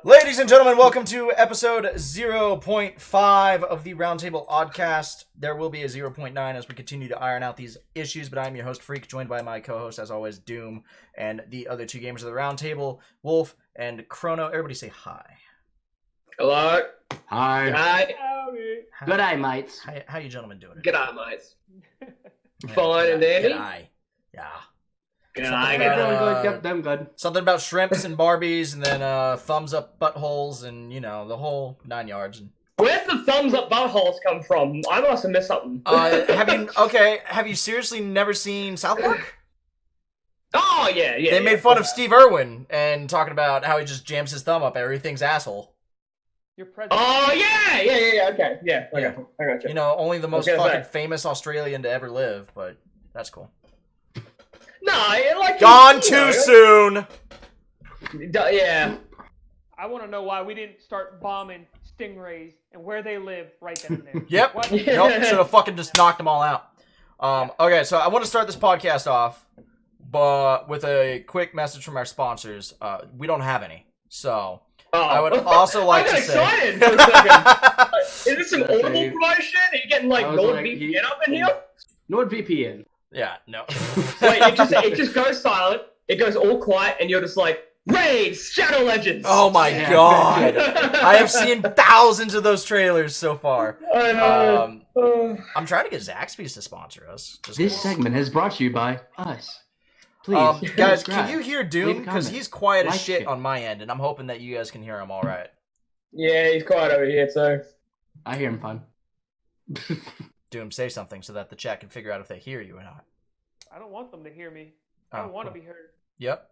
Ladies and gentlemen, welcome to episode 0.5 of the Roundtable Oddcast. There will be a 0.9 as we continue to iron out these issues, but I'm your host, Freak, joined by my co-host, as always, Doom, and the other two gamers of the Roundtable, Wolf and Chrono. Everybody say hi. Hello. Hi. Hi. Good eye, mates. How you gentlemen doing? G'day, mates. Fine and dandy. G'day. Yeah. G'day, Doing g'day. good. Yep, I'm good. Something about shrimps and Barbies, and then thumbs up buttholes, and, you know, the whole 9 yards. Where's the thumbs up buttholes come from? I must have missed something. Have you seriously never seen South Park? Oh, yeah. They made fun of Steve Irwin and talking about how he just jams his thumb up everything's asshole. Your president. Oh, yeah, okay. Yeah, I got you. You know, only the most gonna fucking say. famous Australian to ever live, but that's cool. No, like... Gone too soon! Yeah. I want to know why we didn't start bombing stingrays and where they live right then and there. Yep. What? Nope, should have fucking just knocked them all out. Okay, so I want to start this podcast off but with a quick message from our sponsors. We don't have any, so... Oh. I would also like to say... I got excited for a second. Is this an Audible promotion? Are you getting, like, NordVPN up in here? NordVPN. Yeah, no. Wait, it just goes silent, it goes all quiet, and you're just like, Raid! Shadow Legends! Oh my god! I have seen thousands of those trailers so far. I know. I'm trying to get Zaxby's to sponsor us. This segment is brought to you by us. Please, guys, subscribe. can you hear Leave Doom? a Because comment. he's quiet as Like shit it. on my end, and I'm hoping that you guys can hear him all right. Yeah, he's quiet over here, so... I hear him fine. Doom, say something so that the chat can figure out if they hear you or not. I don't want them to hear me. I don't want to be heard. Yep.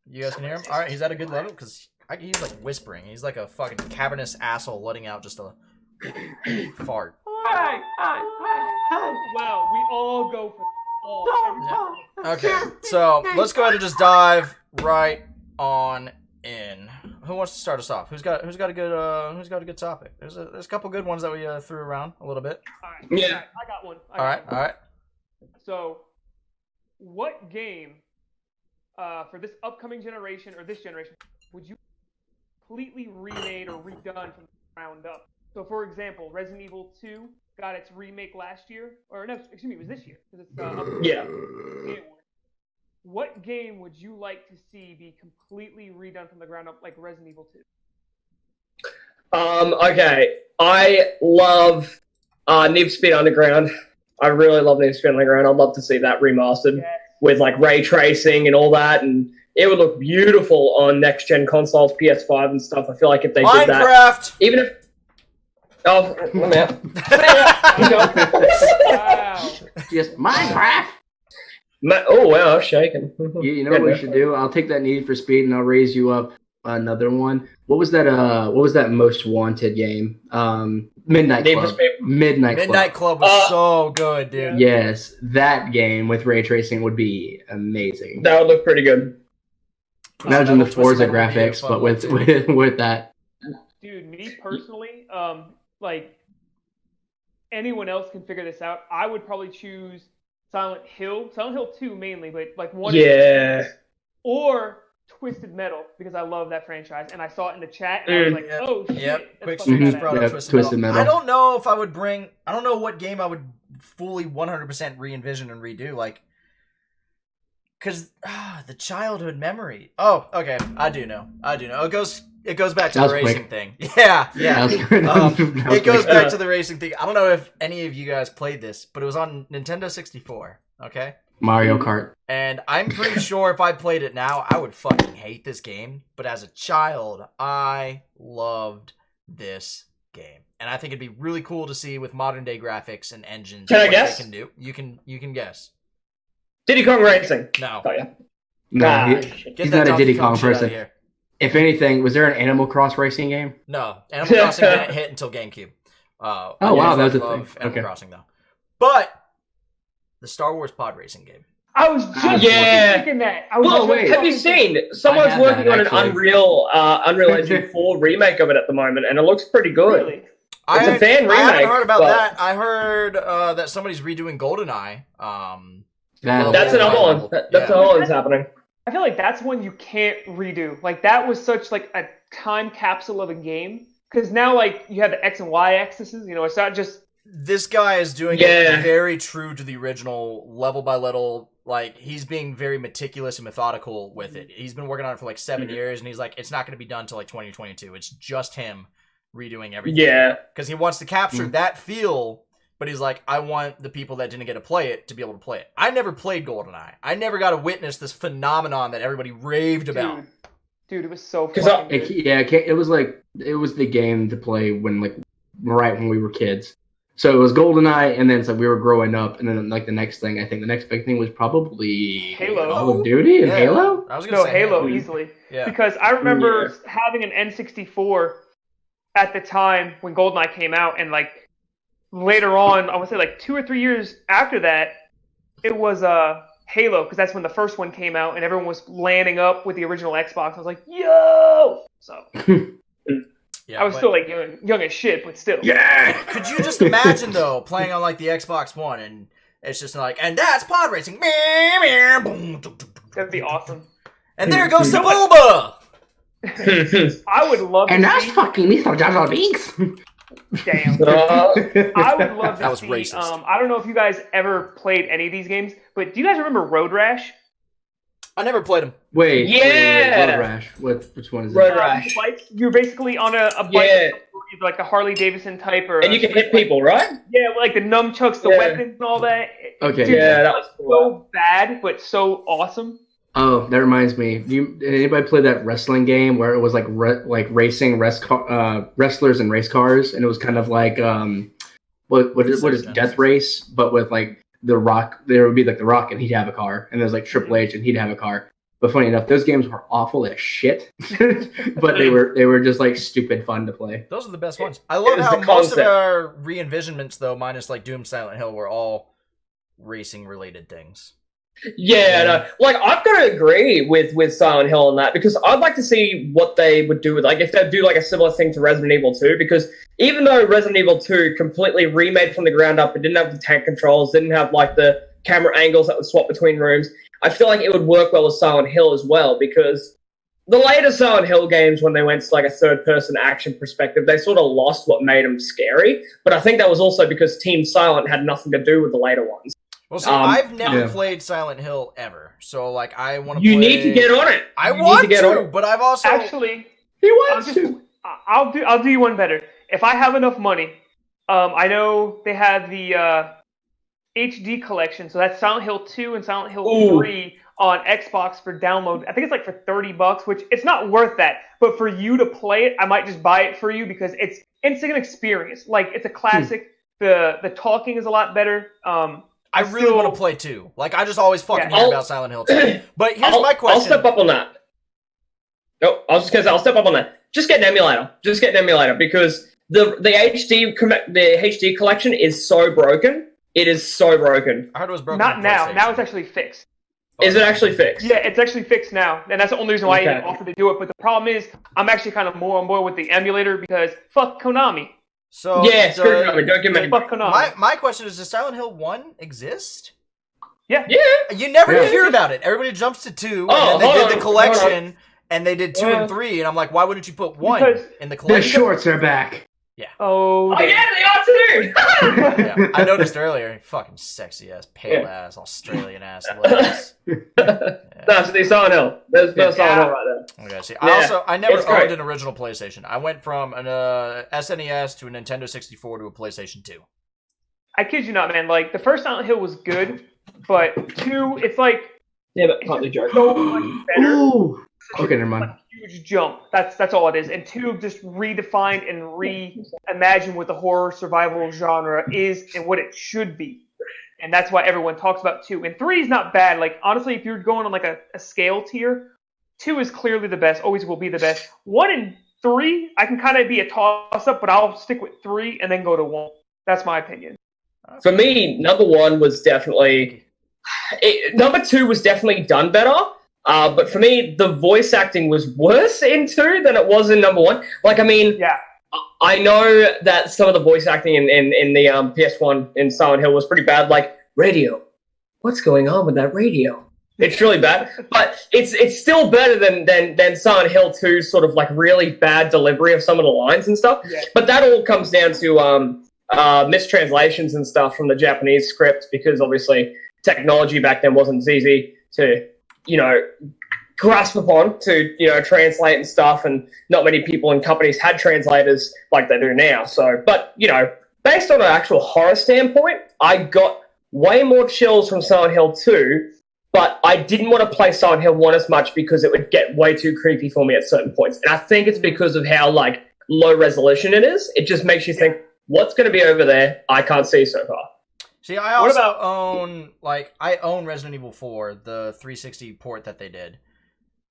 You guys can hear him? Alright, he's at a good level? Because he's like whispering. He's like a fucking cavernous asshole letting out just a fart. Wow, we all go for all. Okay, so let's go ahead and just dive right on in. Who wants to start us off? Who's got a good topic? There's a couple good ones that we threw around a little bit. All right, Yeah. all right, I got one. All right. So, what game for this upcoming generation or this generation would you completely remade or redone from the ground up? So, for example, Resident Evil 2 got its remake last year, or no, excuse me, it was this year because it's Yeah. What game would you like to see be completely redone from the ground up, like Resident Evil 2? Okay. I love Need for Speed Underground. I really love Need for Speed Underground. I'd love to see that remastered with like ray tracing and all that, and it would look beautiful on next gen consoles, PS5 and stuff. I feel like if they did that, Minecraft! even if I'm out. Wow. Just Minecraft. Oh wow, I was shaking. You know what we should do? I'll take that Need for Speed and I'll raise you up another one. What was that Most Wanted game? Midnight Need for Club. Speed. Midnight Club was so good, dude. Yes, that game with ray tracing would be amazing. That would look pretty good. Imagine the That Twisted Forza Metal would be a graphics, fun but one, with that. Dude, me personally, like anyone else can figure this out. I would probably choose Silent Hill 2 mainly, but like one, Yeah. or Twisted Metal because I love that franchise and I saw it in the chat and I was like, oh shit. Yep. that's Quick fucking Streams badass. brought up Yep, Twisted, Twisted Metal. Metal. I don't know if I would bring. I don't know what game I would fully 100% re-envision and redo. Like, because the childhood memory. Oh, okay. I do know. It goes back to That the was racing quick. thing. Yeah. That was good. That was It goes quick. back to the racing thing. I don't know if any of you guys played this, but it was on Nintendo 64. Okay. Mario Kart. And I'm pretty sure if I played it now, I would fucking hate this game. But as a child, I loved this game. And I think it'd be really cool to see with modern day graphics and engines Can I what guess? they can do. You can guess. Diddy Kong Racing. No. Oh yeah. No, Get he's that not a Donkey Diddy Kong shit outta person. here. If anything, was there an Animal Cross racing game? No. Animal Crossing didn't hit until GameCube. I wow, that was a love thing. Animal Okay. Crossing though. But the Star Wars pod racing game. I was just Yeah. thinking that. I was Well, just have you fucking seen? Someone's have working that, on an actually. Unreal Engine 4 remake of it at the moment, and it looks pretty good. Really? It's a fan I haven't remake, heard about but- that. I heard that somebody's redoing GoldenEye. That's another one. That's Yeah. another one's happening. I feel like that's one you can't redo. Like that was such like a time capsule of a game. Because now, like, you have the X and Y axes. It's not just. This guy is doing it very true to the original, level by level. Like, he's being very meticulous and methodical with it. He's been working on it for like 7 years, and he's like, it's not going to be done until like 2022. It's just him redoing everything. Yeah. Because he wants to capture that feel, but he's like, I want the people that didn't get to play it to be able to play it. I never played GoldenEye. I never got to witness this phenomenon that everybody raved about. Dude, it was so fucking good. It was like, it was the game to play when we were kids. So it was GoldenEye, and then it's like we were growing up, and then like the next thing, I think the next big thing was probably Halo. Call of Duty and Halo. I was gonna say Halo easily. Yeah. Because I remember having an N64 at the time when GoldenEye came out, and like later on, I would say like 2 or 3 years after that, it was Halo, because that's when the first one came out, and everyone was landing up with the original Xbox. I was like, yo! So. Yeah, I was still like young as shit, but still. Yeah. Could you just imagine though playing on like the Xbox One and it's just like, and that's pod racing. That'd be awesome. And there goes the Bulba. I would love. And to that's see... fucking Mr. Jar Jar Binks. Damn. I would love to that was see. Racist. I don't know if you guys ever played any of these games, but do you guys remember Road Rash? I never played them. Wait, Road Rash. Which one is it? Road Rash. You're basically on a bike, like the Harley Davidson type, or and you can hit people, right? Yeah, like the nunchucks, the weapons, and all that. Okay. Dude, that was cool. So bad, but so awesome. Oh, that reminds me. Did anybody play that wrestling game where it was like racing wrestlers and race cars, and it was kind of like what is Death Race, but with like The Rock. There would be like The Rock, and he'd have a car, and there's like Triple H, and he'd have a car. But funny enough, those games were awful as shit, but they were just like stupid fun to play. Those are the best ones. I love how most of our re-envisionments, though, minus like Doom, Silent Hill, were all racing related things. Yeah, no, like I've got to agree with Silent Hill on that, because I'd like to see what they would do with, like, if they'd do like a similar thing to Resident Evil 2, because even though Resident Evil 2 completely remade from the ground up, it didn't have the tank controls, didn't have like the camera angles that would swap between rooms, I feel like it would work well with Silent Hill as well, because the later Silent Hill games, when they went to like a third-person action perspective, they sort of lost what made them scary, but I think that was also because Team Silent had nothing to do with the later ones. Well, see, I've never played Silent Hill ever, so like I want to. You need to get on it. I want to, but I've also actually. He wants to. I'll do you one better. If I have enough money, I know they have the HD collection, so that's Silent Hill 2 and Silent Hill 3 on Xbox for download. I think it's like for $30, which it's not worth that. But for you to play it, I might just buy it for you because it's instant experience. Like, it's a classic. The talking is a lot better. I really want to play 2. Like, I just always fucking hear about Silent Hill 2. But here's my question. I'll step up on that. No, I was just going to say, I'll step up on that. Just get an emulator. Because the HD collection is so broken. It is so broken. I heard it was broken. Not now. Now it's actually fixed. Is it actually fixed? Yeah, it's actually fixed now. And that's the only reason why I even offered to do it. But the problem is, I'm actually kind of more on board with the emulator because fuck Konami. So yeah, screw Konami. Don't give me my question is, does Silent Hill 1 exist? Yeah. You never hear about it. Everybody jumps to 2, and then they did the collection, and they did 2 and 3, and I'm like, why wouldn't you put 1 in the collection? The shorts are back. Yeah. Oh yeah, they are too. Yeah, I noticed earlier. Fucking sexy ass, pale ass, Australian ass legs. That's the Silent Hill. That's the Silent Hill right there. Okay, see, I never owned an original PlayStation. I went from an SNES to a Nintendo 64 to a PlayStation 2. I kid you not, man. Like, the first Silent Hill was good, but 2, it's like but partly joke. So much better. Ooh. Okay, never mind. Huge jump. That's all it is. And 2 just redefined and reimagined what the horror survival genre is and what it should be. And that's why everyone talks about 2. And 3 is not bad. Like, honestly, if you're going on like a scale tier, 2 is clearly the best. Always will be the best. 1 and 3, I can kind of be a toss-up, but I'll stick with 3 and then go to 1. That's my opinion. For me, number 1 was definitely... number 2 was definitely done better. But for me, the voice acting was worse in 2 than it was in number 1. Like, I mean, I know that some of the voice acting in the PS1 in Silent Hill was pretty bad. Like, radio. What's going on with that radio? It's really bad, but it's still better than Silent Hill 2's sort of like really bad delivery of some of the lines and stuff. Yeah. But that all comes down to mistranslations and stuff from the Japanese script, because obviously technology back then wasn't as easy to, grasp upon to, translate and stuff, and not many people and companies had translators like they do now. So, but, based on an actual horror standpoint, I got way more chills from Silent Hill 2, but I didn't want to play Silent Hill 1 as much because it would get way too creepy for me at certain points. And I think it's because of how, low resolution it is. It just makes you think, what's going to be over there? I can't see so far. See, I also own Resident Evil 4, the 360 port that they did.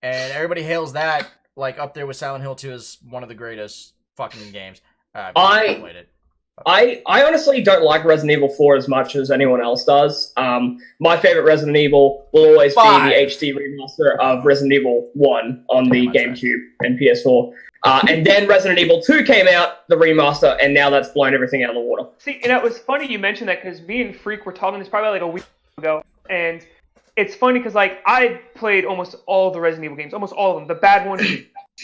And everybody hails that, up there with Silent Hill 2 as one of the greatest fucking games. I played it. I honestly don't like Resident Evil 4 as much as anyone else does. My favorite Resident Evil will always be the HD remaster of Resident Evil 1 on the GameCube and PS4. And then Resident Evil 2 came out, the remaster, and now that's blown everything out of the water. See, and it was funny you mentioned that, because me and Freak were talking this probably a week ago, and it's funny because I played almost all the Resident Evil games, almost all of them, the bad ones,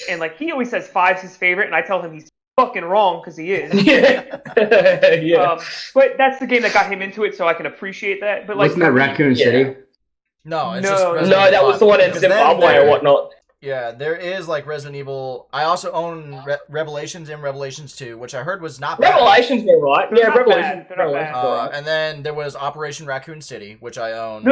and he always says 5's his favorite, and I tell him he's fucking wrong because he is. Yeah. But that's the game that got him into it, so I can appreciate that. But wasn't that Raccoon City? No, it's No. just No, Resident that was the one in Zimbabwe or whatnot. Yeah, there is Resident Evil. I also own Revelations and Revelations 2, which I heard was not bad. Revelations were right. They're Yeah, not Revelations. bad. They're not bad. Revelations were right. And then there was Operation Raccoon City, which I own.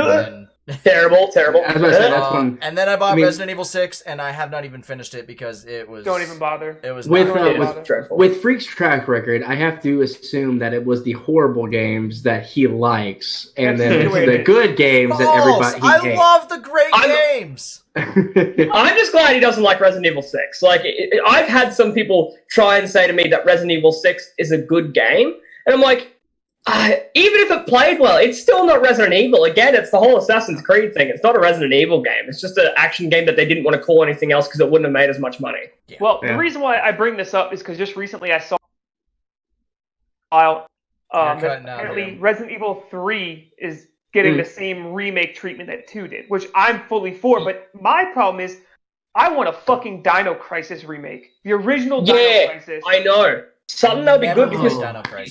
Terrible. I was about to say, that's one. And then I bought Resident Evil 6, and I have not even finished it because it was... Don't even bother. It was with Freak's track record, I have to assume that it was the horrible games that he likes, and then it's the good games that everybody hates. I love the great games! I'm just glad he doesn't like Resident Evil 6. I've had some people try and say to me that Resident Evil 6 is a good game, and I'm like, even if it played well, it's still not Resident Evil. Again, it's the whole Assassin's Creed thing. It's not a Resident Evil game. It's just an action game that they didn't want to call anything else because it wouldn't have made as much money. Yeah. Well, the reason why I bring this up is because just recently I saw that apparently Resident Evil 3 is getting the same remake treatment that 2 did, which I'm fully for, but my problem is I want a fucking Dino Crisis remake. The original Dino Crisis. I know. Something that'll be good because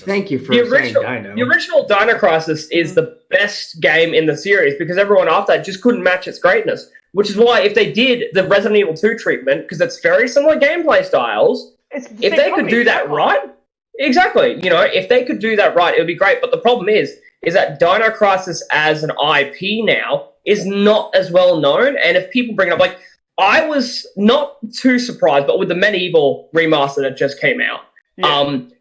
thank you for saying Dino. The original Dino Crisis is the best game in the series because everyone after that just couldn't match its greatness. Which is why if they did the Resident Evil 2 treatment, because it's very similar gameplay styles, if they could do that right, exactly, if they could do that right, it would be great. But the problem is that Dino Crisis as an IP now is not as well known, and if people bring it up, I was not too surprised, but with the Medieval remaster that just came out,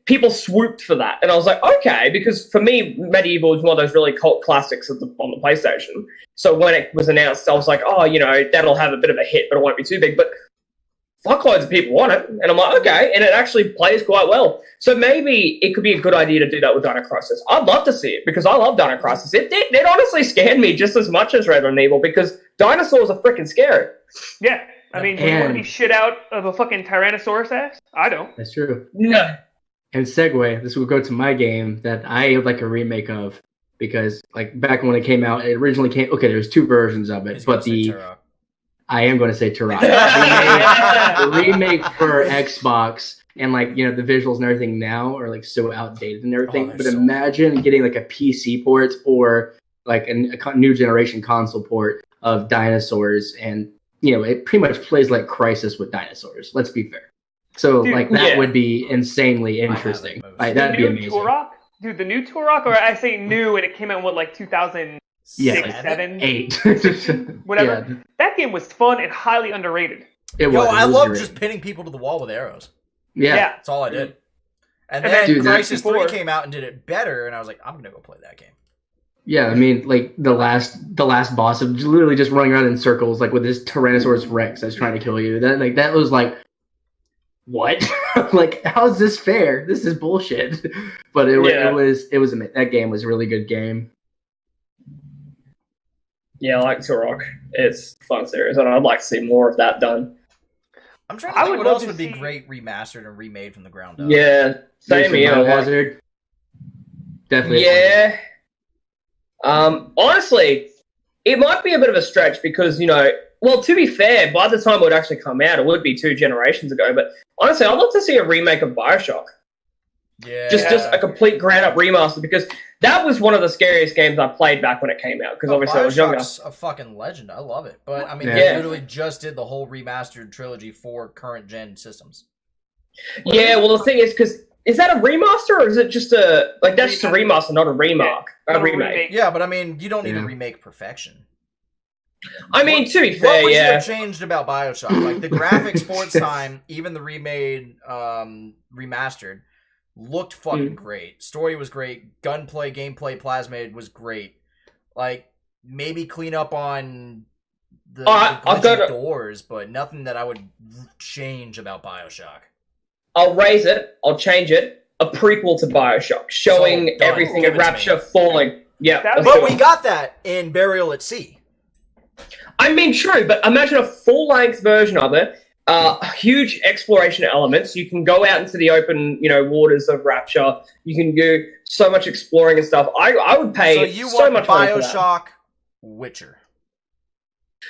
people swooped for that, and I was like, okay, because for me, Medieval is one of those really cult classics on the PlayStation. So when it was announced, I was like, that'll have a bit of a hit, but it won't be too big. But fuckloads of people want it, and I'm like, okay, and it actually plays quite well. So maybe it could be a good idea to do that with Dino Crisis. I'd love to see it because I love Dino Crisis. It honestly scared me just as much as Resident Evil because dinosaurs are freaking scary. Yeah. I mean, do you want to be shit out of a fucking Tyrannosaurus ass? I don't. That's true. No. And segue, this will go to my game that I would like a remake of because, back when it came out, it originally came. Okay, there's 2 versions of it, but I am going to say Turok. The remake for Xbox and the visuals and everything now are so outdated and everything. But imagine getting a PC port or a new generation console port of dinosaurs and. It pretty much plays like Crisis with dinosaurs. Let's be fair. So, that would be insanely interesting. That'd be amazing. Turok? Dude, the new Turok, or I say new, and it came out in 2006, 7? 8. Whatever. Yeah. That game was fun and highly underrated. I love just pinning people to the wall with arrows. Yeah. That's all I did. And then Crisis 3 came out and did it better, and I was like, I'm going to go play that game. Yeah, I mean, the last boss of literally just running around in circles, with this Tyrannosaurus Rex that's trying to kill you. That was what? How is this fair? This is bullshit. But it was that game was a really good game. Yeah, I like Turok. It's a fun series, and I'd like to see more of that done. I'm trying to think what else would be great remastered and remade from the ground up. Yeah, same here. Definitely. Yeah. Honestly, it might be a bit of a stretch because, well, to be fair, by the time it would actually come out, it would be 2 generations ago. But honestly, I'd love to see a remake of Bioshock. Yeah. Just a complete ground-up remaster, because that was one of the scariest games I played back when it came out, because obviously I was younger. Bioshock's a fucking legend. I love it. But, I mean, Yeah. they literally just did the whole remastered trilogy for current-gen systems. Yeah, well, the thing is, because is that a remaster, or is it just that's just a remaster, not a remake? Yeah, A remake. Yeah, but, I mean, you don't need to remake perfection. I mean, to be fair, what would you yeah. have changed about Bioshock? Like, the graphics for its time, even the remade, remastered, looked fucking great. Story was great. Gunplay, gameplay, plasmid was great. Like, maybe clean up on the glitchy doors, but nothing that I would change about Bioshock. I'll raise it. I'll change it. A prequel to Bioshock, showing everything in Rapture falling. Yeah, but we got that in Burial at Sea. I mean, true, but imagine a full-length version of it. Huge exploration elements. You can go out into the open, waters of Rapture. You can do so much exploring and stuff. I would pay so much money for that. Bioshock Witcher.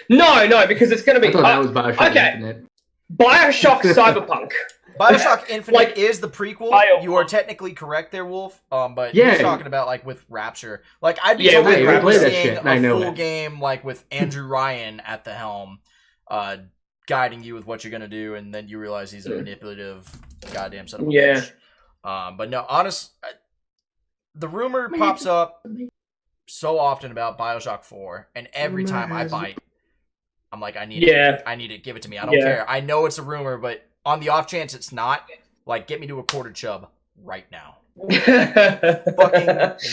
No, because it's going to be... I thought that was Bioshock Infinite. Bioshock Cyberpunk. Bioshock Infinite is the prequel. You are technically correct there, Wolf. But you're talking about, like, with Rapture. Like, I'd be totally happy seeing a full game, like, with Andrew Ryan at the helm, guiding you with what you're going to do, and then you realize he's a manipulative goddamn son of a bitch. But no, the rumor pops up so often about Bioshock 4, and every time I bite, I'm like, I need it. I need it. Give it to me. I don't care. I know it's a rumor, but on the off chance it's not, like, get me to a quarter chub right now. Fucking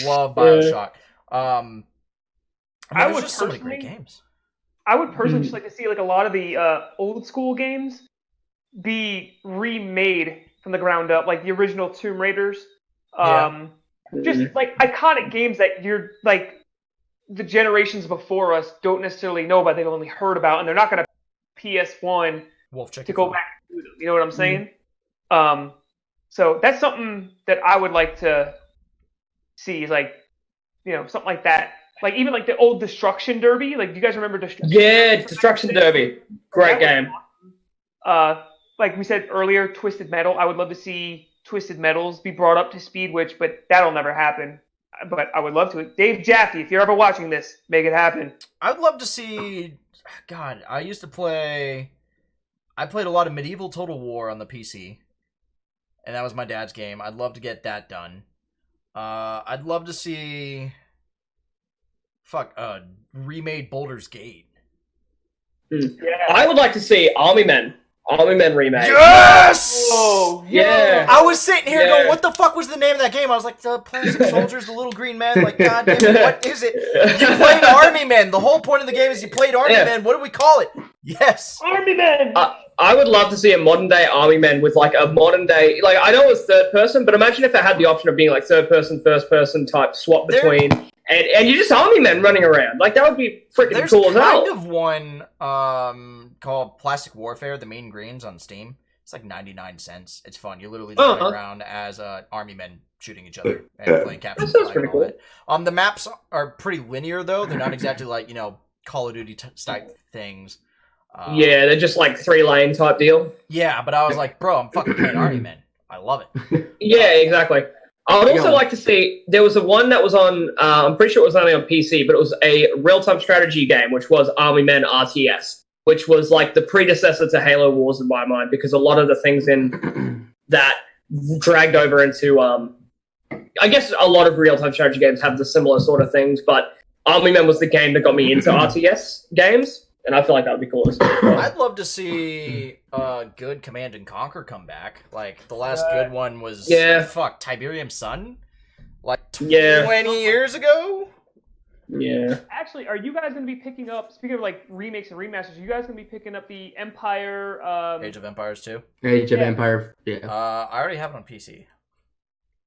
love Bioshock. There's just so many great games. I would personally just like to see, like, a lot of the old school games be remade from the ground up, like the original Tomb Raiders. Just like iconic games that you're like the generations before us don't necessarily know about, they've only heard about, and they're not going to PS1 to go back to them. You know what I'm saying? So that's something that I would like to see, is like, something like that. Like, even like the old Destruction Derby. Like, do you guys remember Destruction? Yeah, Destruction Derby. Great game. Like we said earlier, Twisted Metal. I would love to see Twisted Metals be brought up to speed, but that'll never happen. But I would love to. Dave Jaffe, if you're ever watching this, make it happen. I'd love to see... God, I played a lot of Medieval Total War on the PC. And that was my dad's game. I'd love to get that done. I'd love to see... remade Baldur's Gate. Yeah. I would like to see Army Men remake. Yes! Oh, yeah. I was sitting here going, what the fuck was the name of that game? I was like, the Plastic Soldiers, the Little Green Men. Like, God damn it, what is it? You played Army Men. The whole point of the game is you played Army Men. What do we call it? Yes. Army Men! I would love to see a modern day Army Men with like a modern day, like, I know it's third person, but imagine if it had the option of being like third person, first person type swap between, and you just Army Men running around. Like, that would be freaking cool as hell. There's kind of one called Plastic Warfare, the Mean Greens on Steam. It's like 99 cents. It's fun. You literally just run around as Army Men shooting each other and playing capture. That sounds pretty cool. The maps are pretty linear, though. They're not exactly like, Call of Duty type things. Yeah, they're just like 3-lane type deal. Yeah, but I was like, bro, I'm fucking playing Army Men. I love it. Yeah, exactly. I would also like to see, there was one that was on, I'm pretty sure it was only on PC, but it was a real-time strategy game, which was Army Men RTS, which was like the predecessor to Halo Wars in my mind, because a lot of the things in that dragged over into, I guess a lot of real-time strategy games have the similar sort of things, but Army Men was the game that got me into RTS games. And I feel like that would be cool as well. I'd love to see a good Command and Conquer come back. Like, the last good one was, Tiberium Sun? Like, 20 years ago? Yeah. Actually, are you guys going to be picking up, speaking of, like, remakes and remasters, are you guys going to be picking up the Empire... Age of Empires 2? Age of Empire, yeah. I already have it on PC.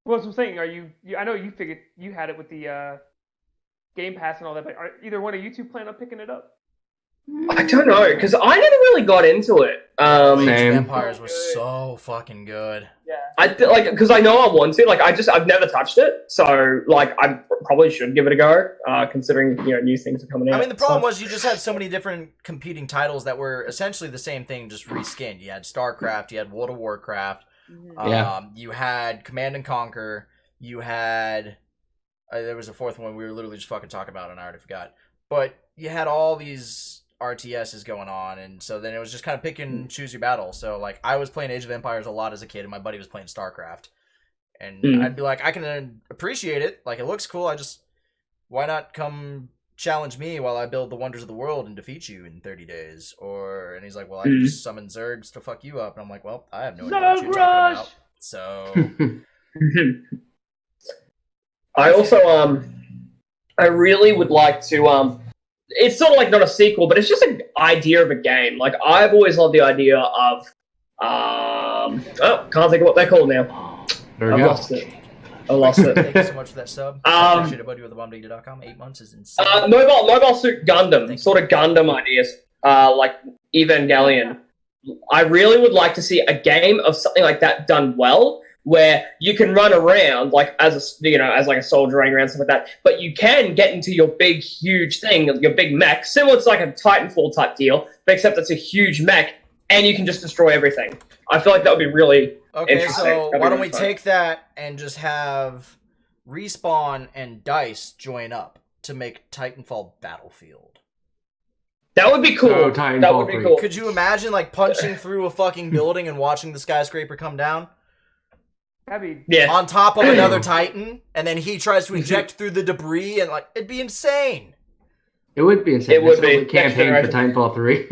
Well, that's what I'm saying. I know you figured you had it with the Game Pass and all that, but are either one of you two plan on picking it up? I don't know, because I never really got into it. Age of Same. Empires was so fucking good. Yeah. Because I know I want to. I've never touched it, so I probably should give it a go. Considering new things are coming out. I mean, the problem was you just had so many different competing titles that were essentially the same thing, just reskinned. You had StarCraft, you had World of Warcraft, you had Command and Conquer, you had there was a fourth one we were literally just fucking talking about and I already forgot. But you had all these RTSs going on, and so then it was just kind of pick and choose your battle. So I was playing Age of Empires a lot as a kid, and my buddy was playing StarCraft, and I'd be like, I can appreciate it, it looks cool. Why not come challenge me while I build the wonders of the world and defeat you in 30 days? And he's like, well, I can just summon Zergs to fuck you up, and I'm like, well, I have no idea what you're talking about. So I also I really would like to it's sort of not a sequel, but it's just an idea of a game. I've always loved the idea of can't think of what they're called now. There I've we go. lost it. I lost it. thank you so much for that sub. I appreciate it, buddy, with thebombdata.com. 8 months is insane. Mobile Suit Gundam, sort of Gundam ideas, like Evangelion. I really would like to see a game of something like that done well, where you can run around as a soldier running around, stuff like that, but you can get into your big, huge thing, your big mech, similar to a Titanfall type deal, but except it's a huge mech, and you can just destroy everything. I feel like that would be really interesting. So That'd be why don't really we fun. take that and just have Respawn and DICE join up to make Titanfall Battlefield? That would be cool. Oh, Titanfall that would be 3. cool. Could you imagine punching through a fucking building and watching the skyscraper come down? That'd be Yeah. On top of another Titan, and then he tries to eject through the debris, and it'd be insane. It would be insane. It would This is be. a campaign Next for Titanfall 3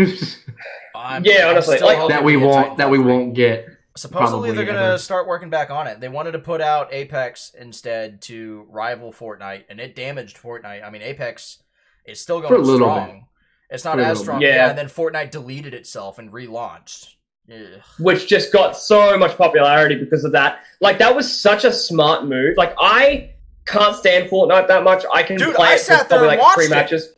Yeah, honestly, still hoping that we to get won't Titanfall 3. get. Supposedly they're probably gonna ever. start working back on it. They wanted to put out Apex instead to rival Fortnite, and it damaged Fortnite. I mean, Apex is still For a going little strong. It's not For a as little strong. bit. Yeah. And then Fortnite deleted itself and relaunched. Ugh. Which just got so much popularity because of that. That was such a smart move. I can't stand Fortnite that much. I can Dude, play I it for sat there probably and 3 watched it. matches.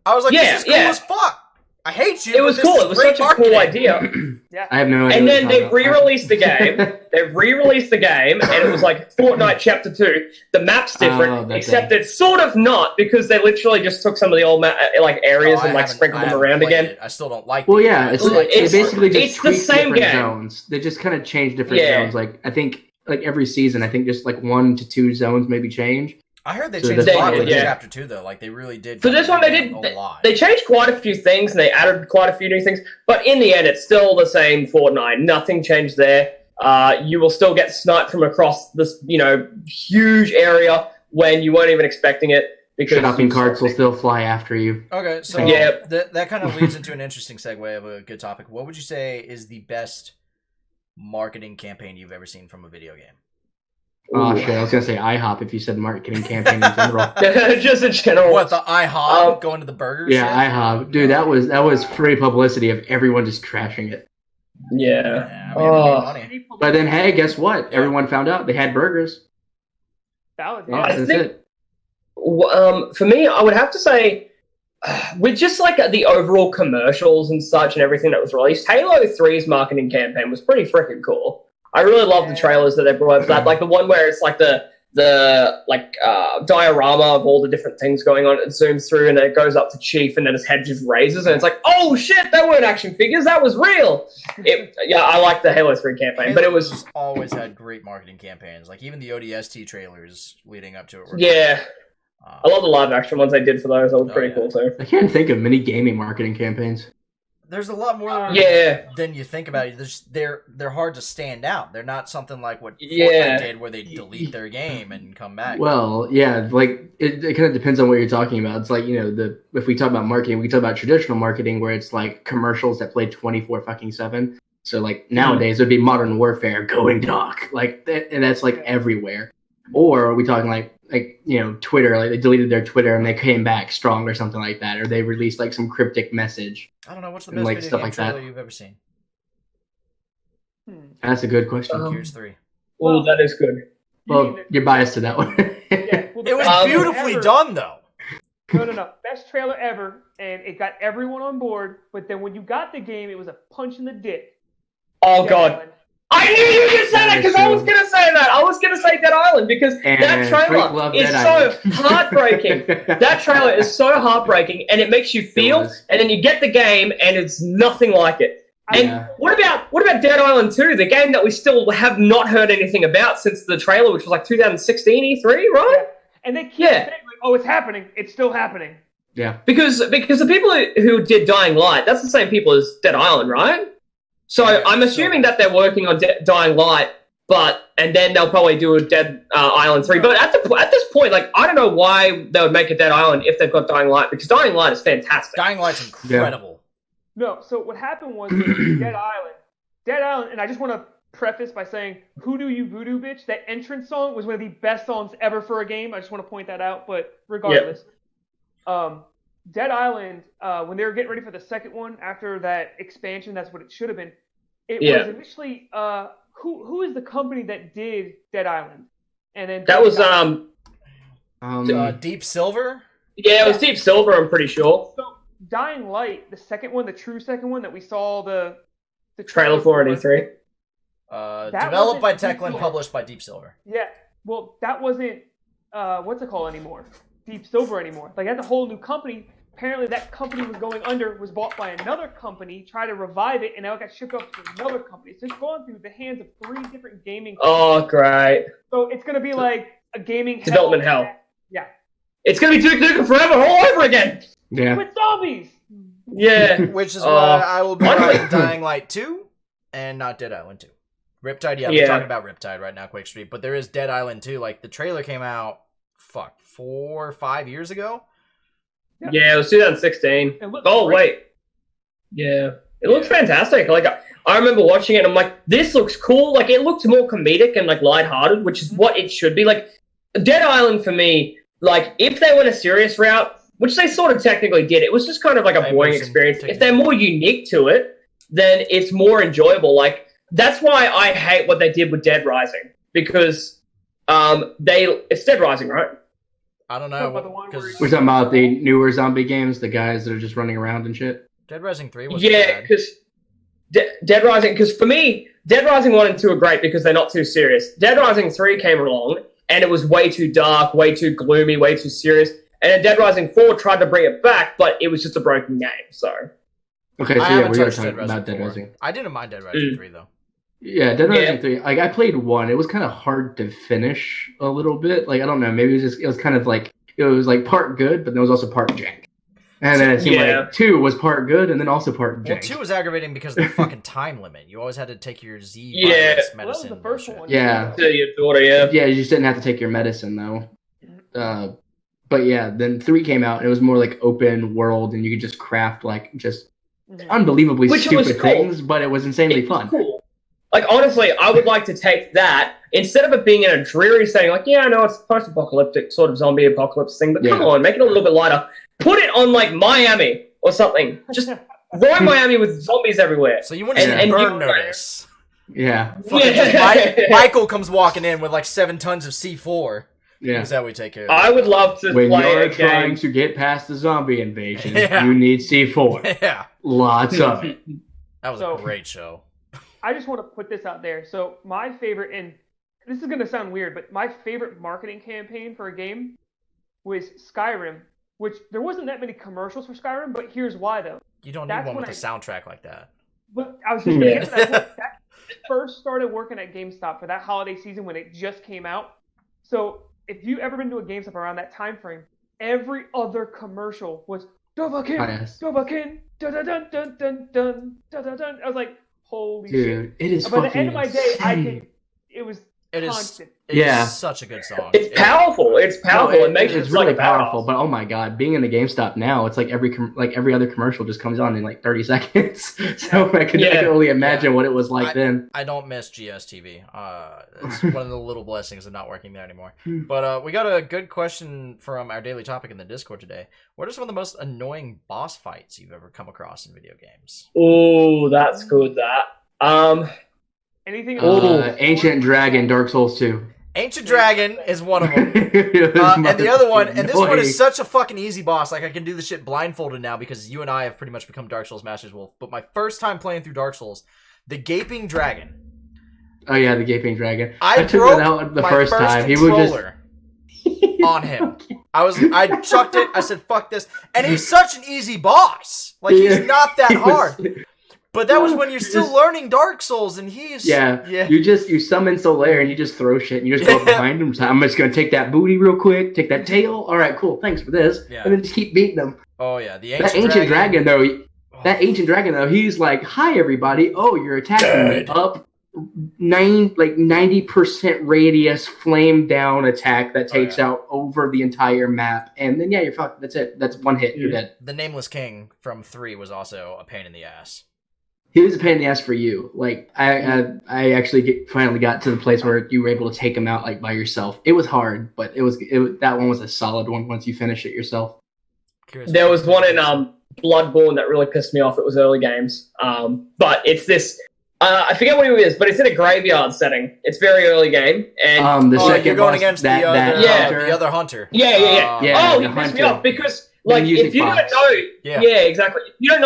I was like, Yeah, this is cool yeah. as fuck. I hate you. It but was this cool. is It was great such a cool marketing. idea. I have no idea. And what then you're they talking about. re-released the game. They re-released the game, and it was Fortnite Chapter 2. The map's different, that except thing. it's sort of not, because they literally just took some of the old areas Oh, I and haven't- sprinkled I them haven't around played again. it. I still don't like Well, it. yeah, it's It's- they basically just it's the tweak same different game. zones. They just kind of change different Yeah. zones. I think every season, I think just 1 to 2 zones maybe change. I heard they So changed that's a lot fine, for yeah. Chapter 2, though. They really did. For this one, they did. a lot. They changed quite a few things, and they added quite a few new things. But in the end, it's still the same Fortnite. Nothing changed there. You will still get sniped from across this, huge area when you weren't even expecting it. Because Shopping carts will still fly after you. Okay, so Yeah. that kind of leads into an interesting segue of a good topic. What would you say is the best marketing campaign you've ever seen from a video game? Oh shit! I was gonna say IHOP if you said marketing campaign in general. just in general. What, the IHOP going to the burger? Yeah, shit? IHOP, dude. That was free publicity of everyone just trashing it. Yeah. Yeah, I mean, Oh. it made money. But then, hey, guess what? Everyone found out they had burgers. that was Oh, I that's think- it. For me, I would have to say, with just the overall commercials and such and everything that was released, Halo 3's marketing campaign was pretty freaking cool. I really love the trailers that they brought up. That the one where it's the diorama of all the different things going on. It zooms through and it goes up to Chief, and then his head just raises, and it's oh shit, that weren't action figures, that was real. I like the Halo 3 campaign, but it was Halo's always had great marketing campaigns. Even the ODST trailers leading up to it. Were yeah. great. I love the live action ones they did for those. That was pretty yeah. cool too. I can't think of many gaming marketing campaigns. There's a lot more Yeah. than you think about it. They're hard to stand out. They're not something like what Yeah. Fortnite did, where they delete their game and come back. Well, yeah, it kind of depends on what you're talking about. It's if we talk about marketing, we can talk about traditional marketing where it's commercials that play 24/7. So nowadays it'd be Modern Warfare going dark, and that's everywhere. Or are we talking Twitter? They deleted their Twitter and they came back strong or something like that, or they released some cryptic message. I don't know what's the and, best like, video stuff game like that. trailer you've ever seen. That's a good question. Gears 3. Well, that is good. Well, you're biased to that one. Yeah, It was Um, beautifully done, though. No. Best trailer ever, and it got everyone on board. But then when you got the game, it was a punch in the dick. Oh Dead God. Island. I knew you were going to say that because I was going to say that. I was going to say Dead Island because that trailer is so heartbreaking. That trailer is so heartbreaking, and it makes you feel, and then you get the game, and it's nothing like it. And what about Dead Island 2, the game that we still have not heard anything about since the trailer, which was like 2016 E3, right? Yeah. And they keep saying, like, oh, it's happening. It's still happening. Yeah. Because the people who did Dying Light, that's the same people as Dead Island, right? So I'm assuming that they're working on Dying Light, and then they'll probably do a Dead Island 3. But at this point, like, I don't know why they would make a Dead Island if they've got Dying Light, because Dying Light is fantastic. Dying Light's incredible. No, so what happened was Dead Island, and I just want to preface by saying, Hoodoo You Voodoo Bitch, that entrance song was one of the best songs ever for a game. I just want to point that out, but regardless. Dead Island, when they were getting ready for the second one, after that expansion, that's what it should have been. It was initially, who is the company that did Dead Island? And then that was, Deep Silver? Yeah, it was Deep Silver, I'm pretty sure. So, Dying Light, the second one, the true second one that we saw the trailer for in E3. Developed by Techland, published by Deep Silver. Yeah, well, that wasn't what's it called anymore? Deep Silver anymore. Like, that's a whole new company. Apparently, that company was going under, was bought by another company, tried to revive it, and now it got shipped off to another company. So it's gone through the hands of 3 different gaming companies. Oh, great! So it's gonna be like a gaming development hell. Yeah. It's gonna be Duke Nukem Forever all over again. Yeah. With zombies. Yeah. Which is why I will be writing Dying Light 2 and not Dead Island 2. Riptide, we're talking about Riptide right now, Quake Street, but there is Dead Island 2. Like, the trailer came out, 4 or 5 years ago? Yeah, it was 2016. Oh, great. wait. Yeah. It looks fantastic. Like, I remember watching it, and I'm like, this looks cool. Like, it looked more comedic and, like, lighthearted, which is what it should be. Like, Dead Island, for me, like, if they went a serious route, which they sort of technically did, it was just kind of like a boring experience. If they're more unique to it, then it's more enjoyable. Like, that's why I hate what they did with Dead Rising, because it's Dead Rising, right? I don't know. We're talking about the newer zombie games, the guys that are just running around and shit. Dead Rising 3 was bad. Because Dead Rising, because for me, Dead Rising 1 and 2 are great because they're not too serious. Dead Rising 3 came along, and it was way too dark, way too gloomy, way too serious. And then Dead Rising 4 tried to bring it back, but it was just a broken game, so... Okay, so we're talking about Dead Rising. I didn't mind Dead Rising 3, though. Yeah, Dead Rising 3. Like, I played 1. It was kind of hard to finish a little bit. Like, I don't know, maybe it was kind of like, it was like part good, but there was also part jank. And then it seemed like 2 was part good, and then also part jank. Well, 2 was aggravating because of the fucking time limit. You always had to take your Z medicine. Well, that was the first one. Yeah. To your daughter, Yeah, you just didn't have to take your medicine, though. But yeah, then 3 came out, and it was more like open world, and you could just craft, like, just unbelievably stupid things, but it was insanely fun. Cool. Like, honestly, I would like to take that, instead of it being in a dreary setting, like, yeah, I know it's post-apocalyptic sort of zombie apocalypse thing, but come on, make it a little bit lighter. Put it on, like, Miami or something. Just ruin Miami with zombies everywhere. So you want to burn notice. Yeah. Michael comes walking in with, like, 7 tons of C4. Yeah. Is that we take care of I would love to when play you're a trying game. to get past the zombie invasion, you need C4. Yeah. Lots of it. That was a great show. I just want to put this out there. So my favorite, and this is going to sound weird, but my favorite marketing campaign for a game was Skyrim, which there wasn't that many commercials for Skyrim, but here's why, though. You don't need one with a soundtrack like that. But I was just going to get to that point. I first started working at GameStop for that holiday season when it just came out. So if you ever been to a GameStop around that time frame, every other commercial was Dovahkiin, Dovahkiin, dun dun dun dun dun dun dun dun. I was like, holy shit! It is. By the end of my day, it was constant. It is such a good song. It's powerful. It's powerful. No, it makes it's it really like powerful. But oh my god, being in a GameStop now, it's like every other commercial just comes on in like 30 seconds. So I can only imagine what it was like then. I don't miss GSTV. It's one of the little blessings of not working there anymore. But we got a good question from our daily topic in the Discord today. What are some of the most annoying boss fights you've ever come across in video games? Oh, that's good. That anything? Ancient Dragon, Dark Souls 2. Ancient Dragon is one of them. And the other one, and this one is such a fucking easy boss. Like, I can do this shit blindfolded now because you and I have pretty much become Dark Souls masters, Wolf. But my first time playing through Dark Souls, the Gaping Dragon. Oh yeah, the Gaping Dragon. I took that out the first time. He would just on him. I chucked it. I said, "Fuck this!" And he's such an easy boss. Like he's not that hard. But that was when you're still learning Dark Souls, and he's yeah. You summon Solaire and you just throw shit and you just go behind him. So I'm just gonna take that booty real quick, take that tail. All right, cool. Thanks for this. And then just keep beating them. Oh yeah, that ancient dragon though. That ancient dragon though, he's like, "Hi everybody! Oh, you're attacking me up 90% radius flame down attack that takes out over the entire map, and then you're fucked. That's it. That's one hit. You're dead." The Nameless King from 3 was also a pain in the ass. He was a pain in the ass for you. Like I actually finally got to the place where you were able to take him out like by yourself. It was hard, but that one was a solid one once you finish it yourself. There was one in Bloodborne that really pissed me off. It was early games, but it's this. I forget what it is, but it's in a graveyard setting. It's very early game, and the second you're going boss, against the other hunter. Oh, he pissed me off because like if you don't know, exactly. If you don't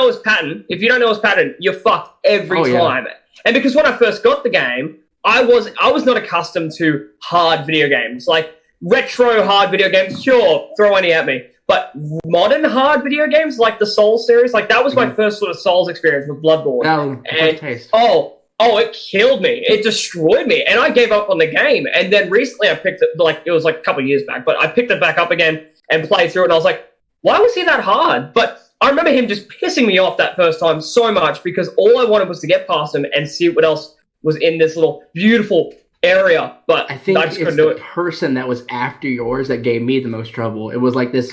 know his pattern, you're fucked every time. And because when I first got the game, I was not accustomed to hard video games, like retro hard video games. Sure, throw any at me. But modern hard video games, like the Souls series, like that was my first sort of Souls experience with Bloodborne. It killed me. It destroyed me. And I gave up on the game. And then recently I picked it, like it was like a couple of years back, but I picked it back up again and played through it. And I was like, why was he that hard? But I remember him just pissing me off that first time so much because all I wanted was to get past him and see what else was in this little beautiful area. But I think just couldn't do it. The person that was after yours that gave me the most trouble. It was like this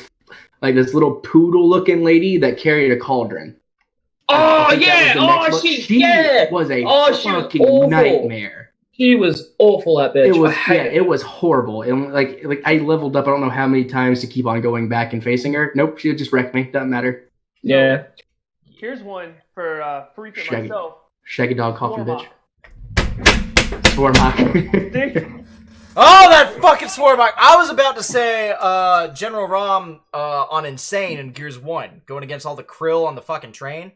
little poodle-looking lady that carried a cauldron. Oh yeah! She was a fucking awful. nightmare. She was awful at bitch. It was horrible. And like I leveled up. I don't know how many times to keep on going back and facing her. Nope, she would just wreck me. Doesn't matter. Yeah. Here's one for Freak and myself. Shaggy dog coffin bitch. Swarmock. Oh, that fucking Swarmock! I was about to say General Rom on Insane in Gears 1, going against all the krill on the fucking train.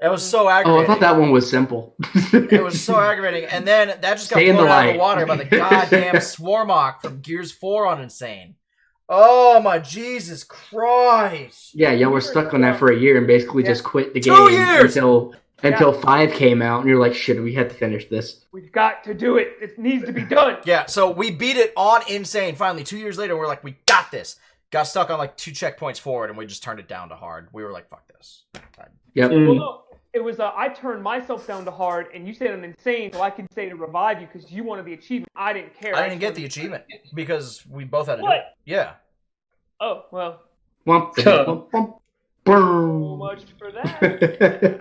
That was so aggravating. Oh, I thought that one was simple. It was so aggravating. And then that just got blown out of the water by the goddamn Swarmock from Gears 4 on Insane. Oh my Jesus Christ. Yeah, y'all were stuck on that for a year and basically just quit the game 2 years! until 5 came out, and you're like, shit, we had to finish this. We've got to do it. It needs to be done. Yeah, so we beat it on Insane. Finally, 2 years later, we're like, we got this. Got stuck on like 2 checkpoints forward, and we just turned it down to hard. We were like, fuck this. Yep. Well, no, it was, I turned myself down to hard, and you stayed on Insane, so I could stay to revive you because you wanted the achievement. I didn't care. I didn't get the achievement because we both had to do it. Yeah. Oh, well. So much for that.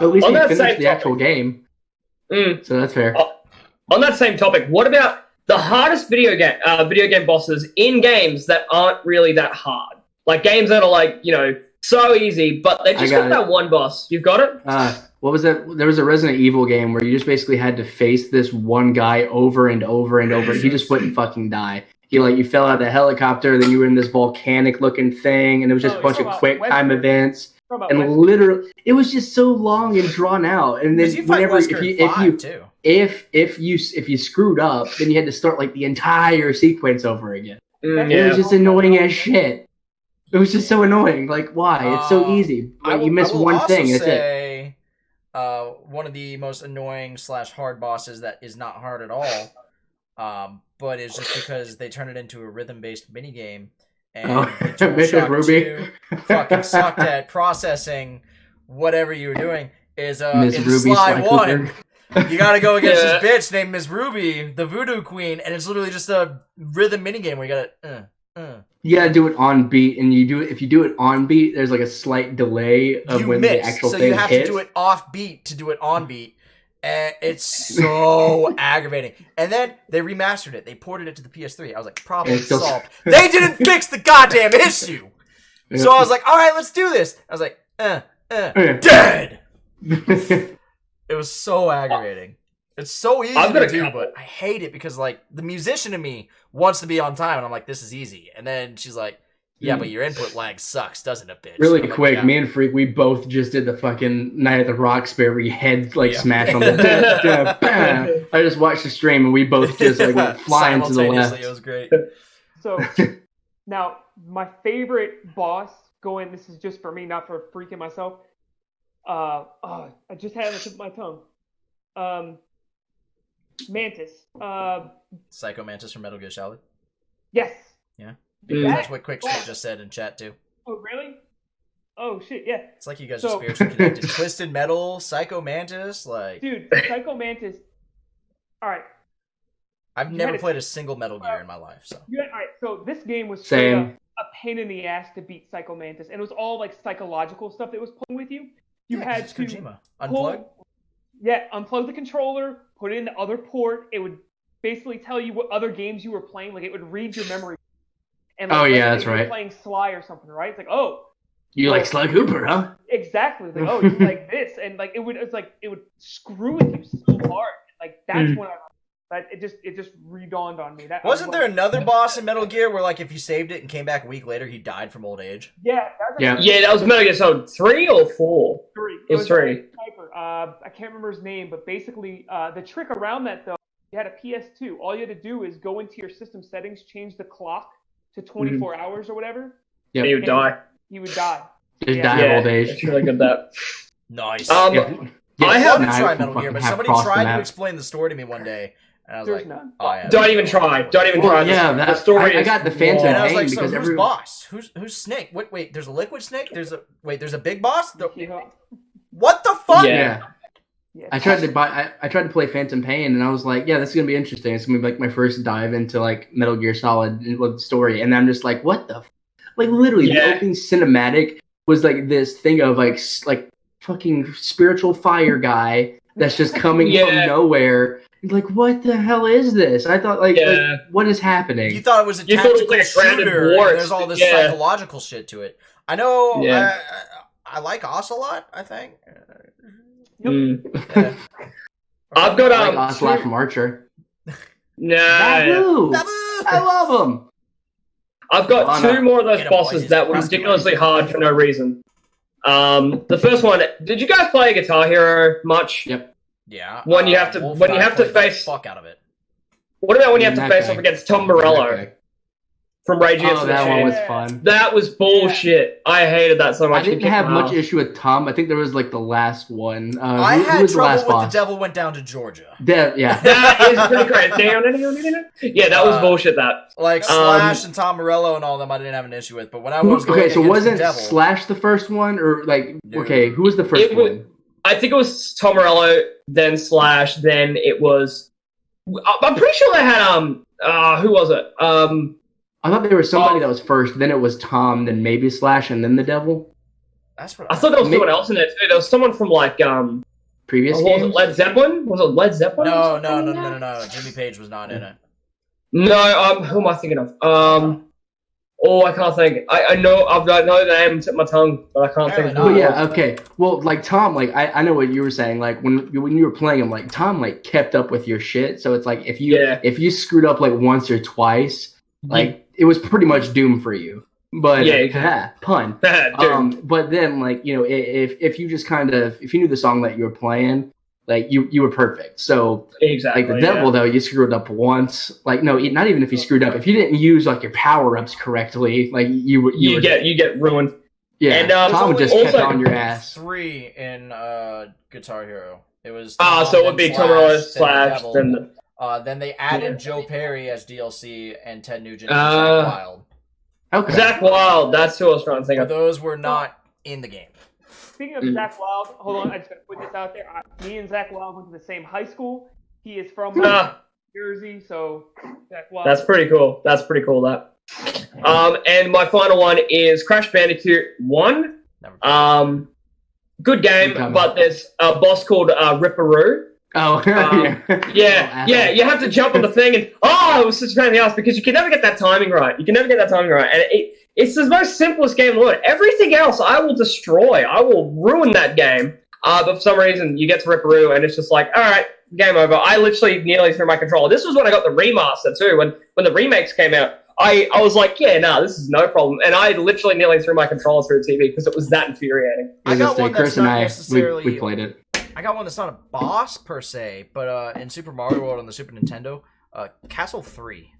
At least we finished the actual game. So that's fair. On that same topic, what about the hardest video game bosses in games that aren't really that hard? Like games that are like, so easy, but they just got that one boss. You've got it? What was that? There was a Resident Evil game where you just basically had to face this one guy over and over and over. He just wouldn't fucking die. You fell out of the helicopter, then you were in this volcanic looking thing, and it was just a bunch of quick time events. And literally, it was just so long and drawn out. And then if you screwed up, then you had to start like the entire sequence over again. It was just annoying as shit. It was just so annoying. Like, why? It's so easy. You miss one thing. That's it. One of the most annoying / hard bosses that is not hard at all, but it's just because they turn it into a rhythm-based minigame. And Mrs. Ruby fucking sucked at processing whatever you were doing. Is Miss in Ruby Sly 1, you gotta go against this bitch named Miss Ruby, the Voodoo Queen, and it's literally just a rhythm minigame where you gotta You gotta do it on beat, and if you do it on beat, there's like a slight delay of when the actual thing hits. So you have to do it off beat to do it on beat. And it's so aggravating. And then they remastered it. They ported it to the PS3. I was like, problem solved. They didn't fix the goddamn issue. So I was like, all right, let's do this. I was like, dead. It was so aggravating. It's so easy I've got to a do, couple. but I hate it because like the musician in me wants to be on time, and I'm like, this is easy. And then she's like, yeah, but your input lag sucks, doesn't it, bitch? Really I'm like, quick, yeah. me and Freak, we both just did the fucking Night at the Roxbury where you head like Yeah. smash on the bam. I just watched the stream and we both just like went flying to the Simultaneously, left. It was great. So now my favorite boss going. This is just for me, not for freaking myself. I just had it on the tip of my tongue. Mantis. Psycho Mantis from Metal Gear Solid. Yes. Because That- that's what Quickstep just said in chat too. Oh really? Oh shit, yeah. It's like you guys So- are spiritually connected. Twisted Metal, Psycho Mantis, like Dude, Psycho Mantis. All right. I've you never had a- played a single Metal Gear in my life. So All right. So this game was straight Same. up a pain in the ass to beat Psycho Mantis, and it was all like psychological stuff that was playing with you. You Yeah, 'cause had it's to Kojima. Unplug. unplug the controller, put it in the other port. It would basically tell you what other games you were playing. Like it would read your memory. And like, Oh, yeah, let's say that's you were right. playing Sly or something, right? It's like, oh, You like Sly Cooper, huh? exactly. Like, oh, you like this, and like it would screw with you so hard. Like that's when it just redawned on me. That Wasn't there another boss in Metal Gear where like if you saved it and came back a week later, he died from old age? Yeah, that was Yeah. Yeah, that was Metal Gear Solid 3 or 4? three. It was three. a sniper. I can't remember his name, but basically, the trick around that though, you had a PS2. All you had to do is go into your system settings, change the clock to 24 hours or whatever. Yep. He would die. He would die. Just Yeah. die of old age. It's really good that. Nice. Um, Yeah. I I have- wanted to try I Metal Gear, fucking but have somebody crossed the tried to map. explain the story to me one day, and I was There's like, none. oh, yeah, Don't even try. Don't even Well, try. yeah, the story I got the Phantom And I was Pain like, so because who's every boss? Who's Snake? Wait, there's a liquid snake? There's a big boss? You know? What the fuck? Yeah. Yeah. I tried to play Phantom Pain, and I was like, yeah, this is gonna be interesting. It's gonna be like my first dive into like Metal Gear Solid with the story, and I'm just like, what the, like literally Yeah. the opening cinematic was like this thing of like fucking spiritual fire guy that's just coming Yeah. from nowhere. Like, what the hell is this? I thought like what is happening? You thought it was a You thought it was tactical like a grounded shooter, war. and there's all this Yeah. psychological shit to it. I know. Yeah. I like Ocelot. I think. Mm. I've got I like Ocelot from Archer. Nah. Babu! Babu! I love him. I've got Oh, two no. more of those Get 'em, boys. bosses that were Trust me. ridiculously hard for no reason. The first one. Did you guys play Guitar Hero much? Yep. Yeah. When you have to- Wolf when and you I have to played the face- fuck out of it. What about when you have to That face guy. off against Tom Morello Okay. from Rage Against Oh, the that one Machine? was fun. That was bullshit. I hated that so much. I didn't It have kicked my much ass. issue with Tom. I think there was like the last one. I who had was the trouble last with boss? the devil went down to Georgia. Yeah. That is pretty crazy. Yeah, that was bullshit. That. Like Slash and Tom Morello and all them, I didn't have an issue with. But when I was going Okay, so against wasn't the devil, Slash the first one, or like No. okay, who was the first It was- one? I think it was Tom Morello, then Slash, then it was. I'm pretty sure they had who was it? I thought there was somebody Oh. that was first, then it was Tom, then maybe Slash, and then the devil. that's what I thought there was Maybe- someone else in there too. There was someone from like Previous what was games. it, Led Zeppelin? Was it Led Zeppelin? No. Jimmy Page was not in it. No, who am I thinking of? I can't think. I know the name tip my tongue, but I can't think of Apparently who But it yeah, was. okay. Well, like Tom, like I know what you were saying. Like when you were playing him, like Tom, like kept up with your shit. So it's like if you screwed up like once or twice, like it was pretty much doomed for you. But Yeah, exactly. pun. Dude. But then like if you just kind of if you knew the song that you were playing, like you were perfect. So Exactly. like the devil though, you screwed up once. Like no, not even if you screwed up. If you didn't use like your power ups correctly, like you get ruined. yeah. And, Tom just kept also- on your ass. 3 in Guitar Hero. It was So it would be Tom Morello Slash, then then then they added Joe Perry as DLC and Ted Nugent as Uh, Zach Wild. Okay. Zach Wild. That's who I was trying to think But of. those were not in the game. Speaking of Zach Wild, hold on, I just gotta put this out there. Me and Zach Wild went to the same high school. He is from Ah. Jersey, so Zach Wild. That's pretty cool. That. And my final one is Crash Bandicoot 1. Never played. Good game, Good but there's a boss called Ripperoo. Oh Yeah, you have to jump on the thing and it was such a pain in the ass because you can never get that timing right. And it's the most simplest game in the world. Everything else I will destroy. I will ruin that game. But for some reason you get to Ripperoo and it's just like, all right, game over. I literally nearly threw my controller. This was when I got the remaster too. When the remakes came out, I was like, yeah, this is no problem. And I literally nearly threw my controller through the TV because it was that infuriating. I got one Chris that's and not I, necessarily... we played it. I got one that's not a boss per se, but in Super Mario World on the Super Nintendo, Castle 3.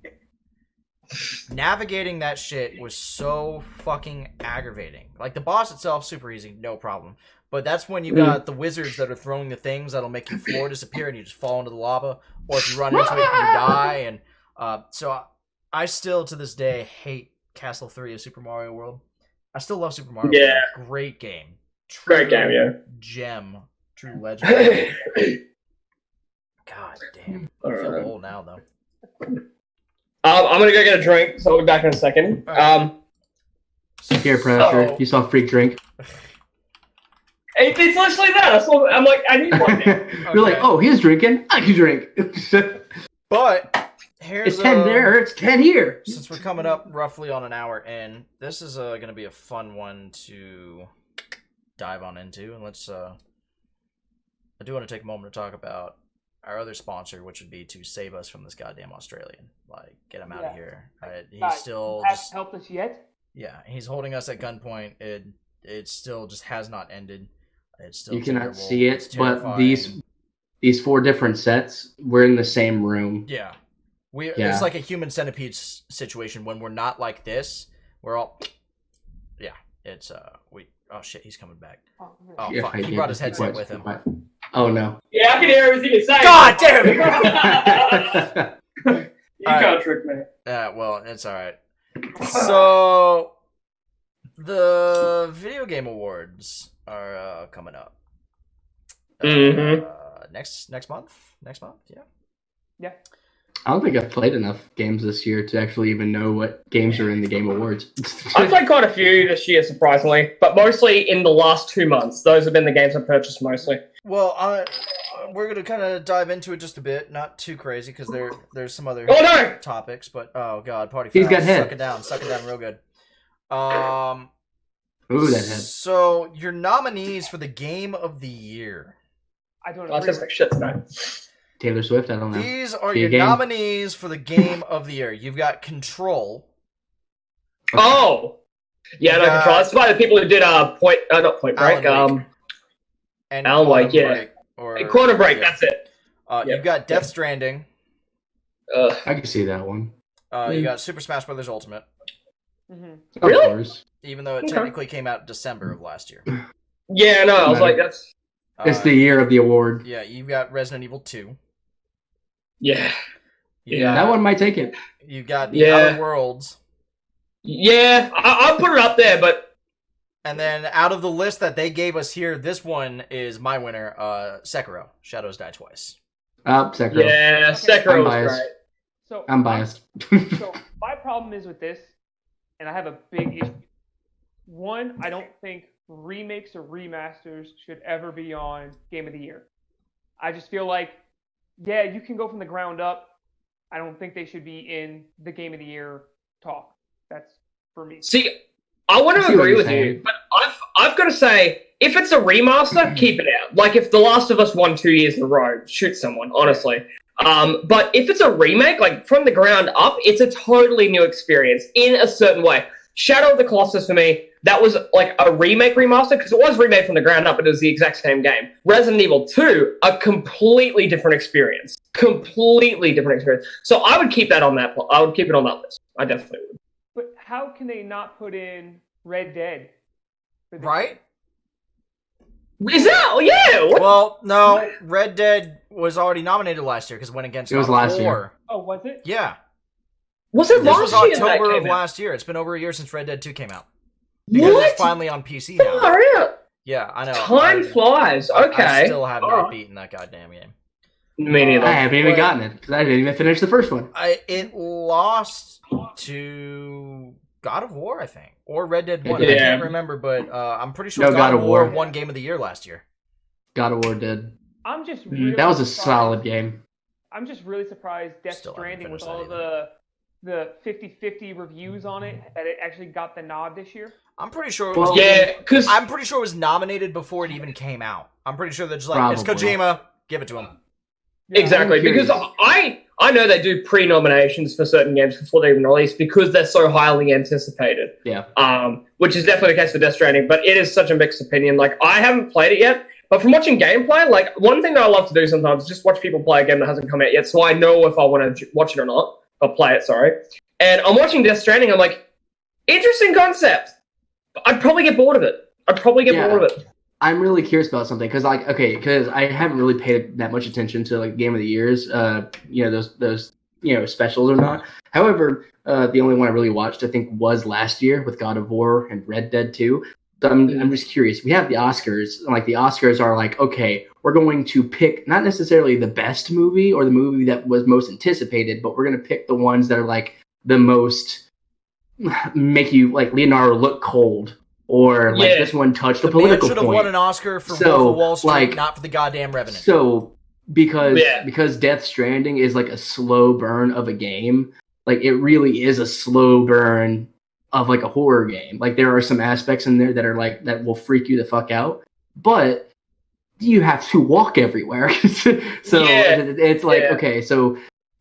Navigating that shit was so fucking aggravating. Like, the boss itself, super easy, no problem. But that's when you got the wizards that are throwing the things that'll make your floor disappear and you just fall into the lava. Or if you run into it, you die. And so I still, to this day, hate Castle 3 of Super Mario World. I still love Super Mario World. Great game. Great game, yeah. Gem. True legend. God damn. I feel Alright. old now, though. I'm gonna go get a drink, so I'll be back in a second. Here, Predator. So- You saw Freak drink. It's literally that. I'm like, I need one now. You're like, oh, he's drinking. I can drink. But here's It's 10 there. It's 10 here. Since we're coming up roughly on an hour in, this is going to be a fun one to dive on into. And let's, I do want to take a moment to talk about our other sponsor, which would be to save us from this goddamn Australian. Like, get him out of here. He's still Hasn't helped us yet. Yeah, he's holding us at gunpoint. It still just has not ended. It's still You cannot terrible. see It's it, but terrifying. these 4 different sets, we're in the same room. Yeah. Yeah. It's like a human centipede situation when we're not like this. We're all... Yeah, it's, oh shit, he's coming back. Oh, Yeah, fuck, I he did. brought his headset Quiet, with him. quiet. Oh, no. Yeah, I can hear everything you're saying. God damn it! You can't trick me. Well, it's alright. So, the video game awards are coming up. Next month? Yeah. I don't think I've played enough games this year to actually even know what games are in the Game Awards. I've played quite a few this year, surprisingly, but mostly in the last 2 months. Those have been the games I've purchased mostly. Well, we're going to kind of dive into it just a bit. Not too crazy, because there's some other topics, but oh god, party foul. He's got head. Suck it down real good. Ooh, that head. So, your nominees for the Game of the Year. I don't Oh, it agree. tastes like shit tonight. Taylor Swift, I don't know. These are Be a your game. nominees for the Game of the Year. You've got Control. Oh! Yeah, no, Control. That's by the people who did not Point Break. Alan Wake. And Alan Wake, Quantum yeah. Break, or, Quantum Break, yeah. that's it. You've got Death Stranding. I can see that one. You got Super Smash Bros. Ultimate, Mhm. Of Really? course. even though it Okay. technically came out December of last year. Yeah, no, I was like, that's... It's the year of the award. Yeah, you've got Resident Evil 2. Yeah. That one might take it. You've got the Yeah. Outer Worlds. Yeah, I'll put it up there, but... And then out of the list that they gave us here, this one is my winner, Sekiro. Shadows Die Twice. Sekiro. Yeah, Okay. Sekiro I'm was biased. great. So I'm biased. So my problem is with this, and I have a big issue. One, I don't think remakes or remasters should ever be on Game of the Year. I just feel like, yeah, you can go from the ground up. I don't think they should be in the Game of the Year talk. That's for me. See, I want I to see what agree you're with saying. you, but I've got to say, if it's a remaster, keep it out. Like, if The Last of Us won 2 years in a row, shoot someone, honestly. But if it's a remake, like, from the ground up, it's a totally new experience in a certain way. Shadow of the Colossus, for me, that was, like, a remake remaster, because it was remade from the ground up, but it was the exact same game. Resident Evil 2, a completely different experience. Completely different experience. So I would keep that on that. I would keep it on that list. I definitely would. But how can they not put in Red Dead? for this? Right? Is that? Yeah. What? Well, no. Red Dead was already nominated last year because it went against It was God of last year. War. Oh, was it? Yeah. Was it This was last year that October of came out? last year. It's been over a year since Red Dead 2 came out. Because What? it's finally on PC now. Far out. Yeah, I know. Time flies. Okay. I still have not Alright. beaten that goddamn game. Me neither. I haven't even Wait. gotten it because I didn't even finish the first one. It lost to God of War, I think, or Red Dead 1. I Yeah. can't remember, but I'm pretty sure No, God of War War. won Game of the Year last year. God of War did. I'm just really That was a surprised- solid game. I'm just really surprised Death Still haven't Stranding with finished all the 50-50 reviews on it that it actually got the nod this year. I'm pretty sure it was. Well, Yeah, because I'm pretty sure it was nominated before it even came out. I'm pretty sure they're just like, it's Probably. Kojima, give it to him. Exactly, because I know they do pre-nominations for certain games before they even release because they're so highly anticipated. Yeah. Which is definitely the case for Death Stranding, but it is such a mixed opinion. Like, I haven't played it yet, but from watching gameplay, like, one thing that I love to do sometimes is just watch people play a game that hasn't come out yet, so I know if I want to watch it or not. Or play it, sorry. And I'm watching Death Stranding, I'm like, interesting concept. I'd probably get bored of it. Bored of it. I'm really curious about something because I haven't really paid that much attention to like Game of the Years, those specials or not. However, the only one I really watched I think was last year with God of War and Red Dead 2. So I'm just curious. We have the Oscars, and like the Oscars are like, okay, we're going to pick not necessarily the best movie or the movie that was most anticipated, but we're going to pick the ones that are like the most make you like Leonardo look cold. Or like this one touched a political man should point. have won an Oscar for Wolf of Wall Street, not for the goddamn Revenant. So because Death Stranding is like a slow burn of a game, like it really is a slow burn of like a horror game. Like there are some aspects in there that are like that will freak you the fuck out, but you have to walk everywhere. It's like okay, so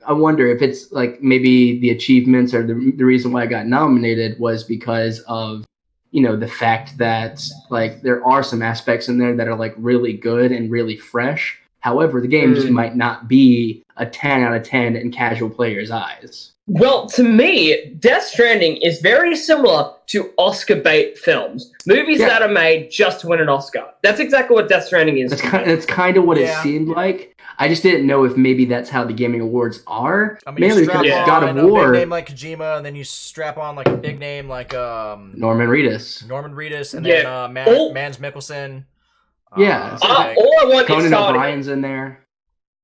I wonder if it's like maybe the achievements or the reason why I got nominated was because of the fact that like there are some aspects in there that are like really good and really fresh. However, the game just might not be a 10 out of 10 in casual players' eyes. Well, to me, Death Stranding is very similar to Oscar bait films. Movies that are made just to win an Oscar. That's exactly what Death Stranding is. That's kind of what it seemed like. I just didn't know if maybe that's how the gaming awards are. I mean, mainly because God of War, a big name like Kojima, and then you strap on like a big name like Norman Reedus, and then Mans Mikkelsen. All I want Conan is O'Brien's in there.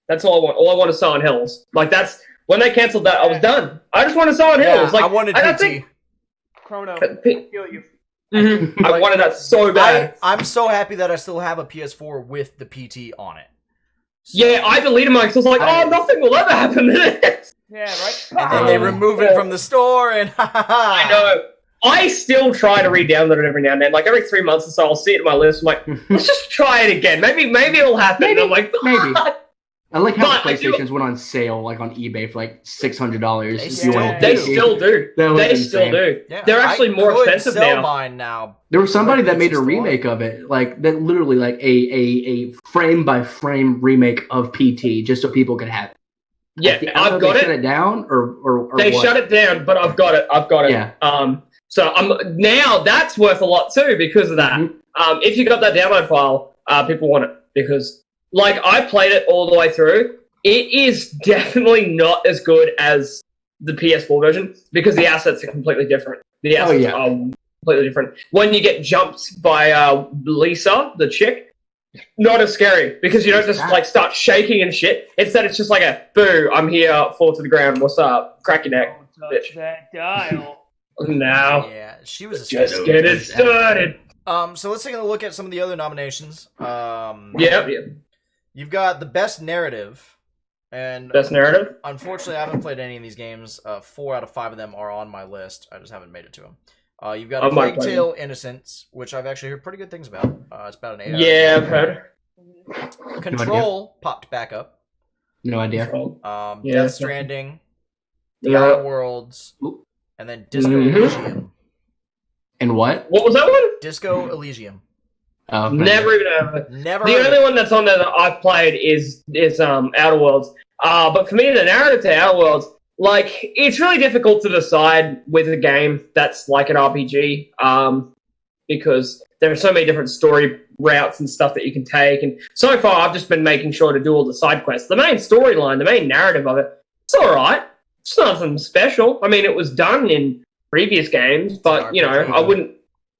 That's all I want. All I want is Silent Hills. Like that's when they canceled that, I was done. I just wanted Silent Hills. Like I wanted PT. Chrono. I feel you. Mm-hmm. I wanted that so bad. I'm so happy that I still have a PS4 with the PT on it. So, yeah, I deleted mine because I was like, nothing will ever happen to this. Yeah, right? And then they remove it from the store, and I know. I still try to re-download it every now and then. Like, every 3 months or so, I'll see it in my list. I'm like, let's just try it again. Maybe it'll happen. Maybe, and I'm like, maybe. I like how the PlayStations went on sale, like on eBay for like $600. They still do. They still do. Yeah, they're actually more expensive now. Mine now. There was somebody that made a remake of it, like that, literally like a frame by frame remake of PT, just so people could have it. Yeah, I've got it. Shut it down, or they what? Shut it down, but I've got it. Yeah. So now that's worth a lot too because of that. Mm-hmm. If you got that download file, people want it because. Like, I played it all the way through. It is definitely not as good as the PS4 version because the assets are completely different. The assets are completely different. When you get jumped by Lisa, the chick, not as scary because you don't just, like, start shaking and shit. Instead, it's just like a, boo, I'm here, fall to the ground, what's up? Crack your neck, bitch. That dial. Now. Yeah, she was a just get it started. So let's take a look at some of the other nominations. Yeah. You've got the best narrative, and best narrative. Unfortunately, I haven't played any of these games. 4 out of 5 of them are on my list. I just haven't made it to them. You've got Plague Tale: Innocence, which I've actually heard pretty good things about. It's about an 8. Yeah, I've heard. Control popped back up. No idea. Death Stranding, The Outer Worlds, and then Disco Elysium. And what? What was that one? Disco Elysium. Oh, never even heard of it. Never. The only one that's on there that I've played is Outer Worlds. But for me, the narrative to Outer Worlds, like, it's really difficult to decide with a game that's like an RPG, because there are so many different story routes and stuff that you can take. And so far, I've just been making sure to do all the side quests. The main storyline, the main narrative of it, it's all right. It's nothing special. I mean, it was done in previous games, but I wouldn't.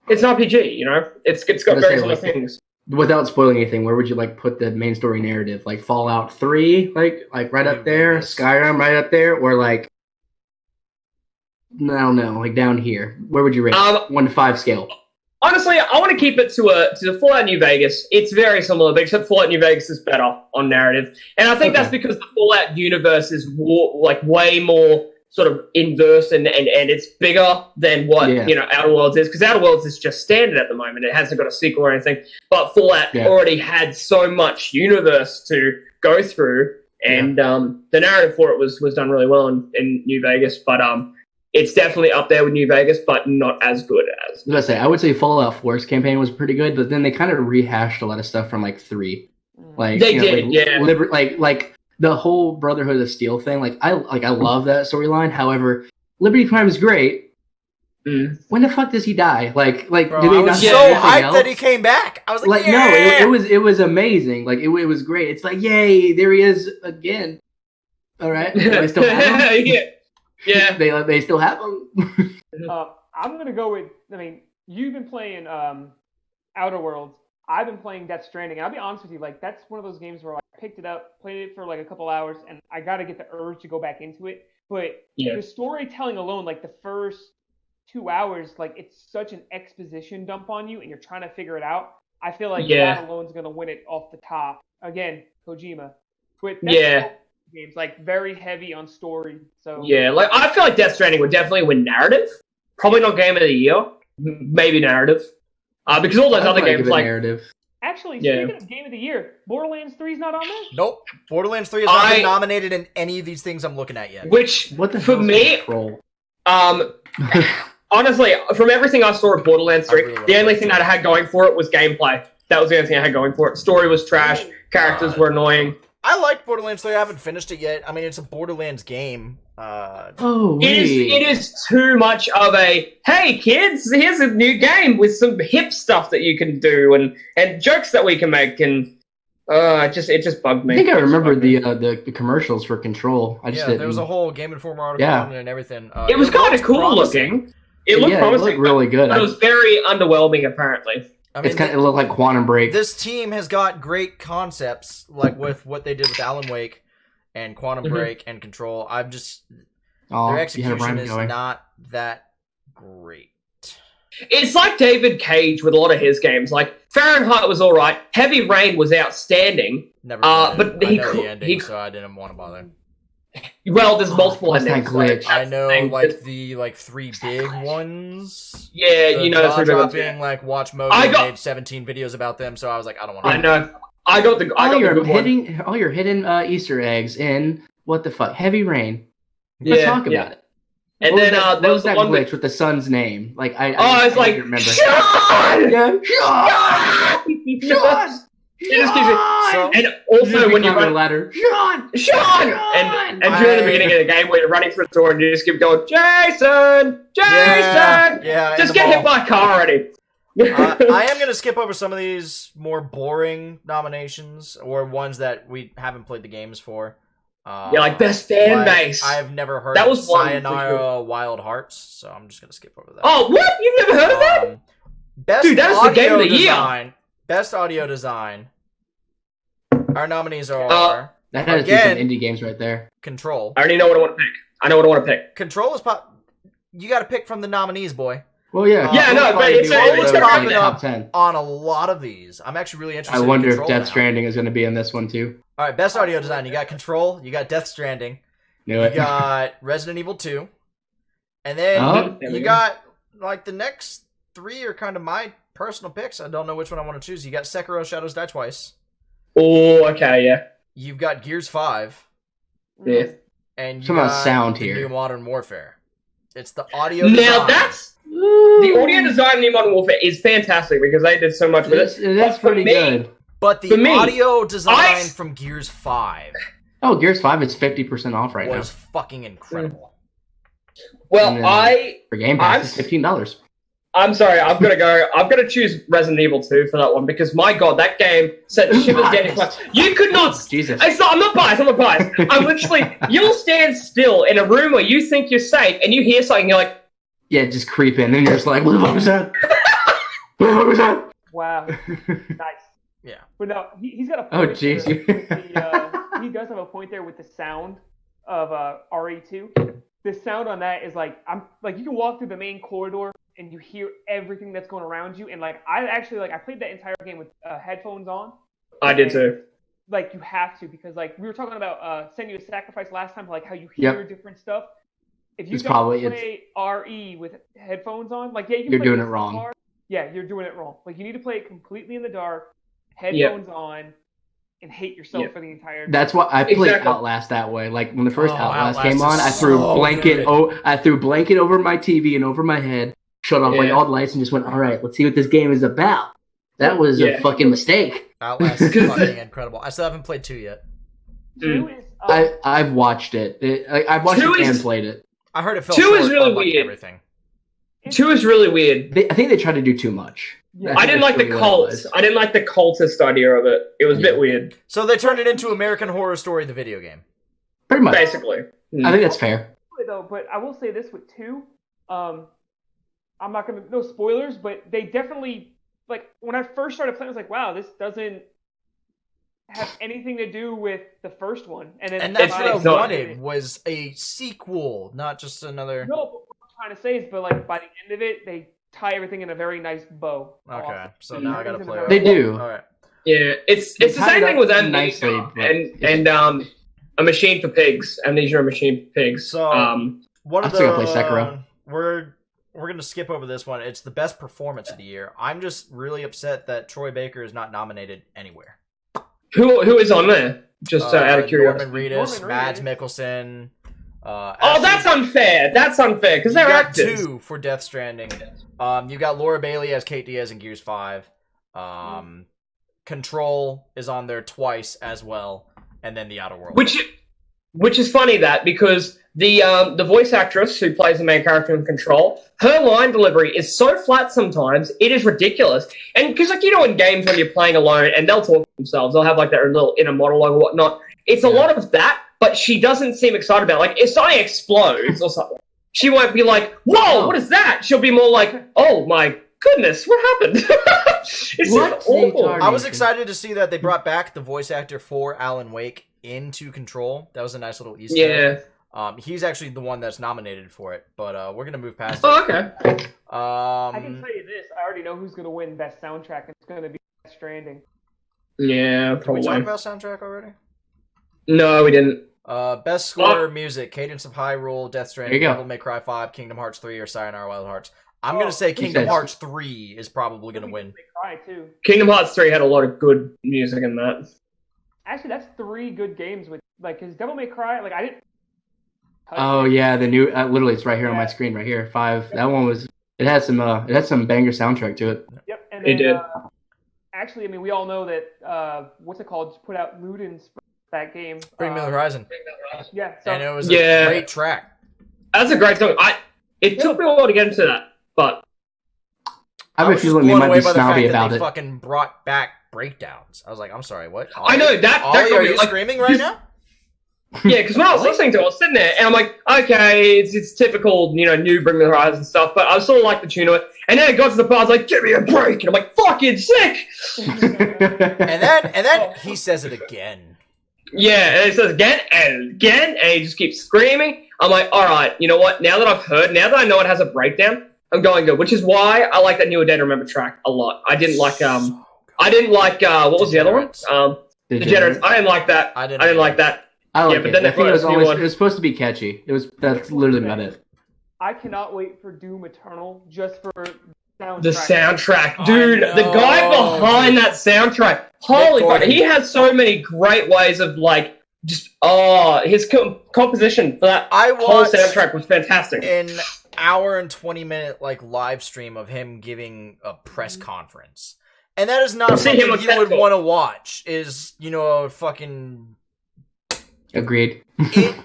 It's an RPG, It's got very similar things. Without spoiling anything, where would you like put the main story narrative? Like Fallout 3, like right up there, Skyrim right up there, or like I don't know, like down here. Where would you rate 1 to 5 scale? Honestly, I want to keep it to Fallout New Vegas. It's very similar, but except Fallout New Vegas is better on narrative, and I think that's because the Fallout universe is way more sort of inverse and it's bigger than what Outer Worlds is, because Outer Worlds is just standard at the moment. It hasn't got a sequel or anything, but Fallout already had so much universe to go through and the narrative for it was done really well in New Vegas. But it's definitely up there with New Vegas, but not as good as. I would say Fallout 4's campaign was pretty good, but then they kind of rehashed a lot of stuff from like 3. Like they did, yeah. Like the whole Brotherhood of Steel thing. I love that storyline. However, Liberty Prime is great. When the fuck does he die? Bro, do they I was so hyped that he came back. I was like, yeah! No, it was amazing. Like it was great. It's like, yay, there he is again. All right, they still have him. Yeah, they still have him. I'm gonna go with. I mean, you've been playing Outer Worlds. I've been playing Death Stranding. And I'll be honest with you, like that's one of those games where I picked it up, played it for like a couple hours, and I got to get the urge to go back into it. But the storytelling alone, like the first 2 hours, like it's such an exposition dump on you, and you're trying to figure it out. I feel like that alone is gonna win it off the top. Again, Kojima. But games like very heavy on story. So like I feel like Death Stranding would definitely win narrative. Probably not Game of the Year. Maybe narrative. Because all those other games like narrative. Actually, speaking of Game of the Year, Borderlands 3 is not on there? Nope. Borderlands 3 has not been nominated in any of these things I'm looking at yet. Which, what the for me, honestly, from everything I saw of Borderlands 3, the only thing that I had going for it was gameplay. That was the only thing I had going for it. Story was trash. Characters were annoying. I liked Borderlands 3. I haven't finished it yet. I mean, it's a Borderlands game. It is too much of a, hey kids, here's a new game with some hip stuff that you can do and jokes that we can make, and it just bugged me. I think I remember the commercials for Control. I just didn't. There was a whole Game Informer article on it and everything. It was kind of cool looking. It looked promising. It looked really good. But it was very underwhelming, apparently. I mean, it looked like Quantum Break. This team has got great concepts, like with what they did with Alan Wake and Quantum Break and Control. Their execution is not that great. It's like David Cage with a lot of his games. Like Fahrenheit was all right. Heavy Rain was outstanding. Never. But I know the ending, so I didn't want to bother. Well, there's multiple endings. I know, like the three big ones. Yeah, you know, that's dropping like watch mode. I made 17 videos about them, so I was like, I don't want to. I know. I got the all your hidden Easter eggs in what the fuck? Heavy Rain. Let's talk about it. And what then was that glitch with the son's name? Like I remember. Sean! Yeah, Sean! It just keeps it. And also when you run ladder, Sean! And during the beginning of the game where you're running through a door and you just keep going, Jason! Yeah, just get hit by a car already. I am going to skip over some of these more boring nominations or ones that we haven't played the games for. Like best fan base. I've never heard of Sayonara Wild Hearts, so I'm just going to skip over that. Oh, what? You've never heard of that? Dude, that was the game of the year. Best audio design. Our nominees are that has to be some indie games right there. Control. I already know what I want to pick. I know what I want to pick. Control is you got to pick from the nominees, boy. Well, yeah. But it's popping top up 10 on a lot of these. I'm actually really interested. I wonder in if Death Stranding is going to be in this one too. All right, best audio design. You got Control. You got Death Stranding. You got Resident Evil 2, and then you got like the next three are kind of my personal picks. I don't know which one I want to choose. You got Sekiro: Shadows Die Twice. Oh, okay, yeah. You've got Gears 5. Yeah. And you got sound the here. New Modern Warfare. It's the audio design. Now that's the audio design in New Modern Warfare is fantastic because they did so much with it. That's pretty good. But the audio design from Gears 5. Oh, Gears 5 is 50% off right now. Was fucking incredible. Well, for Game Pass, it's $15. I'm sorry, I'm gonna choose Resident Evil 2 for that one because my god, that game set shivers down your spine. You could not. Jesus. I'm not biased. I'm literally. You'll stand still in a room where you think you're safe, and you hear something. You're like, yeah, just creep in, and you're just like, what the fuck was that? What the fuck was that? Wow, nice. Yeah, but no, he's got a point. Oh, jeez. He does have a point there with the sound of RE2. The sound on that is like you can walk through the main corridor and you hear everything that's going around you. And like I played that entire game with headphones on. I did too. Like you have to because like we were talking about Senua's Sacrifice last time, like how you hear different stuff. If you play RE with headphones on, like you're doing it wrong. Yeah, you're doing it wrong. Like you need to play it completely in the dark, headphones on, and hate yourself for the entire day. That's why I played Exactly. Outlast that way. Like when the first Outlast Outlast came on, is I threw so blanket. good. I threw blanket over my TV and over my head, shut off like Yeah. all the lights, and just went, "All right, let's see what this game is about." That was a Yeah. fucking mistake. Outlast is fucking incredible. I still haven't played 2 yet. 2 is I've watched it. I've watched Two it and is- played it. I heard it fell 2 short is really on, like, weird. everything. 2 is really weird. I think they tried to do too much. Yeah. think I didn't that's like the really what it cult. was. I didn't like the cultist idea of it. It was a bit weird, So they turned it into American Horror Story, the video game. Pretty much. basically. I think that's fair. though, but I will say this with 2. I'm not gonna no spoilers, but they definitely like when I first started playing, I was like, wow, this doesn't have anything to do with the first one. And then And that's It's what I not- wanted, was a sequel, not just another... No, but what I'm trying to say is, but like by the end of it, they tie everything in a very nice bow. Okay, so now I gotta play it. They do. Alright. Yeah, it's They the tied same it thing up with nicely, Amnesia but and A Machine for Pigs. Amnesia, A Machine for Pigs. So- One I'm of still the... gonna play Sekiro. We're gonna skip over this one. It's the best performance of the year. I'm just really upset that Troy Baker is not nominated anywhere. who is on there? Just out of curiosity. Norman Reedus, Norman Mads Reedus. Mikkelsen. Oh, that's unfair. That's unfair because You they're got actors. 2 for Death Stranding. You got Laura Bailey as Kate Diaz in Gears 5. Control is on there twice as well, and then The Outer Worlds. Which is funny because the voice actress who plays the main character in Control, her line delivery is so flat sometimes, it is ridiculous. And because like in games when you're playing alone and they'll talk to themselves, they'll have like their little inner monologue or whatnot. It's a lot of that, but she doesn't seem excited about it. Like if something explodes or something, she won't be like, "Whoa, what is that?" She'll be more like, "Oh my goodness, what happened?" It's What? awful. I was excited to see that they brought back the voice actor for Alan Wake into Control. That was a nice little Easter egg. Yeah. He's actually the one that's nominated for it, but we're gonna move past it. Oh, okay. I can tell you this: I already know who's gonna win Best Soundtrack. It's gonna be Death Stranding. Yeah, Did we talk probably. about soundtrack already? No, we didn't. Best score music: Cadence of Hyrule, Death Stranding, There you go. Devil May Cry 5, Kingdom Hearts 3, or Sayonara Wild Hearts. I'm gonna say Kingdom says- Hearts 3 is probably gonna win. Cry too. Kingdom Hearts 3 had a lot of good music in that. Actually, that's 3 good games with like his Devil May Cry. Like I didn't. Oh yeah, the new. Literally, it's right here on my screen, right here. 5. That one was. It had some. It had some banger soundtrack to it. Yep. And It then, did. Actually, I mean, we all know that what's it called? Just put out Luden's that game. Bring Me the Horizon, Yeah. So and it was Yeah. a great track. That's a great song. It took me a while to get into that, but I have a was just feeling they blown might away be by the fact snobby that about they it. fucking brought back breakdowns. I was like, I'm sorry, what? I know that. Ollie, got are me, you like, screaming right now? Yeah, because when I was listening to it, I was sitting there and I'm like, okay, it's typical, new Bring Me the Horizon stuff, but I sort of like the tune of it. And then it got to the part, I was like, give me a break, and I'm like, fucking sick. And then he says it again. Yeah, and it says again and again, and he just keeps screaming. I'm like, all right, you know what? Now that I know it has a breakdown, I'm going good. Which is why I like that New Day to Remember track a lot. I didn't like what was the other one? Degenerates. I didn't like that. I I didn't didn't like that. I like Yeah, but it. then I they think it put was a new always. one. It was supposed to be catchy. That's literally about it. I cannot wait for Doom Eternal just for soundtrack. The soundtrack, dude. I The know, guy behind dude. that soundtrack. Holy fuck! Gordon. He has so many great ways of like just his composition for that I whole watched soundtrack was fantastic. an hour and 20-minute like live stream of him giving a press conference, and that is not See him something on you would TED Talk. want to watch. Is a fucking Agreed.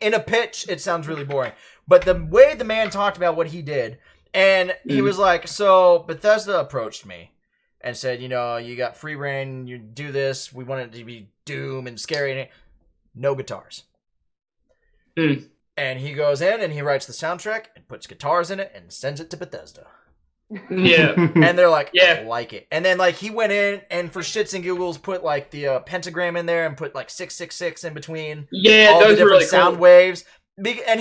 in a pitch, it sounds really boring. But the way the man talked about what he did, and he was like, so Bethesda approached me and said, you got free reign, you do this, we want it to be Doom and scary, and no guitars. Mm. And he goes in and he writes the soundtrack and puts guitars in it and sends it to Bethesda. Yeah. And they're like, Yeah. I like it. And then like he went in and for shits and giggles put like the pentagram in there and put like 666 in between Yeah, all the those are different really sound cool. waves. And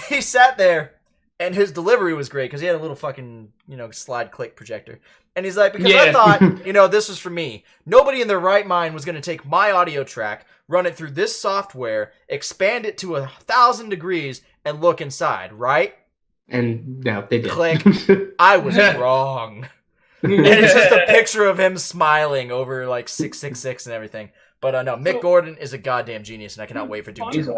he sat there and his delivery was great because he had a little fucking slide click projector. And he's like, because I Yeah. thought this was for me. Nobody in their right mind was going to take my audio track, run it through this software, expand it to 1,000 degrees, and look inside, right? And no, they did. Click. I was wrong. And it's just a picture of him smiling over like 666 and everything. But no, Mick Gordon is a goddamn genius, and I cannot wait for Doom 2.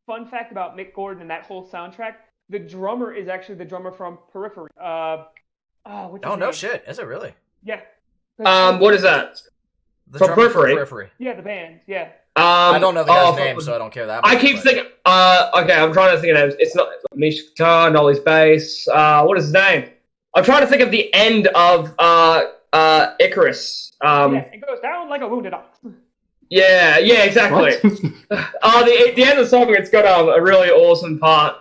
Fun fact about Mick Gordon and that whole soundtrack: the drummer is actually the drummer from Periphery. What's his Oh, no name? shit. Is it really? Yeah. What is that? The From drummer Periphery? Yeah, the band. Yeah. I don't know the guy's name, so I don't care that much. I keep thinking. Okay, I'm trying to think of names. It's not Misha guitar, Nolly's bass. What is his name? I'm trying to think of the end of Icarus. Yeah, it goes down like a wounded ox. Yeah, exactly. The end of the song, it's got a really awesome part.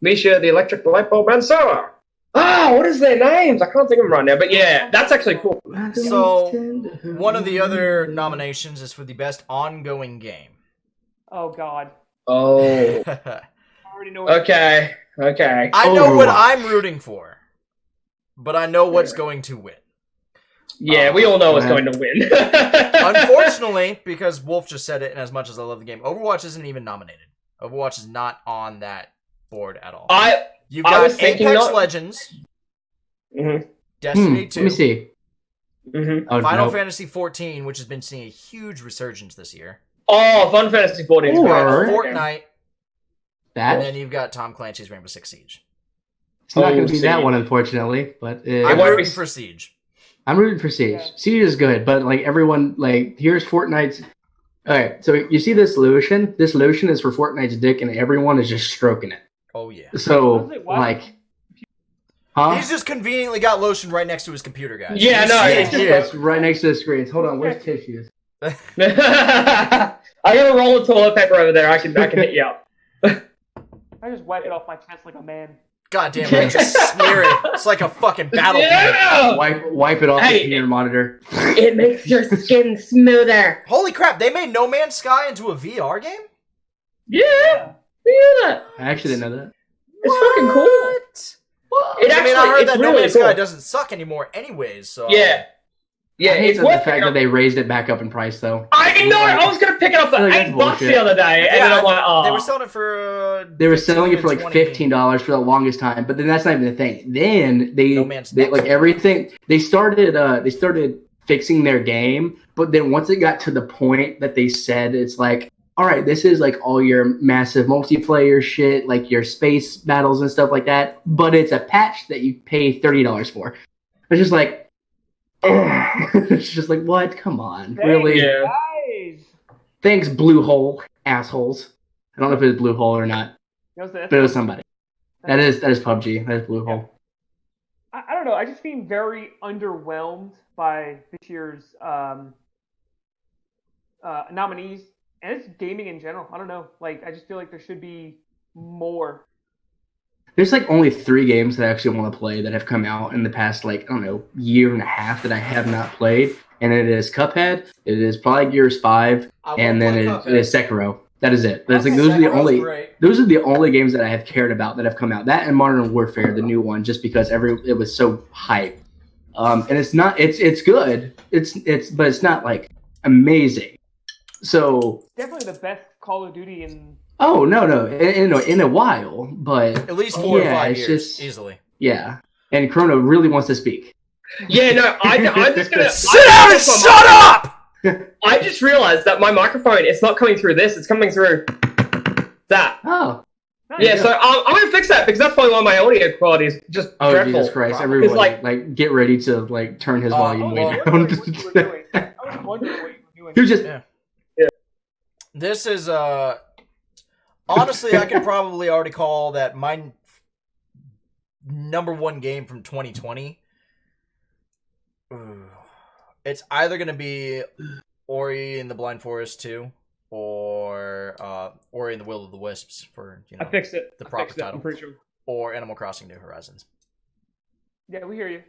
Misha, the electric light bulb, and so. What is their names? I can't think of them right now. But yeah, that's actually cool. So, one of the other nominations is for the best ongoing game. Oh God. Oh. I already know. Okay. I know what I'm rooting for, but I know what's going to win. Yeah, we all know what's going to win. Unfortunately, because Wolf just said it, and as much as I love the game, Overwatch isn't even nominated. Overwatch is not on that board at all. You've got Apex Legends, Destiny 2, let me see. Final Fantasy 14, which has been seeing a huge resurgence this year. Oh, Final Fantasy 14 is great. Fortnite, and then you've got Tom Clancy's Rainbow Six Siege. It's not going to be that one, unfortunately, but I'm rooting for Siege. I'm rooting for Siege. Yeah. Siege is good, but like everyone, like here's Fortnite's. All right, so you see this lotion? This lotion is for Fortnite's dick, and everyone is just stroking it. Oh yeah. So like, He's just conveniently got lotion right next to his computer, guys. Yeah, it's right next to the screens. Hold on, where's tissues? I got a roll of toilet paper over there. I can hit you up. I just wipe it off my chest like a man. God damn it, just smear it. It's like a fucking battle. Yeah! Wipe it off the computer monitor. It makes your skin smoother. Holy crap, they made No Man's Sky into a VR game? Yeah. That. I actually didn't know that. It's fucking cool. I heard that No Man's Sky doesn't suck anymore anyways, so... Yeah, it's the fact that they raised it back up in price, though. I know. I was gonna pick it up for $8 the other day, and then I'm like, they were selling it for. They were selling it for like $15 for the longest time, but then that's not even the thing. Then they like everything. They started fixing their game, but then once it got to the point that they said it's like, all right, this is like all your massive multiplayer shit, like your space battles and stuff like that, but it's a patch that you pay $30 for. It's just like. It's just like, what? Come on. Really? Guys. Thanks, Bluehole, assholes. I don't know if it was Bluehole or not. But it was somebody. That is PUBG. That is Bluehole. I don't know. I just seem very underwhelmed by this year's nominees. And it's gaming in general. I don't know. Like, I just feel like there should be more. There's like only 3 games that I actually want to play that have come out in the past, like, I don't know, year and a half that I have not played. And it is Cuphead, it is probably Gears 5, and then it is Sekiro. That is it. Those are the only games that I have cared about that have come out. That and Modern Warfare, the new one, just because it was so hype. And it's good. But it's not like amazing. So definitely the best Call of Duty in. Oh no! In a while, but at least 4 or 5 years, easily. Yeah, and Chrono really wants to speak. Yeah, no, I'm just gonna sit down and shut up. I just realized that my microphone, it's not coming through this; it's coming through that. Oh, yeah. So I'm gonna fix that because that's probably why my audio quality is just dreadful. Jesus Christ! Everybody, like, get ready to like turn his volume way down. I was wondering what you were doing. He was just. Yeah. This is honestly, I can probably already call that my number 1 game from 2020. It's either going to be Ori and the Blind Forest 2 or Ori and the Will of the Wisps for, I fixed it. The proper title. I'm pretty sure. Or Animal Crossing New Horizons. Yeah, we hear you.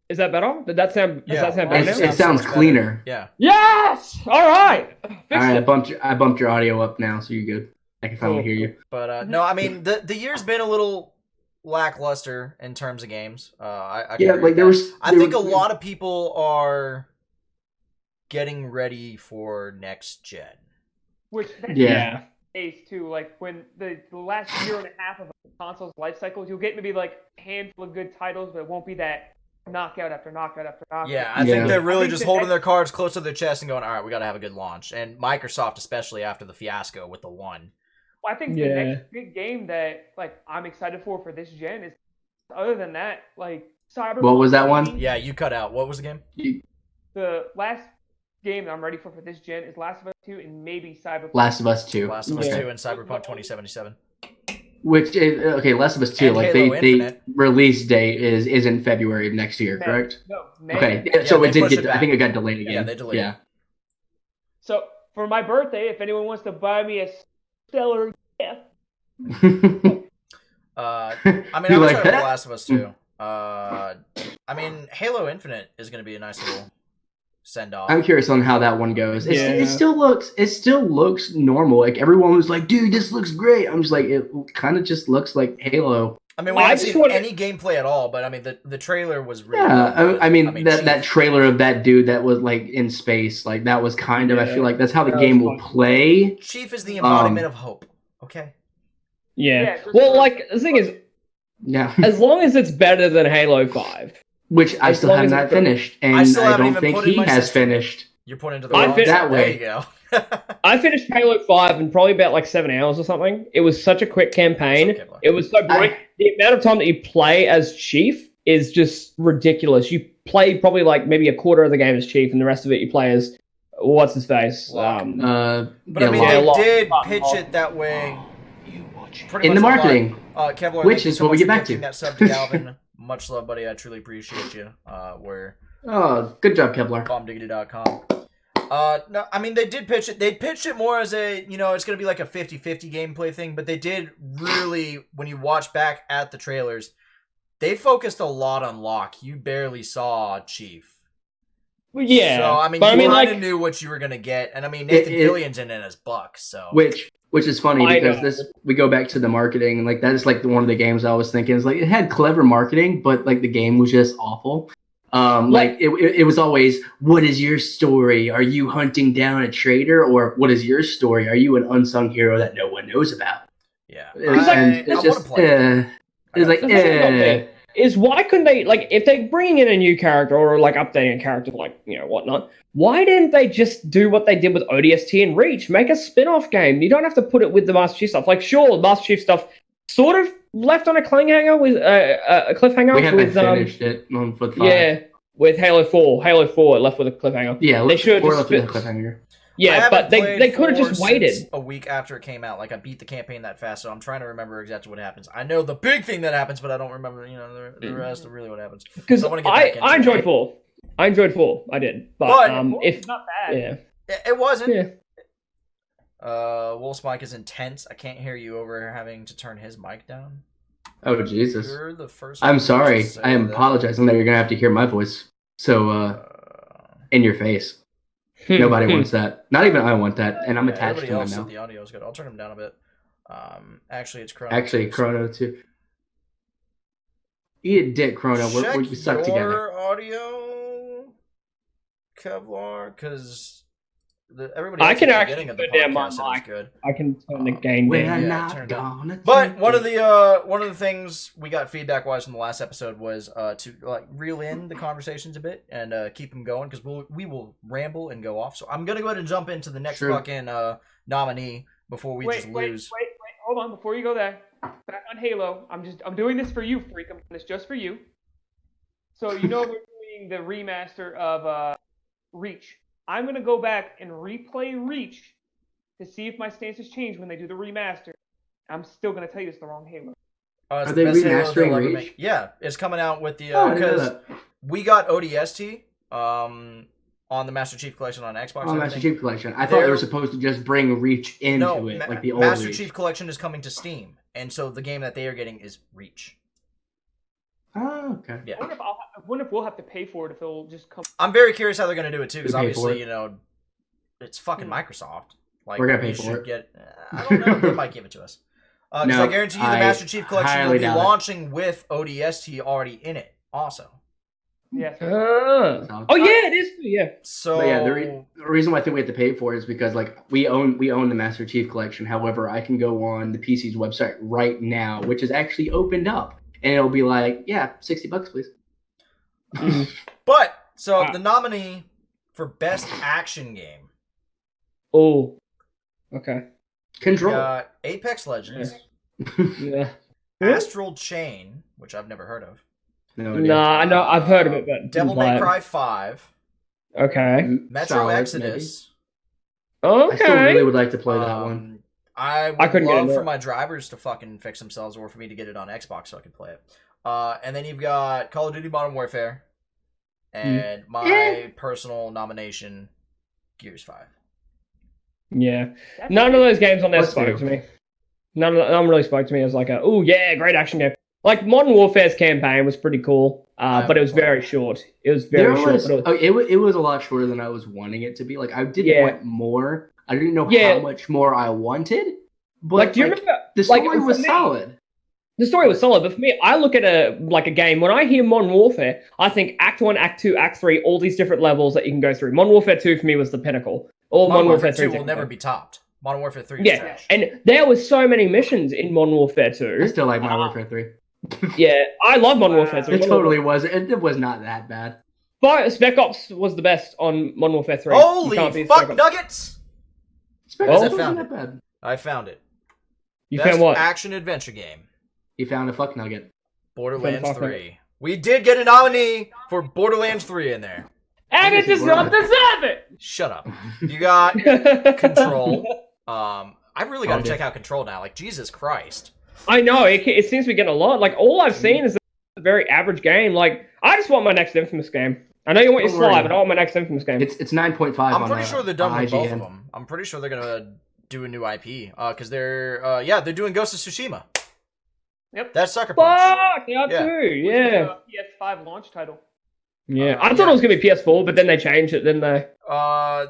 Is that better? Did that sound? Yeah, does that sound better? It sounds cleaner. Yeah. Yes. All right. I bumped your audio up now, so you're good. I can finally hear you. But no, I mean the year's been a little lackluster in terms of games. I think a lot of people are getting ready for next gen. Which case too, like when the last year and a half of a console's life cycle, you'll get maybe like a handful of good titles, but it won't be that knockout after knockout after knockout. Yeah, I think they're really just holding that- their cards close to their chest and going, all right, we got to have a good launch. And Microsoft, especially after the fiasco with the one. Well, I think the next big game that like I'm excited for this gen is, other than that, like Cyberpunk. What was that one? Yeah, you cut out. What was the game? The last game that I'm ready for this gen is Last of Us 2 and maybe Cyberpunk. Last of Us 2. Last of Us 2 and Cyberpunk 2077. Which is, okay, Last of Us 2, And like Halo they Infinite. release date is in February of next year, May. correct? No, May. Okay, Yeah, so they it did pushed get. it I back. think it got delayed again. Yeah, they delayed it. So for my birthday, if anyone wants to buy me a stellar gift, I mean, I'm You like excited for that? Last of Us 2. I mean, Halo Infinite is going to be a nice little send off. I'm curious on how that one goes. Yeah. It still looks normal. Like everyone was like, "Dude, this looks great." I'm just like, it kind of just looks like Halo. I mean, we I haven't just seen wanna- any gameplay at all, but I mean, the trailer was really Yeah, good. I mean Chief- that trailer of that dude that was like in space, like that was kind of. I Yeah. feel like that's how the That game was will fun. play. Chief is the embodiment of hope. Okay. Yeah. just Well, for- like the thing is, Yeah, as long as it's better than Halo 5. which I As still long have as not it's- finished, and I still I haven't don't even think put in he my has system. finished. You're pointing to the I wrong fit that There way. you go. I finished Halo 5 in probably about like 7 hours or something. It was such a quick campaign. It's okay, bro. It was so boring. The amount of time that you play as Chief is just ridiculous. You play probably like maybe a quarter of the game as Chief, and the rest of it you play as what's his face. Locke. But Yeah, I mean, Locke. they Locke. did Locke. pitch it that way. Pretty in the much a lot. marketing. Kevlar, Which thank you is so what we much get for back gifting to. that sub to Galvin. Much love, buddy. I truly appreciate you. We're Oh, good job, Kevlar. bombdiggity.com. No, I mean, they did pitch it. They pitched it more as a, it's going to be like a 50-50 gameplay thing, but they did really, when you watch back at the trailers, they focused a lot on Locke. You barely saw Chief. Yeah. So, I mean, but you I mean, kind of like, knew what you were going to get. And, I mean, Nathan Fillion's in it as Buck, so. Which is funny I because know. we go back to the marketing, and like that is like one of the games I was thinking is like it had clever marketing, but like the game was just awful. Like it was always, what is your story? Are you hunting down a traitor, or what is your story? Are you an unsung hero that no one knows about? Yeah. Because, like, And it's it's I just wanna play it's like The thing about me is why couldn't they, like, if they're bringing in a new character or like updating a character, like, whatnot, why didn't they just do what they did with ODST and Reach? Make a spin-off game. You don't have to put it with the Master Chief stuff. Like, sure, Master Chief stuff sort of left on a cliffhanger with a cliffhanger. we haven't with, finished it on with 5. yeah, with Halo 4. Halo 4 it left with a cliffhanger. Yeah, They should or just left with a spit- cliffhanger. I Yeah, haven't but they played could have 4 just waited. since a week after it came out. Like, I beat the campaign that fast, so I'm trying to remember exactly what happens. I know the big thing that happens, but I don't remember, the rest of really what happens. Because So I wanna get back into I enjoyed it. 4. I enjoyed 4. I did. But But- if it's not bad. yeah. It wasn't. Yeah. Wolf's mic is intense. I can't hear you over having to turn his mic down. Oh Jesus! You're the first. I'm one sorry. to say I am that. apologizing that you're gonna have to hear my voice. So in your face. Nobody wants that. Not even I want that, and I'm Yeah, attached everybody to him else now. said the audio is good. I'll turn him down a bit. Actually, it's Chrono. Actually, too, so- Chrono too. Eat a dick, Chrono. Check We suck your together. audio, Kevlar, because everybody. I else can at the actually beginning of the turn down my podcast said it was mic. good. I can turn the game We're down. Yeah, not turn it down. gonna. But take one of it. the things we got feedback wise from the last episode was to like reel in the conversations a bit and keep them going because we will ramble and go off. So I'm gonna go ahead and jump into the next Sure. fucking nominee before we just lose. Wait. Hold on, before you go there. Back on Halo. I'm doing this for you, freak. I'm doing this just for you. So we're doing the remaster of Reach. I'm gonna go back and replay Reach to see if my stance has changed when they do the remaster. I'm still gonna tell you it's the wrong Halo. It's Are the they best Halo remastering they'll ever Reach? make. Yeah, it's coming out with the Oh, I didn't know because that. we got ODST on the Master Chief Collection on Xbox. Oh, and Master everything. Chief Collection. I thought they They're- were supposed to just bring Reach into No, it, like the old Master Reach. Chief Collection is coming to Steam, and so the game that they are getting is Reach. Oh, okay. Yeah. I wonder if we'll have to pay for it if it'll just come. I'm very curious how they're going to do it too, because We pay for obviously, it. it's fucking Microsoft. Like We're gonna we pay for should it. Get. I don't know. They might give it to us. Because No, I guarantee you, the I Master Chief Collection will highly be doubt it. launching with ODST already in it, also. Yes. Oh yeah, it is. Yeah. So But yeah, the reason why I think we have to pay for it is because like we own the Master Chief Collection. However, I can go on the PC's website right now, which is actually opened up, and it'll be like, yeah, $60, please. But so the nominee for best action game. Oh, okay. Control. Got Apex Legends, Yeah. Astral Chain, which I've never heard of. No idea. Nah, I know I've heard of it, but Devil May Cry 5, Okay. Metro Solid, Exodus. Okay. I still really would like to play that one. I would couldn't get love into for it. my drivers to fucking fix themselves, or for me to get it on Xbox so I can play it. And then you've got Call of Duty Modern Warfare, and my personal nomination, Gears 5. Yeah. None of those games on there What's spoke new? to me. None really spoke to me as like great action game. Like Modern Warfare's campaign was pretty cool, but it was very short. It was very short. It was a lot shorter than I was wanting it to be. Like I did want more. I didn't know how much more I wanted. But like, do you remember the story was solid? The story was solid, but for me, I look at a game. When I hear Modern Warfare, I think Act 1, Act 2, Act 3, all these different levels that you can go through. Modern Warfare 2 for me was the pinnacle. Modern Warfare 2 will never be topped. Modern Warfare 3 is trash. And there was so many missions in Modern Warfare 2. I still like Modern Warfare 3. Yeah, I love Modern Warfare 3. It totally was. It was not that bad. But Spec Ops was the best on Modern Warfare 3. Holy fuck nuggets! Spec Ops wasn't that bad. I found it. You Best found what? action adventure game. You found a fuck nugget. Borderlands 3. We did get a nominee for Borderlands 3 in there. And it does not deserve it! Shut up. You got Control. I really got to check out Control now. Like, Jesus Christ. I know, it seems to be getting a lot. Like, all I've seen is a very average game. Like, I just want my next Infamous game. I know you want your Sly, but I want my next Infamous game. It's 9.5 I'm pretty sure they're done with both of them. I'm pretty sure they're going to do a new IP. Because they're doing Ghost of Tsushima. Yep. That's Sucker Punch. Fuck, yeah, too, yeah. PS5 launch title. Yeah, I thought it was going to be PS4, but then they changed it, didn't they? I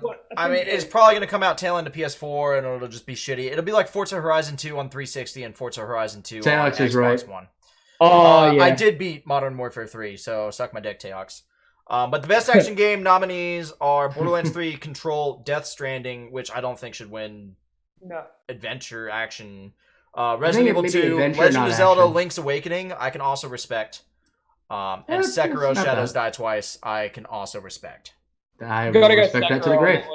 mean, it's probably going to come out tail end of PS4, and it'll just be shitty. It'll be like Forza Horizon 2 on 360 and Forza Horizon 2 on Xbox One. Oh, yeah. I did beat Modern Warfare 3, so suck my dick, Teox. But the best action game nominees are Borderlands 3, Control, Death Stranding, which I don't think should win adventure action. Resident Evil 2, Legend of Zelda, Link's Awakening, I can also respect. And Sekiro Shadows Die Twice, I can also respect. I respect that to the grave.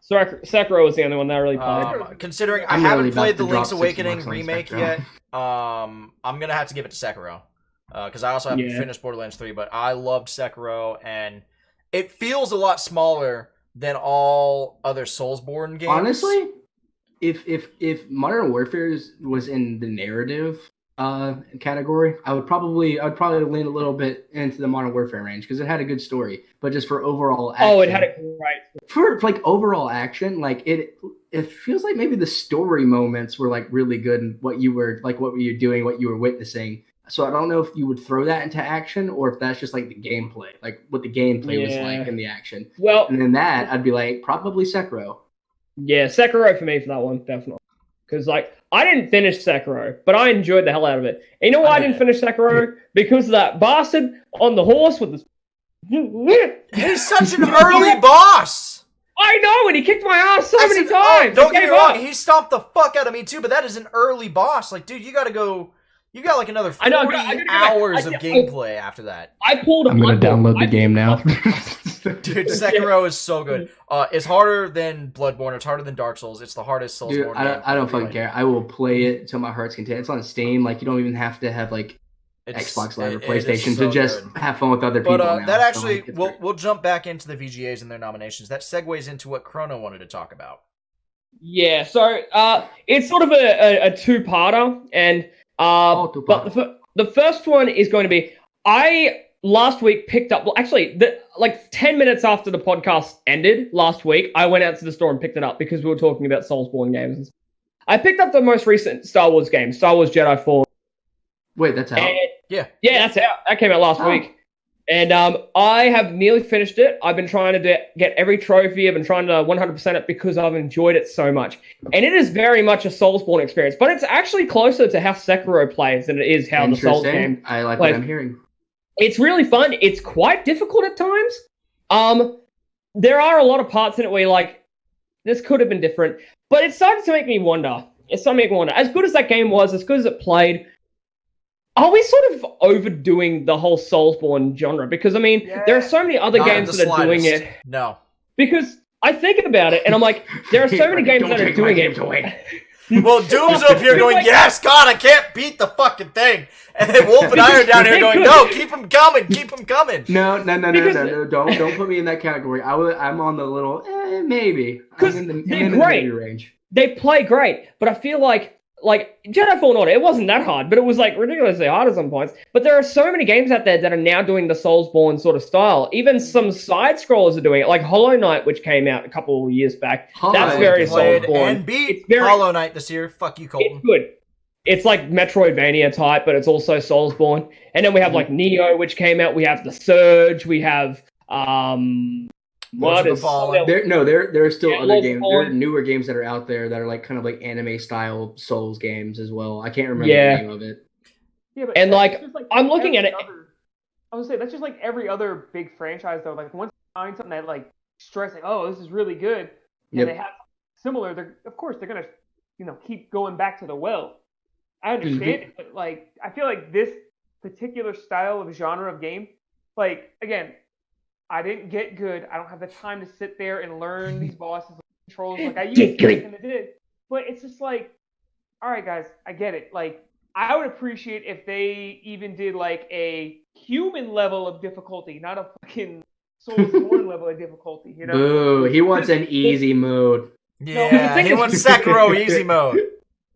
Sekiro was the only one that I really played. Considering I haven't played the Link's Awakening remake yet, I'm going to have to give it to Sekiro. Because I also haven't finished Borderlands 3, but I loved Sekiro, and it feels a lot smaller than all other Soulsborne games. Honestly, if Modern Warfare was in the narrative category, I would probably lean a little bit into the Modern Warfare range because it had a good story. But just for overall action, it had a great for like overall action, like it feels like maybe the story moments were like really good and what you were doing, what you were witnessing. So I don't know if you would throw that into action or if that's just like the gameplay, like what the gameplay was like in the action. Well, and then that I'd be like probably Sekiro. Yeah, Sekiro for me for that one, definitely. Because, like, I didn't finish Sekiro, but I enjoyed the hell out of it. And you know why I didn't finish Sekiro? Because of that bastard on the horse with the... He's such an early boss! I know, and he kicked my ass so many times! Don't get me wrong, he stomped the fuck out of me too, but that is an early boss. Like, dude, you gotta go... You got like another 40 hours of gameplay after that. I'm going to download the game now. Dude, Sekiro is so good. It's harder than Bloodborne. It's harder than Dark Souls. It's the hardest Soulsborne game. I don't fucking care. I will play it till my heart's content. It's on Steam. Like, you don't even have to have like Xbox Live or PlayStation to just have fun with other people. But that actually, we'll jump back into the VGAs and their nominations. That segues into what Chrono wanted to talk about. Yeah, so it's sort of a two-parter, and but the first one is going to be, I last week picked up, well, actually, like 10 minutes after the podcast ended last week, I went out to the store and picked it up because we were talking about Soulsborne games. I picked up the most recent Star Wars game, Star Wars Jedi Fallen. Wait, that's out? Yeah, that's out. That came out last week. And I have nearly finished it. I've been trying to get every trophy. I've been trying to 100% it because I've enjoyed it so much. And it is very much a Soulsborne experience, but it's actually closer to how Sekiro plays than it is how the Souls game I like plays. what I'm hearing. It's really fun. It's quite difficult at times. There are a lot of parts in it where you're like, this could have been different. But it started to make me wonder. As good as that game was, as good as it played, are we sort of overdoing the whole Soulsborne genre? Because, I mean, there are so many other Not games the that are doing slightest. it. No. Because I think about it, and I'm like, there are so many games that are doing it. Well, Doom's up here going, yes, God, I can't beat the fucking thing. And then Wolf and I are down here going, no, keep him coming, keep him coming. No, don't put me in that category. I'm on the little, maybe. I'm in the maybe range. They play great, but I feel like Jedi Fallen Order, it wasn't that hard, but it was like ridiculously hard at some points. But there are so many games out there that are now doing the Soulsborne sort of style. Even some side scrollers are doing it, like Hollow Knight, which came out a couple of years back. That's very Soulsborne. And beat Hollow Knight this year. Fuck you, Colton. It's good. It's like Metroidvania type, but it's also Soulsborne. And then we have like Neo, which came out. We have The Surge. We have Lords of the Fallen. There are still other Lords of games. the There are Fallen. newer games that are out there that are like kind of like anime style Souls games as well. I can't remember the name of it. Yeah, but And, that's like, just I'm looking at every it- other- I would say that's just like every other big franchise, though. Like once you find something that like stress, like, oh, this is really good, and Yep. they have similar, of course they're gonna, keep going back to the well. I understand it, but like I feel like this particular style of genre of game, like again, I didn't get good. I don't have the time to sit there and learn these bosses and controls like I used to back in the day. But it's just like, all right, guys, I get it. Like I would appreciate if they even did like a human level of difficulty, not a fucking Soulsborne level of difficulty. You know? Boo! He wants an easy mode. Yeah, he wants Sekiro easy mode.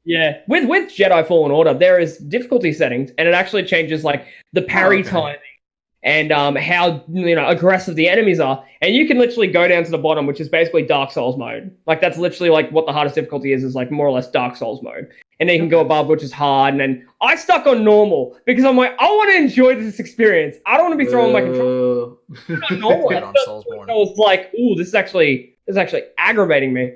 Yeah, with Jedi Fallen Order, there is difficulty settings, and it actually changes like the parry timing and how aggressive the enemies are, and you can literally go down to the bottom, which is basically Dark Souls mode. Like that's literally like what the hardest difficulty is like more or less Dark Souls mode, and then you can go above, which is hard. And then I stuck on normal because I'm like, I want to enjoy this experience. I don't want to be throwing my controller on normal. Good on Soulsborne. I was like, ooh, this is actually aggravating me.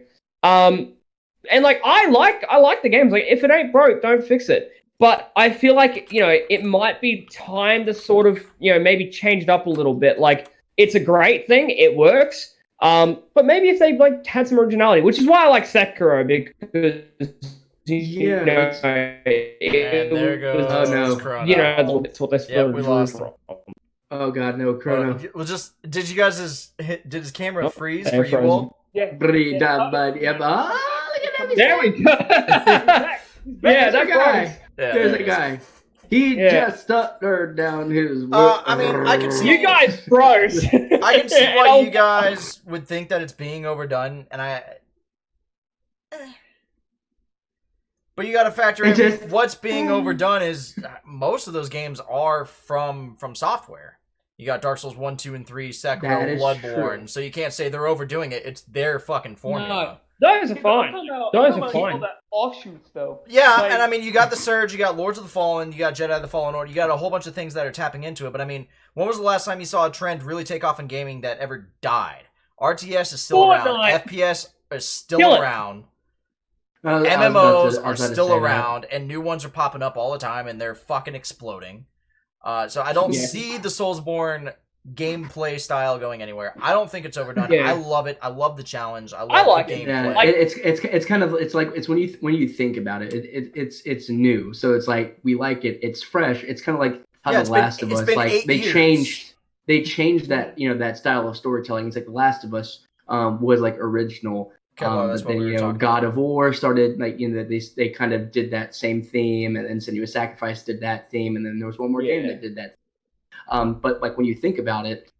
And like I like the games. Like if it ain't broke, don't fix it. But I feel like it might be time to sort of maybe change it up a little bit. Like it's a great thing, it works. But maybe if they like had some originality, which is why I like Sekiro because Yeah. And there goes Oh, no. Chrono. That's what this Yep, we lost him. Oh god, no, Chrono. Well, did you guys did his camera Nope, freeze I for you frozen. all? Yeah. There we go. Yeah, There's that a guy. guy. Yeah, There's there a it guy. He Yeah. just stuttered down his. I mean, I can see- You guys froze. I can see why you guys would think that it's being overdone, and but you got to factor in It just- what's being overdone is most of those games are from software. You got Dark Souls 1, 2, and 3, That Sekiro, is Bloodborne. true. So you can't say they're overdoing it. It's their fucking formula. Those are fine. Those are fine. All the offshoots, though. Yeah, Like- and I mean, you got the Surge, you got Lords of the Fallen, you got Jedi the Fallen Order, you got a whole bunch of things that are tapping into it. But I mean, when was the last time you saw a trend really take off in gaming that ever died? RTS is still around. Fortnite. FPS is still Kill it. around. I was MMOs about to are say still that. around, and new ones are popping up all the time, and they're fucking exploding. So I don't Yeah. see the Soulsborne gameplay style going anywhere. I don't think it's overdone. Yeah. I love it. I love the challenge. I love I like the it. gameplay. Yeah, Like- it's kind of it's when you think about it, it's new, so it's like we like it. It's fresh. It's kind of like how Yeah, The it's been- Last of it's Us, been like 8 they years. changed that that style of storytelling. It's like The Last of Us was like original. Okay, that's But what then we were talking God of War started like they kind of did that same theme, and then Senua's Sacrifice did that theme, and then there was one more game Yeah. that did that. But like when you think about it,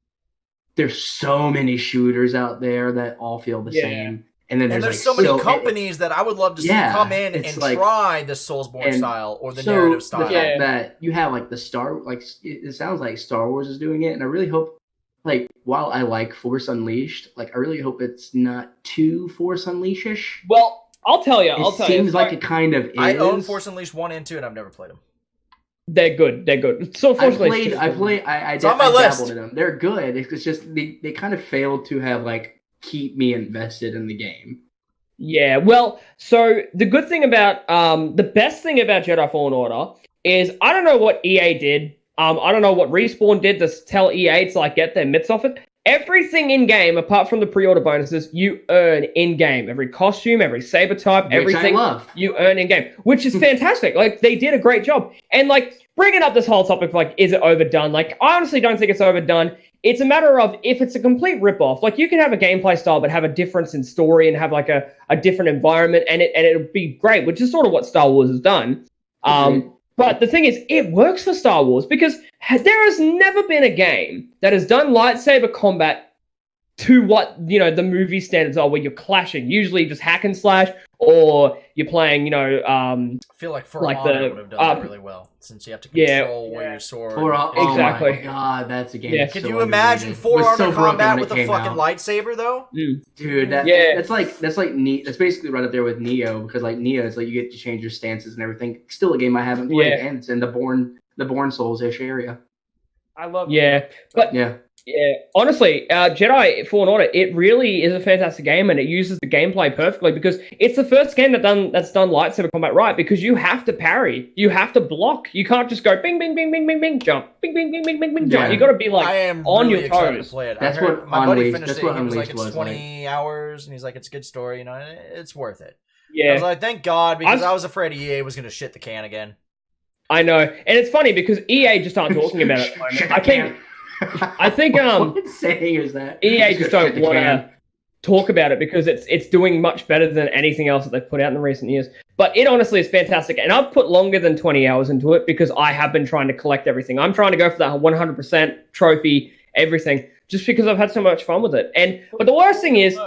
there's so many shooters out there that all feel the Yeah. same, and then And there's like, so many companies that I would love to see Yeah, come in it's and like- try the Soulsborne and style or the so narrative the style. fact Yeah. that you have like it sounds like Star Wars is doing it, and I really hope, like, while I like Force Unleashed, like I really hope it's not too Force Unleashed-ish. Well, I'll tell you. It seems like it kind of is. I own Force Unleashed 1 and 2, and I've never played them. They're good. They're good. So I fortunately, It's on my list. dabbled in them. They're good. It's just they kind of failed to have like keep me invested in the game. Yeah, well, so the good thing about, the best thing about Jedi Fallen Order is I don't know what EA did. I don't know what Respawn did to tell EA to like get their mitts off it. Everything in game, apart from the pre-order bonuses, you earn in game. Every costume, every saber type, Which everything I love. you earn in game, which is fantastic. Like they did a great job, and like bringing up this whole topic of, like, is it overdone? Like, I honestly don't think it's overdone. It's a matter of if it's a complete ripoff. Like, you can have a gameplay style, but have a difference in story and have like a different environment, and it'll be great, which is sort of what Star Wars has done. But the thing is, it works for Star Wars because there has never been a game that has done lightsaber combat to what, you know, the movie standards are, where you're clashing. Usually just hack and slash, or you're playing, you know, I feel like For like Honor would have done that really well, since you have to control where your sword. Exactly. Oh my god, that's a game. Yeah. That's Could so you imagine underrated. For Was Honor so broken combat when it with a came fucking out. lightsaber, though? Dude, that's like that's basically right up there with Neo, because like Neo is like you get to change your stances and everything. Still a game I haven't played, and it's in the Born Souls-ish area. I love but Yeah. yeah, honestly, Jedi Fallen Order, it really is a fantastic game, and it uses the gameplay perfectly because it's the first game that's done lightsaber combat right, because you have to parry, you have to block, you can't just go bing bing bing bing bing bing jump, bing bing bing bing bing bing jump. You got to be like I am on really your excited toes. to play it. That's I heard what my buddy Unleashed- finished that's it. what He was like, Unleashed it's was 20 hours, and he's like, it's a good story. You know, it's worth it. I Yeah, was like, thank God, because I was afraid EA was gonna shit the can again. I know, and it's funny because EA just aren't talking about it at the moment. I think what saying is that? EA just don't want to talk about it because it's doing much better than anything else that they've put out in the recent years. But it honestly is fantastic, and I've put longer than 20 hours into it because I have been trying to collect everything. I'm trying to go for that 100% trophy, everything, just because I've had so much fun with it. But the worst thing is,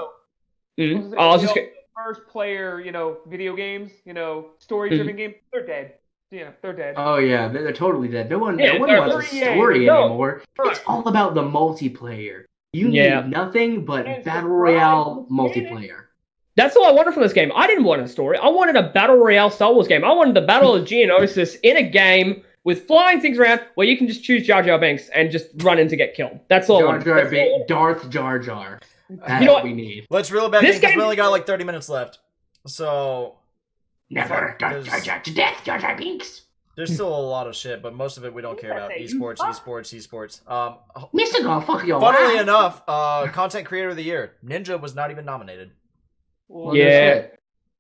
first player, you know, video games, you know, story-driven games, they're dead. Yeah, they're dead. Oh yeah, they're totally dead. No one Yeah, wants a they're- story no. anymore. It's all about the multiplayer. You Yeah. need nothing but And battle royale surprise, multiplayer. that's all I wanted from this game. I didn't want a story. I wanted a battle royale Star Wars game. I wanted the Battle of Geonosis in a game with flying things around where you can just choose Jar Jar Binks and just run in to get killed. That's all I wanted. That's all I wanted. Darth Jar Jar. That's You know what what? we need. Let's reel it back in This because we game- only got like 30 minutes left. So Never Darth Jar Jar to death, Jar Jar Binks. there's still a lot of shit, but most of it we don't care about. Esports. Mystical, fuck your Funnily wife. enough, Content Creator of the Year, Ninja was not even nominated. Well, Yeah. there's it.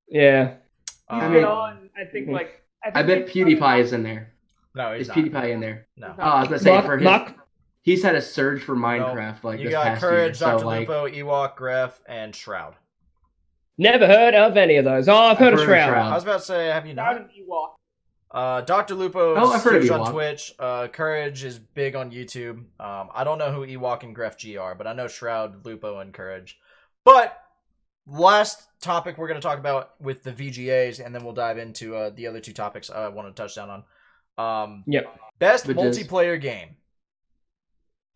Yeah. He's Um, been on, I think, like... I bet PewDiePie is in there. No, Is he's not. PewDiePie in there? No. Oh, I was gonna say Mark- Mark- he's had a surge for Minecraft like You this got past Courage, year. Dr. So like, Lupo, Ewok, Gref, and Shroud. Never heard of any of those. Oh, I've heard of Shroud. I was about to say, have you Not not? an Ewok. Dr. Lupo Oh, I've is heard of huge on Ewok. Twitch. Courage is big on YouTube. I don't know who Ewok and Gref G are, but I know Shroud, Lupo, and Courage. But last topic we're going to talk about with the VGAs, and then we'll dive into the other two topics I want to touch down on. Best Which is- multiplayer game.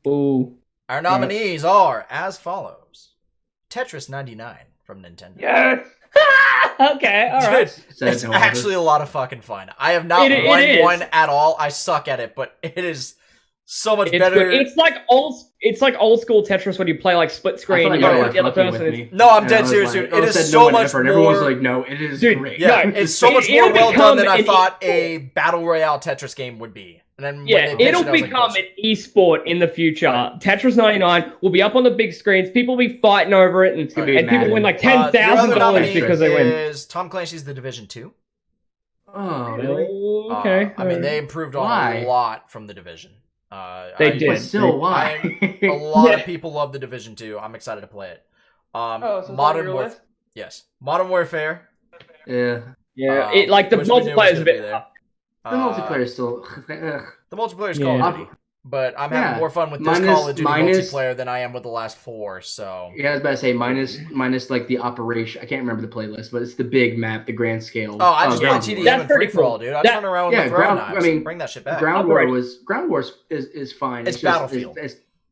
Ooh. Our nominees are as follows: Tetris 99 from Nintendo. Yes! Okay, all right. Dude, it's actually a lot of fucking fun. I have not It won is. one at all. I suck at it, but it is so much It's better. good. It's like old school Tetris when you play like split screen. You go with the other person. No, I'm dead serious, dude. It is so much And everyone's more- like, no, it is Dude, great. Yeah, No, it's so much more it'll well done than I become thought an a battle royale Tetris game would be. And then when Yeah, they mentioned it'll it, I was like, become "Bullshit." an esport in the future. Tetris 99 will be up on the big screens. People will be fighting over it, and gonna be people Madden. win like Your other $10,000 nominee because they win. is Tom Clancy's The Division 2. Oh, really? Okay. I mean, they improved on Why? a lot from The Division. They did. But still, why? A lot of people love The Division 2. I'm excited to play it. So it's on Modern your Warfare. list? Yes. Modern Warfare. Yeah. Yeah, it like the which we knew was multiplayer is a gonna be bit. there. The multiplayer is still. The multiplayer is Yeah. Call of Duty. But I'm having Yeah. more fun with this Minus- Call of Duty minus- multiplayer than I am with the last four, so... Yeah, I was about to say minus like the operation. I can't remember the playlist, but it's the big map, the grand scale. Oh, I just play Ground TDM War. That's and free pretty for all, cool. dude. I just run around with Yeah, my throwing Ground- knives. I mean, Bring that shit back. Ground Operating. Wars is fine. It's just- Battlefield.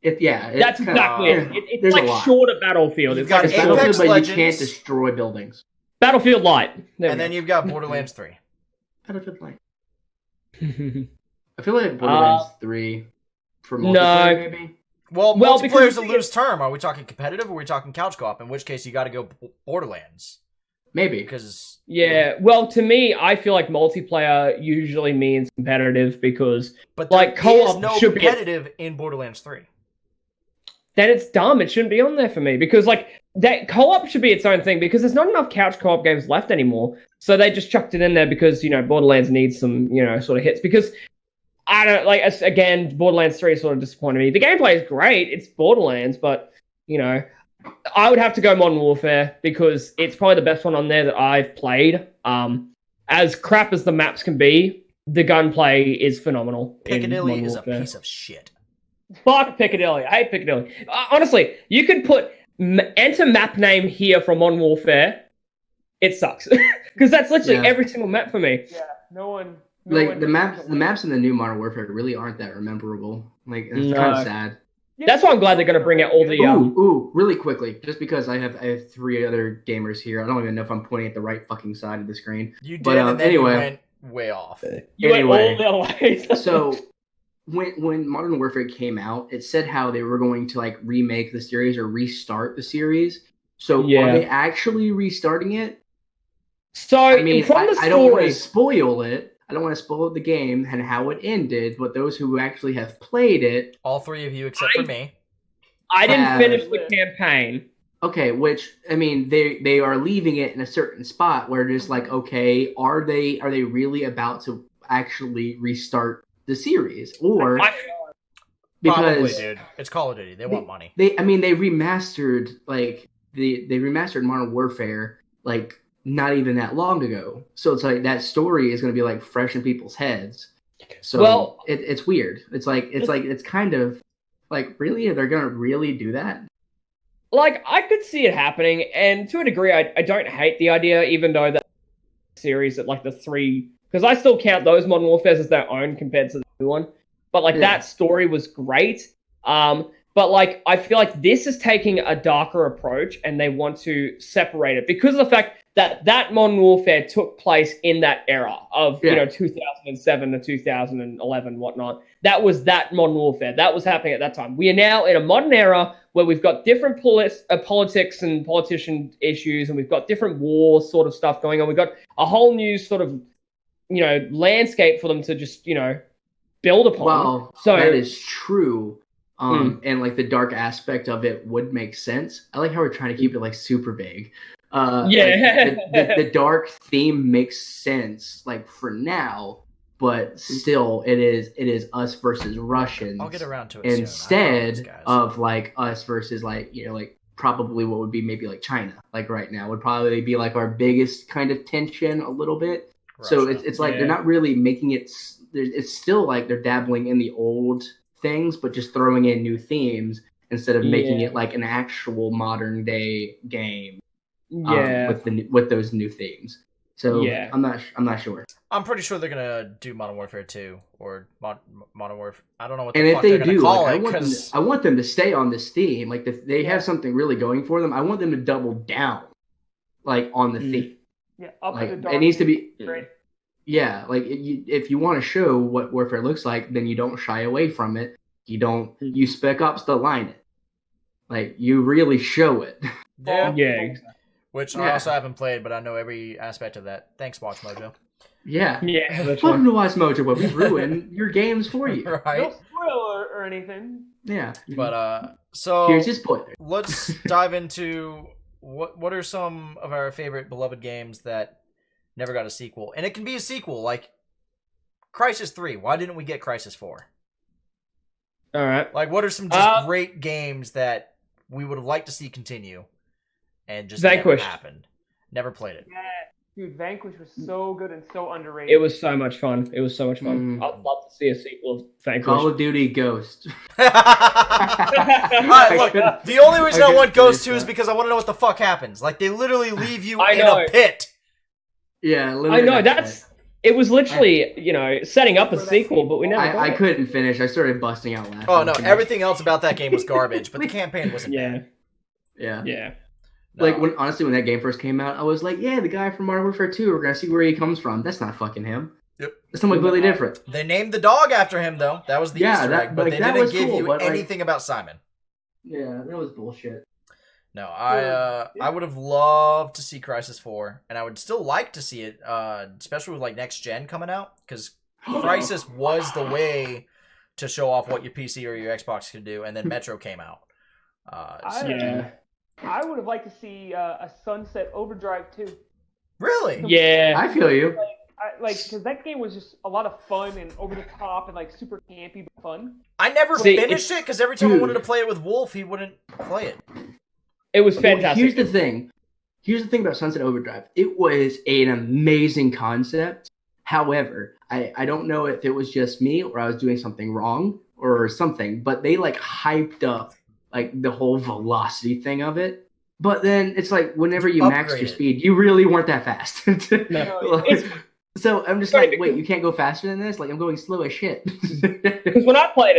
Yeah, That's kinda- exactly it. yeah, It's there's a like lot. shorter Battlefield. You've It's got like It's a Apex Battlefield, but you Legends. can't destroy buildings. Battlefield Light. There And then you've got Borderlands 3. Battlefield Light. you I feel like Borderlands 3 for no. multiplayer, maybe. Well, Well, multiplayer's because a the thing loose term. Are we talking competitive or are we talking couch co-op? In which case, you got to go Borderlands. Maybe. Because... Yeah, well, to me, I feel like multiplayer usually means competitive because But like, there is co-op no should be a- competitive in Borderlands 3. then it's dumb. It shouldn't be on there for me because like that co-op should be its own thing because there's not enough couch co-op games left anymore. So they just chucked it in there because, you know, Borderlands needs some, you know, sort of hits because I don't like. Again, Borderlands 3 sort of disappointed me. The gameplay is great. It's Borderlands, but I would have to go Modern Warfare because it's probably the best one on there that I've played. As crap as the maps can be, the gunplay is phenomenal. Piccadilly is a piece of shit. Fuck Piccadilly. I hate Piccadilly. Honestly, you could put enter map name here from Modern Warfare. It sucks because that's literally every single map for me. Yeah, no one. The maps in the new Modern Warfare really aren't that memorable. Like it's kind of sad. That's why I'm glad they're going to bring out all the. Really quickly, just because I have 3 other gamers here. I don't even know if I'm pointing at the right fucking side of the screen. You did, and then anyway, you went way off. You went all the other way. So when Modern Warfare came out, it said how they were going to like remake the series or restart the series. So are they actually restarting it? So I mean, from the story, I don't want to spoil it. I don't want to spoil the game and how it ended, but those who actually have played it... All 3 of you except for me. I didn't finish the campaign. Okay, which, I mean, they are leaving it in a certain spot where it's like, okay, are they really about to actually restart the series? Or... Probably, dude. It's Call of Duty. They want money. They remastered, like, they remastered Modern Warfare, like... not even that long ago, so it's like that story is going to be like fresh in people's heads. So it's weird. It's kind of like, really, they're going to really do that? Like, I could see it happening, and to a degree, I don't hate the idea, even though that series that like the 3, because I still count those Modern Warfares as their own compared to the new one. But like that story was great. But like, I feel like this is taking a darker approach, and they want to separate it because of the fact that Modern Warfare took place in that era of 2007 to 2011, whatnot. That was that Modern Warfare that was happening at that time. We are now in a modern era where we've got different politics and politician issues, and we've got different war sort of stuff going on. We've got a whole new sort of landscape for them to just build upon. Well, so that is true. And like the dark aspect of it would make sense. I like how we're trying to keep it like super vague. Like, the dark theme makes sense like for now, but still it is us versus Russians. I'll get around to it instead of like us versus like like probably what would be maybe like China. Like right now would probably be like our biggest kind of tension a little bit. Russia. So it's like they're not really making it. It's still like they're dabbling in the old things, but just throwing in new themes instead of making it like an actual modern day game. With those new themes. So I'm not sure. I'm pretty sure they're gonna do Modern Warfare 2 or Modern Warfare. I don't know what. And the if fuck they they're gonna do, call like, it, I want them to stay on this theme. Like if they have something really going for them, I want them to double down, like on the theme. Yeah, up like to the dark. It needs to be. Right. Yeah, like if you want to show what warfare looks like, then you don't shy away from it. You spec ops the line it. Like you really show it. Yeah. Which I also haven't played, but I know every aspect of that. Thanks, Watch Mojo. Yeah. Welcome to Watch Mojo, but we ruin your games for you. Right? No spoiler or anything. Yeah. But so here's your spoiler. Let's dive into what are some of our favorite beloved games that never got a sequel, and it can be a sequel like Crysis 3. Why didn't we get Crysis 4? All right. Like, what are some just great games that we would have liked to see continue? And just never happened. Never played it. Yeah, dude, Vanquish was so good and so underrated. It was so much fun. I'd love to see a sequel of Vanquish. Call of Duty Ghost. Alright, look, the only reason I want Ghost 2 is because I want to know what the fuck happens. Like, they literally leave you in a pit. Yeah, literally. I know, it was literally, setting up a sequel, but we never I couldn't finish. I started busting out laughing. Oh, no, everything else about that game was garbage, but the campaign wasn't bad. Yeah. No. Like, when that game first came out, I was like, yeah, the guy from Modern Warfare 2, we're going to see where he comes from. That's not fucking him. Yep. It's something completely different. They named the dog after him, though. That was the Easter egg, but they didn't give you anything about Simon. Yeah, that was bullshit. No, I would have loved to see Crysis 4, and I would still like to see it, especially with, like, next gen coming out, because Crysis was the way to show off what your PC or your Xbox could do, and then Metro came out. I would have liked to see a Sunset Overdrive 2. Really? Yeah. I feel you. because that game was just a lot of fun and over the top and like super campy but fun. I never finished it because every time I wanted to play it with Wolf, he wouldn't play it. It was fantastic. Well, here's the thing about Sunset Overdrive. It was an amazing concept. However, I don't know if it was just me or I was doing something wrong or something, but they like hyped up like the whole velocity thing of it. But then it's like whenever you maxed your speed, you really weren't that fast. No, so I'm just like, wait, you can't go faster than this? Like I'm going slow as shit. Because when I played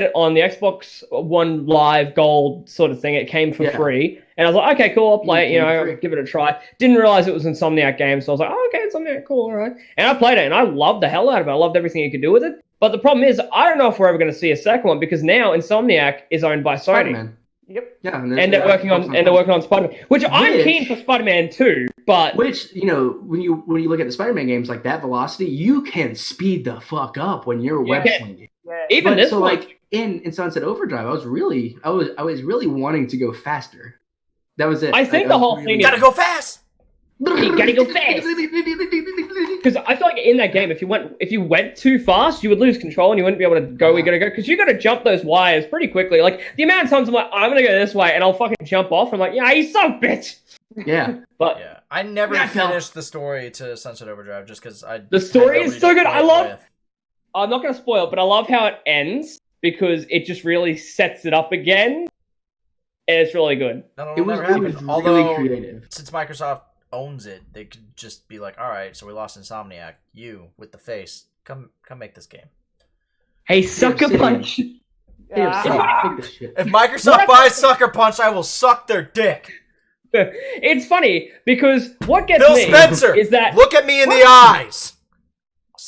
it on the Xbox One Live Gold sort of thing. It came for free, and I was like, okay, cool, I'll play it. I'll give it a try. Didn't realize it was Insomniac Games, so I was like, oh, okay, Insomniac, cool, all right. And I played it, and I loved the hell out of it. I loved everything you could do with it. But the problem is, I don't know if we're ever going to see a second one because now Insomniac is owned by Sony. Spider-Man. Yep. Yeah, and they're working on Spider-Man, which I'm keen for Spider-Man 2, but which when you look at the Spider-Man games like that velocity, you can speed the fuck up when you're web slinging. Yeah. Even this one, like in Sunset Overdrive, I was really wanting to go faster. That was it. I think the whole thing is gotta go fast. You gotta go fast. Because I feel like in that game, if you went too fast, you would lose control and you wouldn't be able to go where you gotta go. Because you gotta jump those wires pretty quickly. Like the amount of times I'm like, I'm gonna go this way, and I'll fucking jump off. I'm like, yeah, you son of a bitch. Yeah, but I never finished the story to Sunset Overdrive just because the story is so good. I'm not gonna spoil, but I love how it ends because it just really sets it up again, and it's really good. It was really creative. Since Microsoft owns it, they could just be like, all right, so we lost Insomniac. You with the face, come make this game. Hey, Sucker Punch. If Microsoft buys Sucker Punch, I will suck their dick. It's funny because what gets Phil me Spencer is that look at me in the eyes.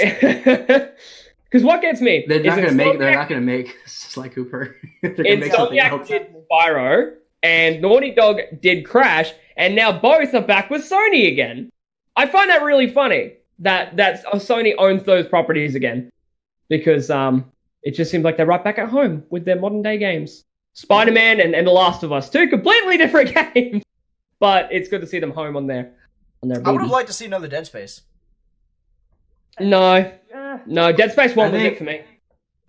Because what gets me they're not gonna make Sly Cooper. Insomniac did Spyro and Naughty Dog did Crash, and now both are back with Sony again. I find that really funny that Sony owns those properties again, because it just seems like they're right back at home with their modern day games. Spider-Man and The Last of Us, two completely different games, but it's good to see them home on their. I would have liked to see another Dead Space. No, Dead Space 1 was it for me.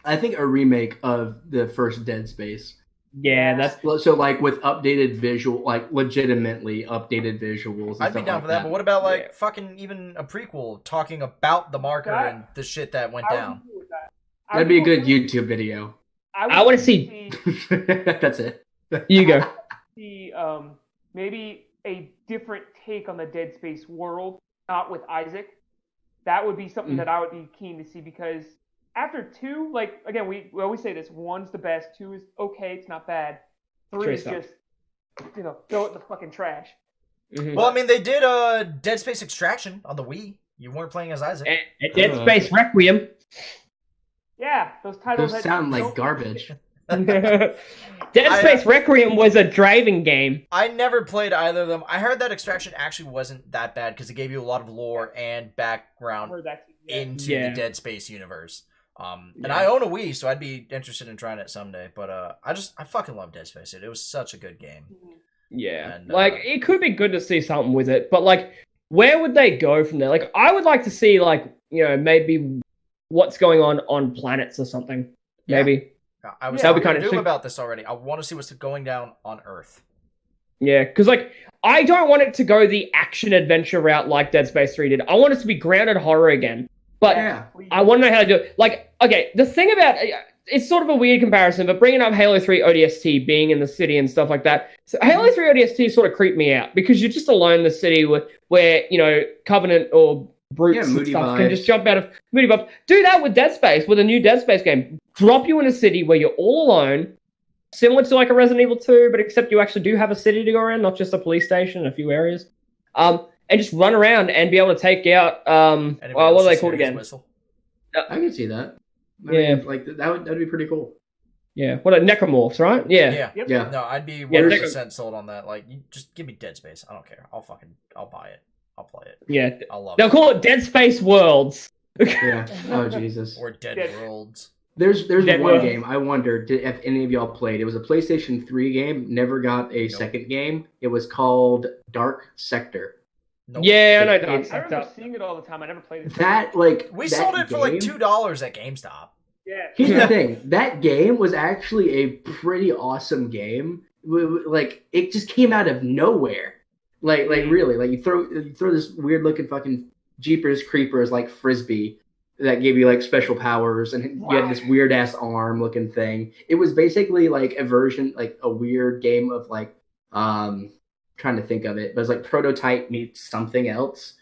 I think a remake of the first Dead Space. Yeah, that's so like with updated visual, like legitimately updated visuals. I'd be down for that, but what about fucking even a prequel talking about the marker and the shit that went down? That'd be a good YouTube video. I want to see. That's it. You go. See, maybe a different take on the Dead Space world, not with Isaac. That would be something that I would be keen to see, because after 2, like, again, we always say this, 1's the best, 2 is okay, it's not bad. 3 is just, throw it in the fucking trash. Mm-hmm. Well, I mean, they did Dead Space Extraction on the Wii. You weren't playing as Isaac. And Dead Space Requiem. Yeah, those titles sound like garbage. Dead Space Requiem was a driving game. I never played either of them. I heard that Extraction actually wasn't that bad because it gave you a lot of lore and background into the Dead Space universe. And I own a Wii, so I'd be interested in trying it someday. But I fucking love Dead Space. It was such a good game. Yeah, and, it could be good to see something with it, but where would they go from there? Like, I would like to see maybe what's going on planets or something. Maybe. I was talking to Doom about this already. I want to see what's going down on Earth. Yeah, because I don't want it to go the action adventure route like Dead Space 3 did. I want it to be grounded horror again. But I want to know how to do it. Okay, the thing about it's sort of a weird comparison, but bringing up Halo 3 ODST, being in the city and stuff like that. So Halo 3 ODST sort of creeped me out because you're just alone in the city where Covenant or brutes and stuff can just jump out of moody vibes. Do that with Dead Space, with a new Dead Space game. Drop you in a city where you're all alone, similar to like a Resident Evil 2, but except you actually do have a city to go around, not just a police station and a few areas. And just run around and be able to take out what are they called again? I can see that. I mean, that would be pretty cool. Yeah, what are necromorphs, right? Yeah. No, I'd be 100% sold on that. Like, you just give me Dead Space. I don't care. I'll buy it. I'll play it. Yeah, I'll love They'll call it Dead Space Worlds. Yeah. Oh Jesus. Or Dead Worlds. There's one game I wondered if any of y'all played. It was a PlayStation 3 game. Never got a second game. It was called Dark Sector. Nope. Yeah, I know It- Dark I Sector. remember seeing it all the time. I never played it. That like We that sold it for like game- $2 at GameStop. Yeah. Here's the thing: that game was actually a pretty awesome game. Like it just came out of nowhere. Like really, like you throw this weird looking fucking Jeepers Creepers like frisbee that gave you like special powers, and you had this weird ass arm looking thing. It was basically like a version, like a weird game of like trying to think of it, but it's like Prototype meets something else.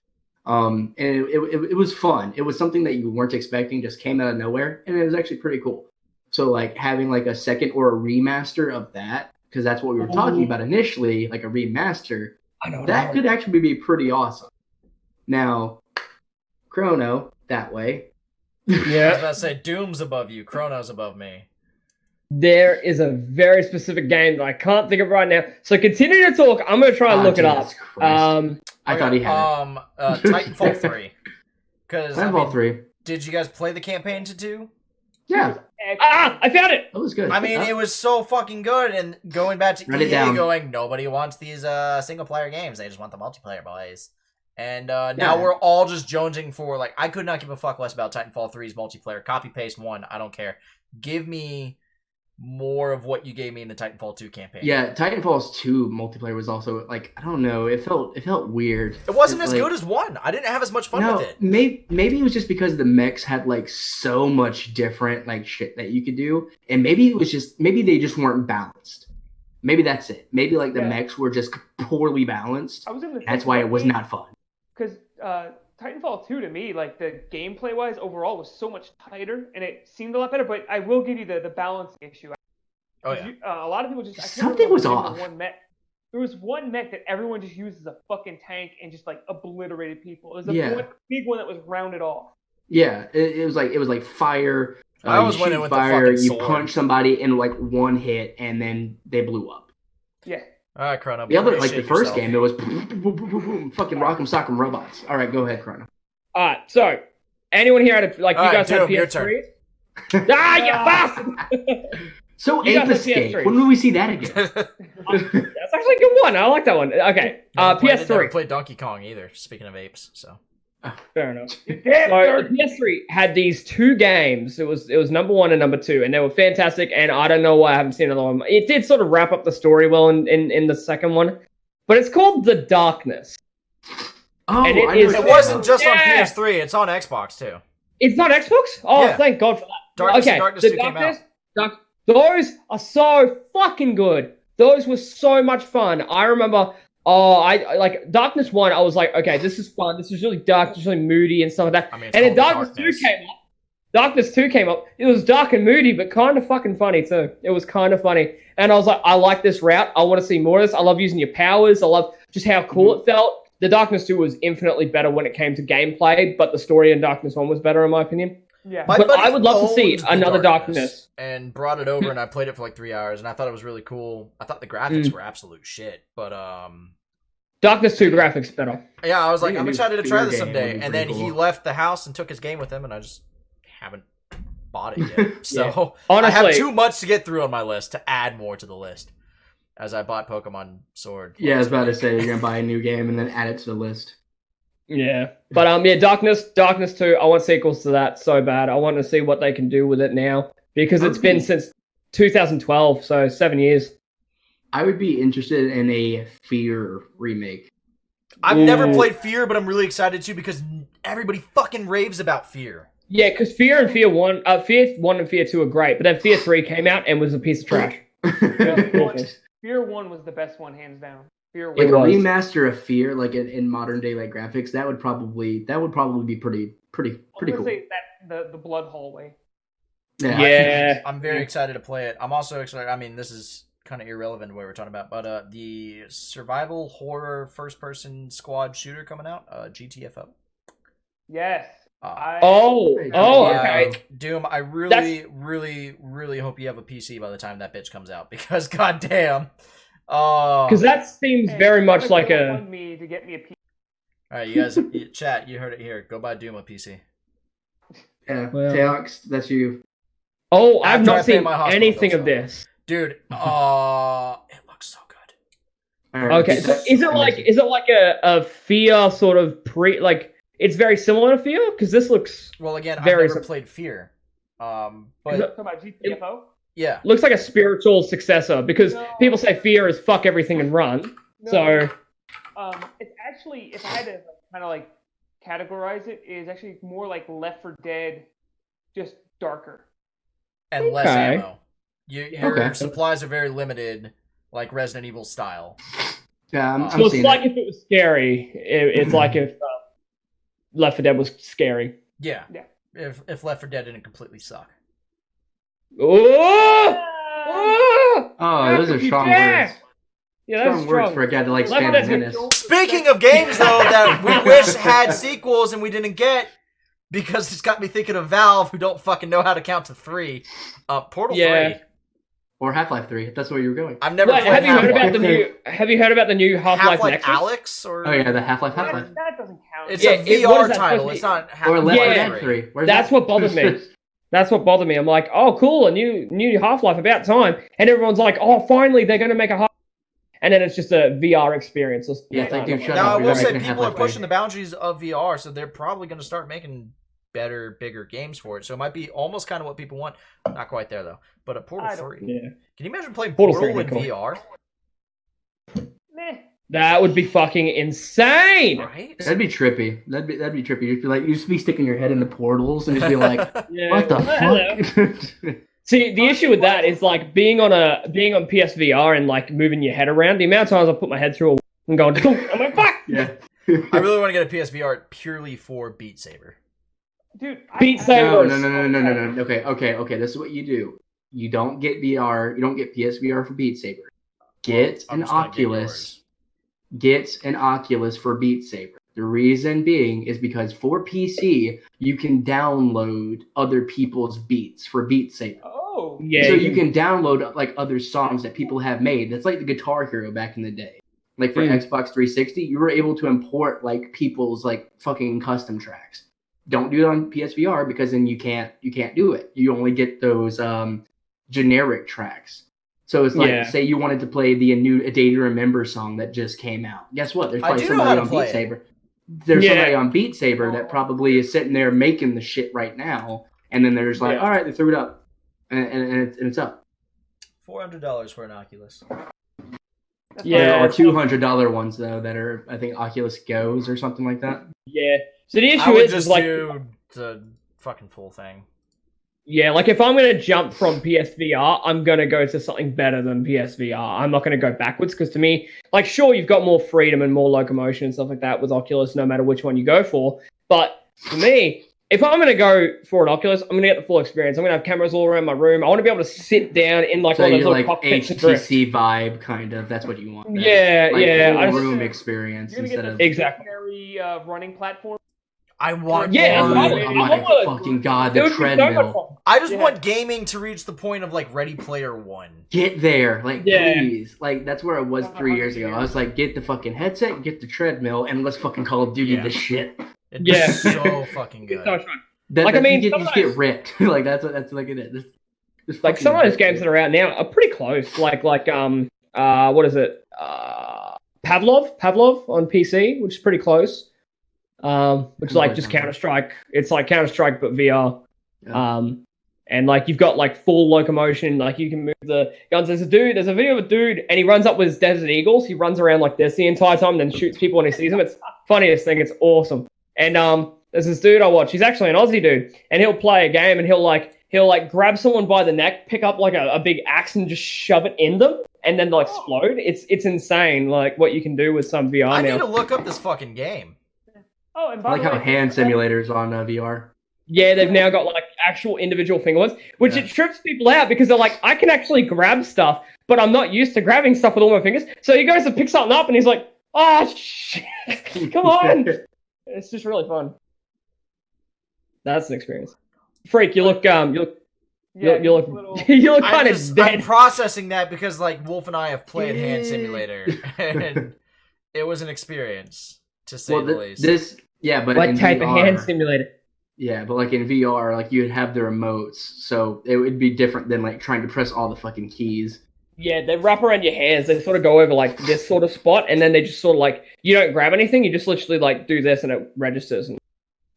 And it was fun. It was something that you weren't expecting, just came out of nowhere, and it was actually pretty cool. So like having like a second or a remaster of that, because that's what we were talking about initially, like a remaster, that could actually be pretty awesome. Now, Chrono, that way. I was about to say, Doom's above you, Chrono's above me. There is a very specific game that I can't think of right now. So continue to talk. I'm gonna try and look it up. Jesus Christ. I thought he had it. Titanfall 3. Because Titanfall 3. Did you guys play the campaign to 2? Yeah, I found it. that was good. I mean, it was so fucking good, and going back to Write it EA down. going, nobody wants these single-player games. They just want the multiplayer, boys. And now we're all just jonesing for, like, I could not give a fuck less about Titanfall 3's multiplayer. Copy-paste 1, I don't care. Give me more of what you gave me in the Titanfall 2 campaign. Yeah, Titanfall 2 multiplayer was also like, I don't know, it felt weird. It wasn't as like, good as 1. I didn't have as much fun with it. Maybe it was just because the mechs had like so much different like shit that you could do, and maybe they just weren't balanced. Maybe that's it. Maybe like the mechs were just poorly balanced. That's why it was not fun. Because Titanfall 2 to me, like the gameplay wise overall was so much tighter and it seemed a lot better, but I will give you the balance issue. Oh yeah. A lot of people just Something was off. There was one mech that everyone just used as a fucking tank and just like obliterated people. It was one big one that was rounded off. Yeah, it was like fire. I always went in with the fucking you sword. punch somebody in like one hit and then they blew up. Yeah. All right, Chrono. The other, like the first yourself. game, it was fucking rock'em sock'em robots. All right, go ahead, Chrono. All right. So, anyone here had you guys had Doom, your PS3? Ah, you bastard! So You guys have Escape. PS3s. When will we see that again? That's actually a good one. I like that one. Okay. Never PS3. played Donkey Kong either. Speaking of apes, so Fair enough. So the PS3 had these two games. It was number 1 and number 2, and they were fantastic. And I don't know why I haven't seen another one. It did sort of wrap up the story well in the second one, but it's called The Darkness. Oh, And it wasn't just on PS3. It's on Xbox too. It's not Xbox? Oh, Yeah. thank God for that. Darkness 2 came out. Those are so fucking good. Those were so much fun. I remember, I like Darkness 1. I was like, okay, this is fun. This is really dark, this is really moody and stuff like that. I mean, And then called Darkness 2 came up. Darkness 2 came up. It was dark and moody, but kind of fucking funny too. It was kind of funny. And I was like, I like this route. I want to see more of this. I love using your powers. I love just how cool it felt. The Darkness 2 was infinitely better when it came to gameplay, but the story in Darkness 1 was better in my opinion. Yeah. My But buddy I would love to see owned the another Darkness. and brought it over, and I played it for like 3 hours, and I thought it was really cool. I thought the graphics were absolute shit, but Darkness 2 graphics better. yeah, I was like, I think a I'm new excited to fear try this game someday. would be And then pretty he cool. left the house and took his game with him, and I just haven't bought it yet. So Yeah. I have Honestly- too much to get through on my list to add more to the list. As I bought Pokemon Sword. Yeah, I was about to say you're gonna buy a new game and then add it to the list. Yeah. But yeah, Darkness 2, I want sequels to that so bad. I want to see what they can do with it now. Because it's been since 2012, so 7 years. I would be interested in a Fear remake. I've never played Fear, but I'm really excited too because everybody fucking raves about Fear. Yeah, because Fear and Fear 1 and Fear 2 are great, but then Fear 3 came out and was a piece of trash. Fear 1 was the best one, hands down. Fear 1. Like a was. remaster of Fear, like in modern day like graphics, that would probably be pretty I'm cool. gonna say that the blood hallway. Yeah. I'm very excited to play it. I'm also excited. I mean, this is kind of irrelevant to what we're talking about, but the survival horror first-person squad shooter coming out, GTFO. Yes. Okay. Doom, I really, really, really hope you have a PC by the time that bitch comes out because goddamn. Because that seems very much like a... me to get me a PC. All right, you guys, chat, you heard it here. Go buy Doom a PC. Yeah, Well- Teox, that's you. Oh, I've After I not pay seen my hospital anything bills, of this. Dude, it looks so good. Okay, so is it like a Fear sort of it's very similar to Fear? Because this looks Well, again, I've very never played Fear. But Talking about GTFO? yeah, looks like a spiritual successor because people say Fear is fuck everything and run. No. So It's actually, if I had to kind of like categorize it, is actually more like Left 4 Dead, just darker. and less Okay. ammo. Your supplies are very limited, like Resident Evil style. Yeah, I'm so it's seeing like it. if it was scary. It's like if Left 4 Dead was scary. Yeah. Yeah. If Left 4 Dead didn't completely suck. Oh! Oh! Oh, those are strong Yeah. words. Yeah, that's Strong words strong. for a guy that likes Left 4 Phantom Dead's Menace. Speaking of games, though, that we wish had sequels and we didn't get, because it's got me thinking of Valve, who don't fucking know how to count to 3. Portal 3. Or Half-Life 3, if that's where you were going. I've never Wait, played have you heard Half-Life. about the new? Have you heard about the new Half-Life Half-Life Nexus? Alex? Or... Oh yeah, the Half-Life. That doesn't count. It's Yeah, a what VR is that title. supposed It's to not Or Half-Life Left 4 Yeah. Dead 3. Where's That's that? what bothered me. That's what bothered me. I'm like, oh, cool, a new Half-Life, about time. And everyone's like, oh, finally, they're going to make a Half-Life. And then it's just a VR experience. Yeah, it's like, dude, shut Now, I up. will You're say making people are Half-Life pushing the boundaries of VR, so they're probably going to start making better, bigger games for it. So it might be almost kind of what people want. Not quite there, though. But a Portal 3. Yeah. Can you imagine playing Portal Portal 3 in would be VR? Meh. That would be fucking insane. Right? That'd be trippy. That'd be trippy. You'd just be sticking your head in the portals and just be like, Yeah. what the fuck? See, the issue with that is like being on PSVR and like moving your head around. The amount of times I put my head through a and going, I'm like, fuck. Yeah. I really want to get a PSVR purely for Beat Saber. Dude, Beat Saber. No. Okay. This is what you do. You don't get VR. You don't get PSVR for Beat Saber. Get I'm an just gonna get Oculus. Get an Oculus for Beat Saber. The reason being is because for PC, you can download other people's beats for Beat Saber. Oh. Yeah. So you can download like other songs that people have made. That's like the Guitar Hero back in the day. Like for Xbox 360, you were able to import like people's like fucking custom tracks. Don't do it on PSVR because then you can't do it. You only get those generic tracks. So it's like, say you wanted to play the new A Day to Remember song that just came out. Guess what? There's probably somebody on Beat Saber. There's somebody on Beat Saber that probably is sitting there making the shit right now. And then there's like, all right, they threw it up. And it's up. $400 for an Oculus. Or $200 ones, though, that are, I think, Oculus Go's or something like that. Yeah. So the I issue would is just like, do the fucking full thing. yeah, like if I'm going to jump from PSVR, I'm going to go to something better than PSVR. I'm not going to go backwards because to me, like, sure, you've got more freedom and more locomotion and stuff like that with Oculus, no matter which one you go for. But for me, if I'm going to go for an Oculus, I'm going to get the full experience. I'm going to have cameras all around my room. I want to be able to sit down in like So one of those you're little like cockpits and drift. HTC vibe, kind of. That's what you want. Yeah, like, yeah. Full room experience You're gonna instead get of... the Exactly. secondary running platform. I want Yeah, more. I Oh my fucking god, It the would be so much treadmill. fun. I just Yeah. want gaming to reach the point of like Ready Player One. Get there. Like, Yeah. please. Like, that's where I was 3 years ago. I was like, get the fucking headset, get the treadmill, and let's fucking Call of Duty Yeah. this shit. It's Yeah. so fucking It's good. so much fun. Like, I mean, you some just of get those- ripped. Like, that's like it is. Just Like fucking some of those ripped, games dude. that are out now are pretty close. Like what is it? Pavlov on PC, which is pretty close. Which is like just Counter-Strike. It's like Counter-Strike but VR. Yeah. And like you've got like full locomotion, like you can move the guns. There's a video of a dude and he runs up with his Desert Eagles. He runs around like this the entire time, then shoots people when he sees them. It's funniest thing. It's awesome. And there's this dude I watch. He's actually an Aussie dude, and he'll play a game and he'll grab someone by the neck, pick up like a big axe and just shove it in them, and then they'll explode. It's insane, like what you can do with some VR I now. need to look up this fucking game. Oh, and I by like the how way, hand simulators on VR. Yeah, they've now got like actual individual finger ones, which it trips people out because they're like, I can actually grab stuff, but I'm not used to grabbing stuff with all my fingers. So he goes to pick something up and he's like, shit, come on. It's just really fun. That's an experience. Freak, you look yeah, you look little- you look kind I'm of dead. processing that because like Wolf and I have played Hand Simulator, and it was an experience to say the least. But What in type VR, of hand simulator? Yeah, but like in VR, like you'd have the remotes, so it would be different than like trying to press all the fucking keys. Yeah, they wrap around your hands. They sort of go over like this sort of spot, and then they just sort of like you don't grab anything. You just literally like do this, and it registers. And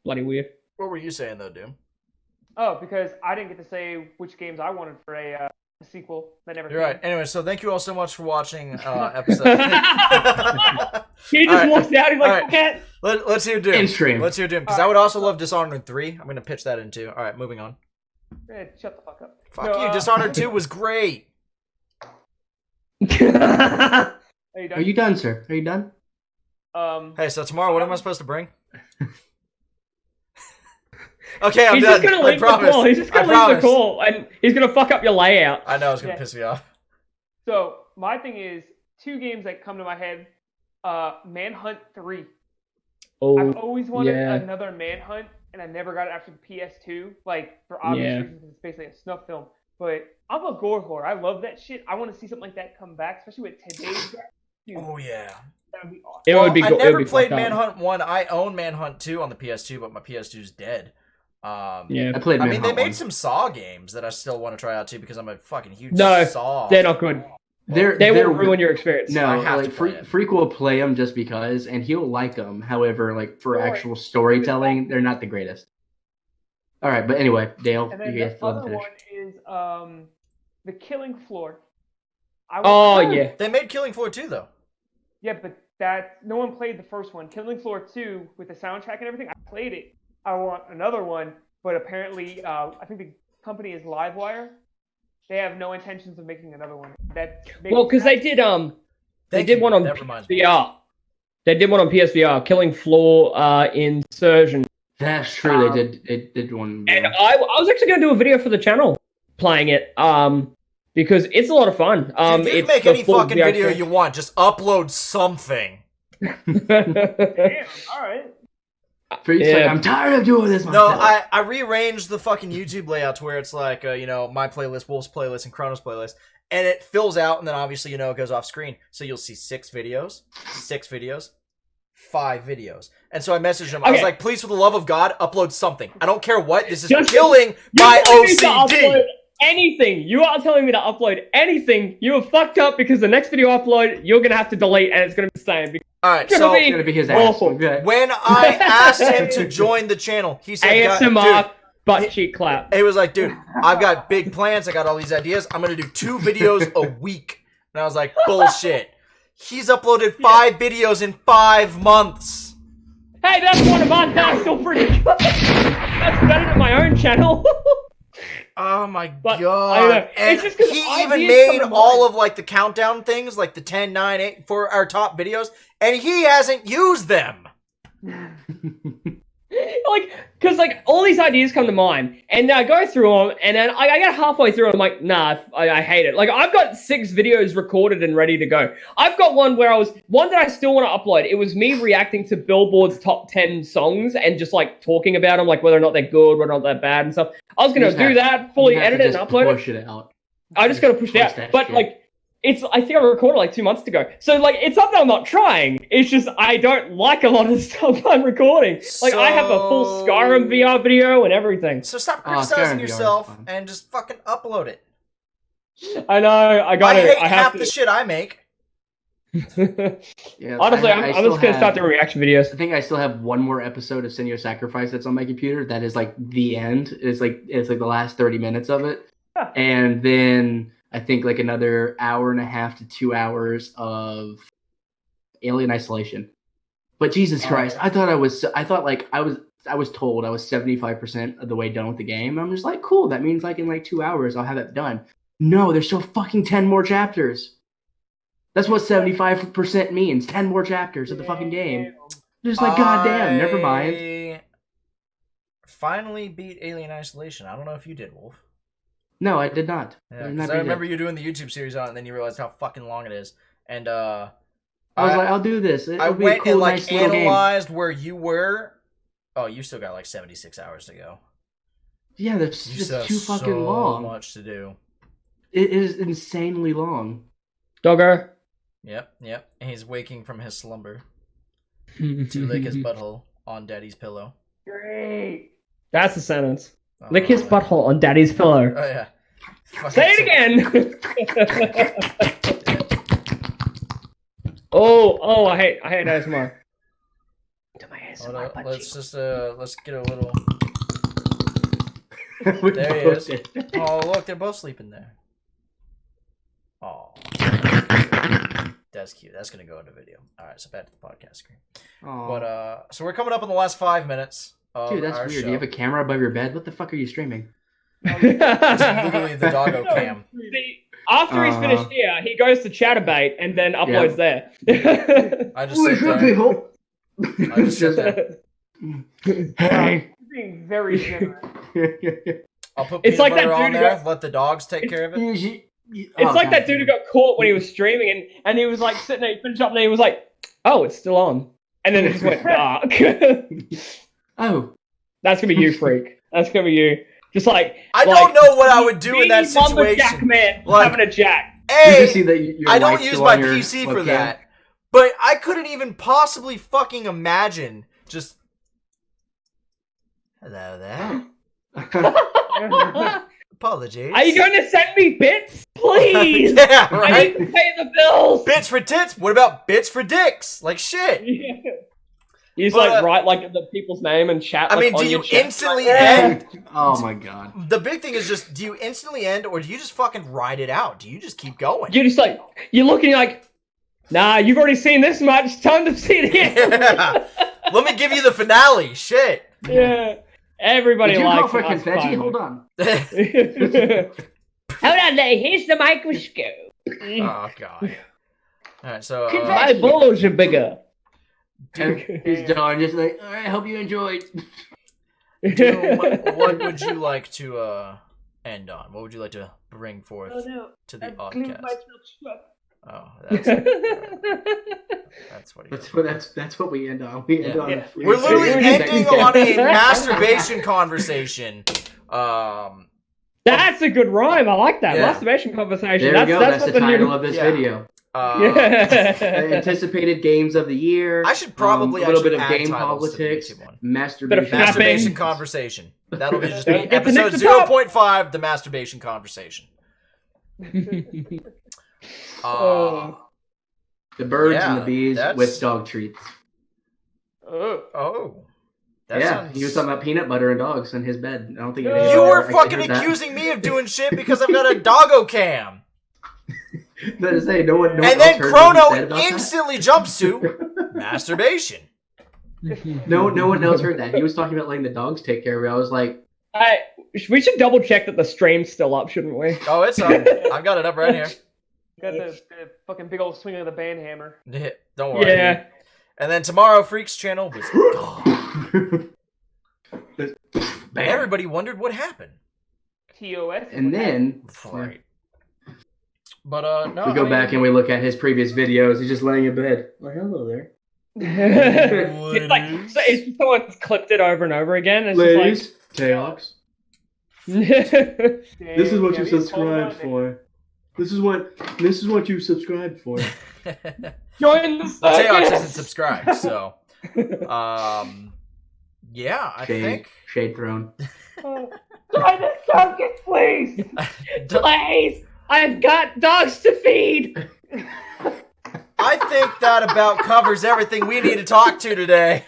bloody weird. What were you saying though, Doom? Oh, because I didn't get to say which games I wanted for a sequel. That never. You're came. right. Anyway, so thank you all so much for watching episode. He just walks out. He's like, All right. "Okay." Let's hear Doom. In stream. Let's hear Doom because I would also love Dishonored 3. I'm gonna pitch that in too. All right, moving on. Shut the fuck up. Fuck No, you. Dishonored 2 was great. Are you done? Are you done, sir? Are you done? Hey, so tomorrow, what am I supposed to bring? Okay, I'm He's done. just gonna I leave the promise. call. He's just I gonna leave the promise. call, and he's gonna fuck up your layout. I know it's gonna Yeah. piss me off. So my thing is 2 games that come to my head. Manhunt 3. Oh, I've always wanted yeah. another Manhunt, and I never got it after the PS2. Like for obvious Yeah. reasons, it's basically a snuff film. But I'm a gore whore. I love that shit. I want to see something like that come back, especially with today's graphics. Dude, Oh yeah. that would be awesome. It would be. I It never would be played fucked up. Manhunt 1. I own Manhunt 2 on the PS2, but my PS2's dead. Yeah, I played. I mean, they Manhunt made 1. some Saw games that I still want to try out too because I'm a fucking huge No, Saw. they're not good. They're They they're- will ruin your experience. No, I have like to play it. Freak will play them just because, and he'll like them. However, like for Sure. actual storytelling, they're not the greatest. All right, but anyway, Dale, And then you have the to let him other finish. one is The Killing Floor. Oh yeah. They made Killing Floor 2 though. Yeah, but no one played the first one. Killing Floor 2 with the soundtrack and everything. I played it. I want another one, but apparently, I think the company is Livewire. They have no intentions of making another one. Well, because they did They Thank did you. one on That reminds me. PSVR. They did one on PSVR, Killing Floor Insurgent. That's true. They did one. And I was actually going to do a video for the channel playing it, because it's a lot of fun. Dude, you can It's make the any full fucking VR video experience. you want. Just upload something. Damn, alright. Freak's like, Yeah. I'm tired of doing this No, myself. I rearranged the fucking YouTube layout to where it's like, my playlist, Wolf's playlist, and Chrono's playlist. And it fills out, and then obviously, it goes off screen. So you'll see 6 videos, 5 videos. And so I messaged him. I was Okay. like, please, for the love of God, upload something. I don't care what. This is Just- killing You're my telling me to OCD. upload anything. You are telling me to upload anything. You are fucked up because the next video I upload, you're going to have to delete, and it's going to be the same. All right, It's so gonna It's be gonna be his awful. ass. Okay. when I asked him to join the channel, he said, ASMR dude, butt cheek clap. he was like, dude, I've got big plans. I got all these ideas. I'm going to do 2 videos a week. And I was like, bullshit. He's uploaded 5 videos in 5 months. Hey, that's one of mine. That's still pretty good. That's better than my own channel. Oh my But, god. I know. And It's just 'cause he ideas even come made to all mind. of like the countdown things, like the 10, 9, 8 for our top videos, and he hasn't used them. Because all these ideas come to mind, and then I go through them, and then I get halfway through, and I'm like, nah, I hate it. Like, I've got 6 videos recorded and ready to go. I've got one that I still want to upload. It was me reacting to Billboard's top 10 songs and just like talking about them, like whether or not they're good, whether or not they're bad and stuff. I was gonna do that, fully You have edit to it and just upload it. push it out. I just gotta push it Push out. that But shit. I think I recorded like 2 months ago. So it's not that I'm not trying. It's just I don't like a lot of stuff I'm recording. I have a full Skyrim VR video and everything. So stop Oh, Skyrim criticizing VR is yourself fun. and just fucking upload it. I know. I got I it. hate I half have the to. shit I make. Yeah, Honestly, I I'm still just gonna start have- doing reaction videos. I think I still have one more episode of Send Your Sacrifice that's on my computer. That is like the end. It's like the last 30 minutes of it, and then I think like another hour and a half to 2 hours of Alien Isolation. But Jesus Christ, I thought I was told I was 75% of the way done with the game. I'm just like, cool. That means like in like 2 hours I'll have it done. No, there's still fucking 10 more chapters. That's what 75% means. 10 more chapters of the fucking game. Just like, goddamn, never mind. I finally beat Alien Isolation. I don't know if you did, Wolf. No, I did not. Yeah, I did because not I beat remember it. you doing the YouTube series on it, and then you realized how fucking long it is. And I was like, I'll do this. It'll I be went a cool, and like nice little game. analyzed where you were. Oh, you still got like 76 hours to go. Yeah, that's You just still have too fucking so long. much to do. It is insanely long. Doggo. Yep. And he's waking from his slumber to lick his butthole on Daddy's pillow. Great. That's the sentence. Oh, Lick his man. butthole on Daddy's pillow. Oh yeah. Say it again. oh, I hate ASMR. To my ASMR butt let's cheek. just let's get a little. We There he both is. did. Oh, look, they're both sleeping there. Oh, that's cute. That's gonna go into video. All right, so back to the podcast screen. Aw. But so we're coming up on the last 5 minutes of Dude, that's our weird. show. You have a camera above your bed? What the fuck are you streaming? It's literally the doggo cam. See, after he's finished here, he goes to Chatterbait and then uploads there. I just sit there. I just sit there. Hey. You're being very generous. I'll put It's peanut like that butter on dude who there. got- Let the dogs take care of it. It's like that dude who got caught when he was streaming and he was like sitting there, he finished up and he was like, oh, it's still on. And then it just went dark. Oh. That's gonna be you, freak. That's gonna be you. Just like I don't know what I would do in that beanie lumberjack situation. man Like- having a jack. Did you A, see that your I don't light's use still my on your PC for webcam? that, but I couldn't even possibly fucking imagine just. Hello there. Apologies. Are you going to send me bits? Please! Yeah, I right. need to pay the bills! Bits for tits. What about bits for dicks? Like shit. Yeah. You just But, like write like the people's name and chat. I Like, mean, on do your you chat. instantly end? Oh my god. The big thing is just, do you instantly end, or do you just fucking ride it out? Do you just keep going? You're just like, you look and you're like, nah, you've already seen this much. It's time to see it again. Yeah. Let me give you the finale. Shit. Yeah. Everybody Did you call likes for Us confetti? Five. Hold on. Hold on there. Here's the microscope. Oh god. All right, so My balls are bigger. He's done. Just like, all right, hope you enjoyed. Doom, what would you like to end on? What would you like to bring forth to the Oddcast? Oh, that's what. That's what we end on. We end Yeah. on. Yeah. We're literally Yeah. ending on a masturbation conversation. That's a good rhyme. I like that. Yeah. Masturbation conversation. There we go. That's what the title new... of this Yeah. video. Yeah. Anticipated games of the year. I should probably a little actually bit of add game titles to the politics, YouTube one. masturbation. Masturbation conversation. That'll be just be Don't forget to episode nick the top. 0.5, the masturbation conversation. The birds Yeah, and the bees that's- with dog treats. Oh. That Yeah, sounds... he was talking about peanut butter and dogs in his bed. I don't think You anyone were ever fucking heard that. accusing me of doing shit because I've got a doggo cam. But to say, no one And else then heard what he said Chrono about that? instantly jumps to masturbation. No one else heard that. He was talking about letting the dogs take care of it. I was like, We should double check that the stream's still up, shouldn't we? Oh, it's up. I've got it up right here. Got the fucking big old swing of the band hammer. Yeah, don't worry. Yeah. And then tomorrow, Freak's channel was gone. bam. Everybody wondered what happened. TOS. And then Right. But no, we go back and we look at his previous videos. He's just laying in bed. Like, hello there. It's like it's someone's clipped it over and over again. It's Ladies, Teox. just like This is what you subscribed for. This is what you subscribed for. join the Teox circus. isn't subscribed, so yeah, I think Shade thrown. Join the circus, please. Please, I've got dogs to feed. I think that about covers everything we need to talk to today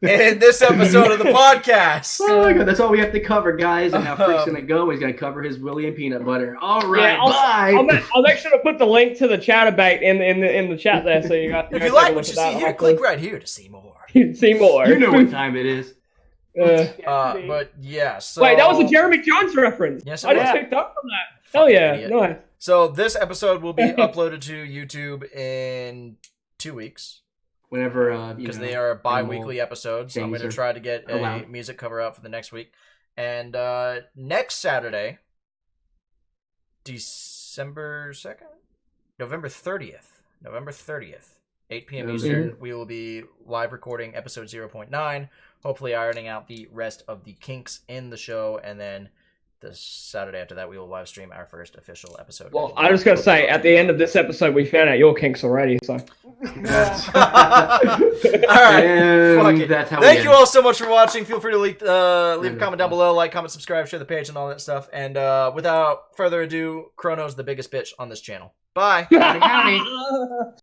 in this episode of the podcast. Oh my god, that's all we have to cover, guys. And now Freak's gonna go. He's gonna cover his Willy and peanut butter. All right, bye. I'll make sure to put the link to the Chatterbait in the chat there, so you got. If you like what you see here, click right here to see more. See more. You know what time it is. But yeah, so Wait, that was a Jeremy Jones reference. Yes, it I was. just picked up from that. Oh yeah, idiot. nice. So this episode will be uploaded to YouTube in 2 weeks Whenever because they are bi-weekly episodes. So I'm going to things try to get a allowed. music cover out for the next week. And next Saturday, December 2nd? November 30th, 8 p.m. Eastern, we will be live recording episode 0.9, hopefully ironing out the rest of the kinks in the show, and then the Saturday after that, we will live stream our first official episode. Well, I just gotta say, at the end of this episode, we found out your kinks already. So That's, All right. and Fuck it. that's how Thank we you end. all so much for watching. Feel free to leave a comment down below, like, comment, subscribe, share the page, and all that stuff. And without further ado, Chrono's the biggest bitch on this channel. Bye. Howdy, howdy.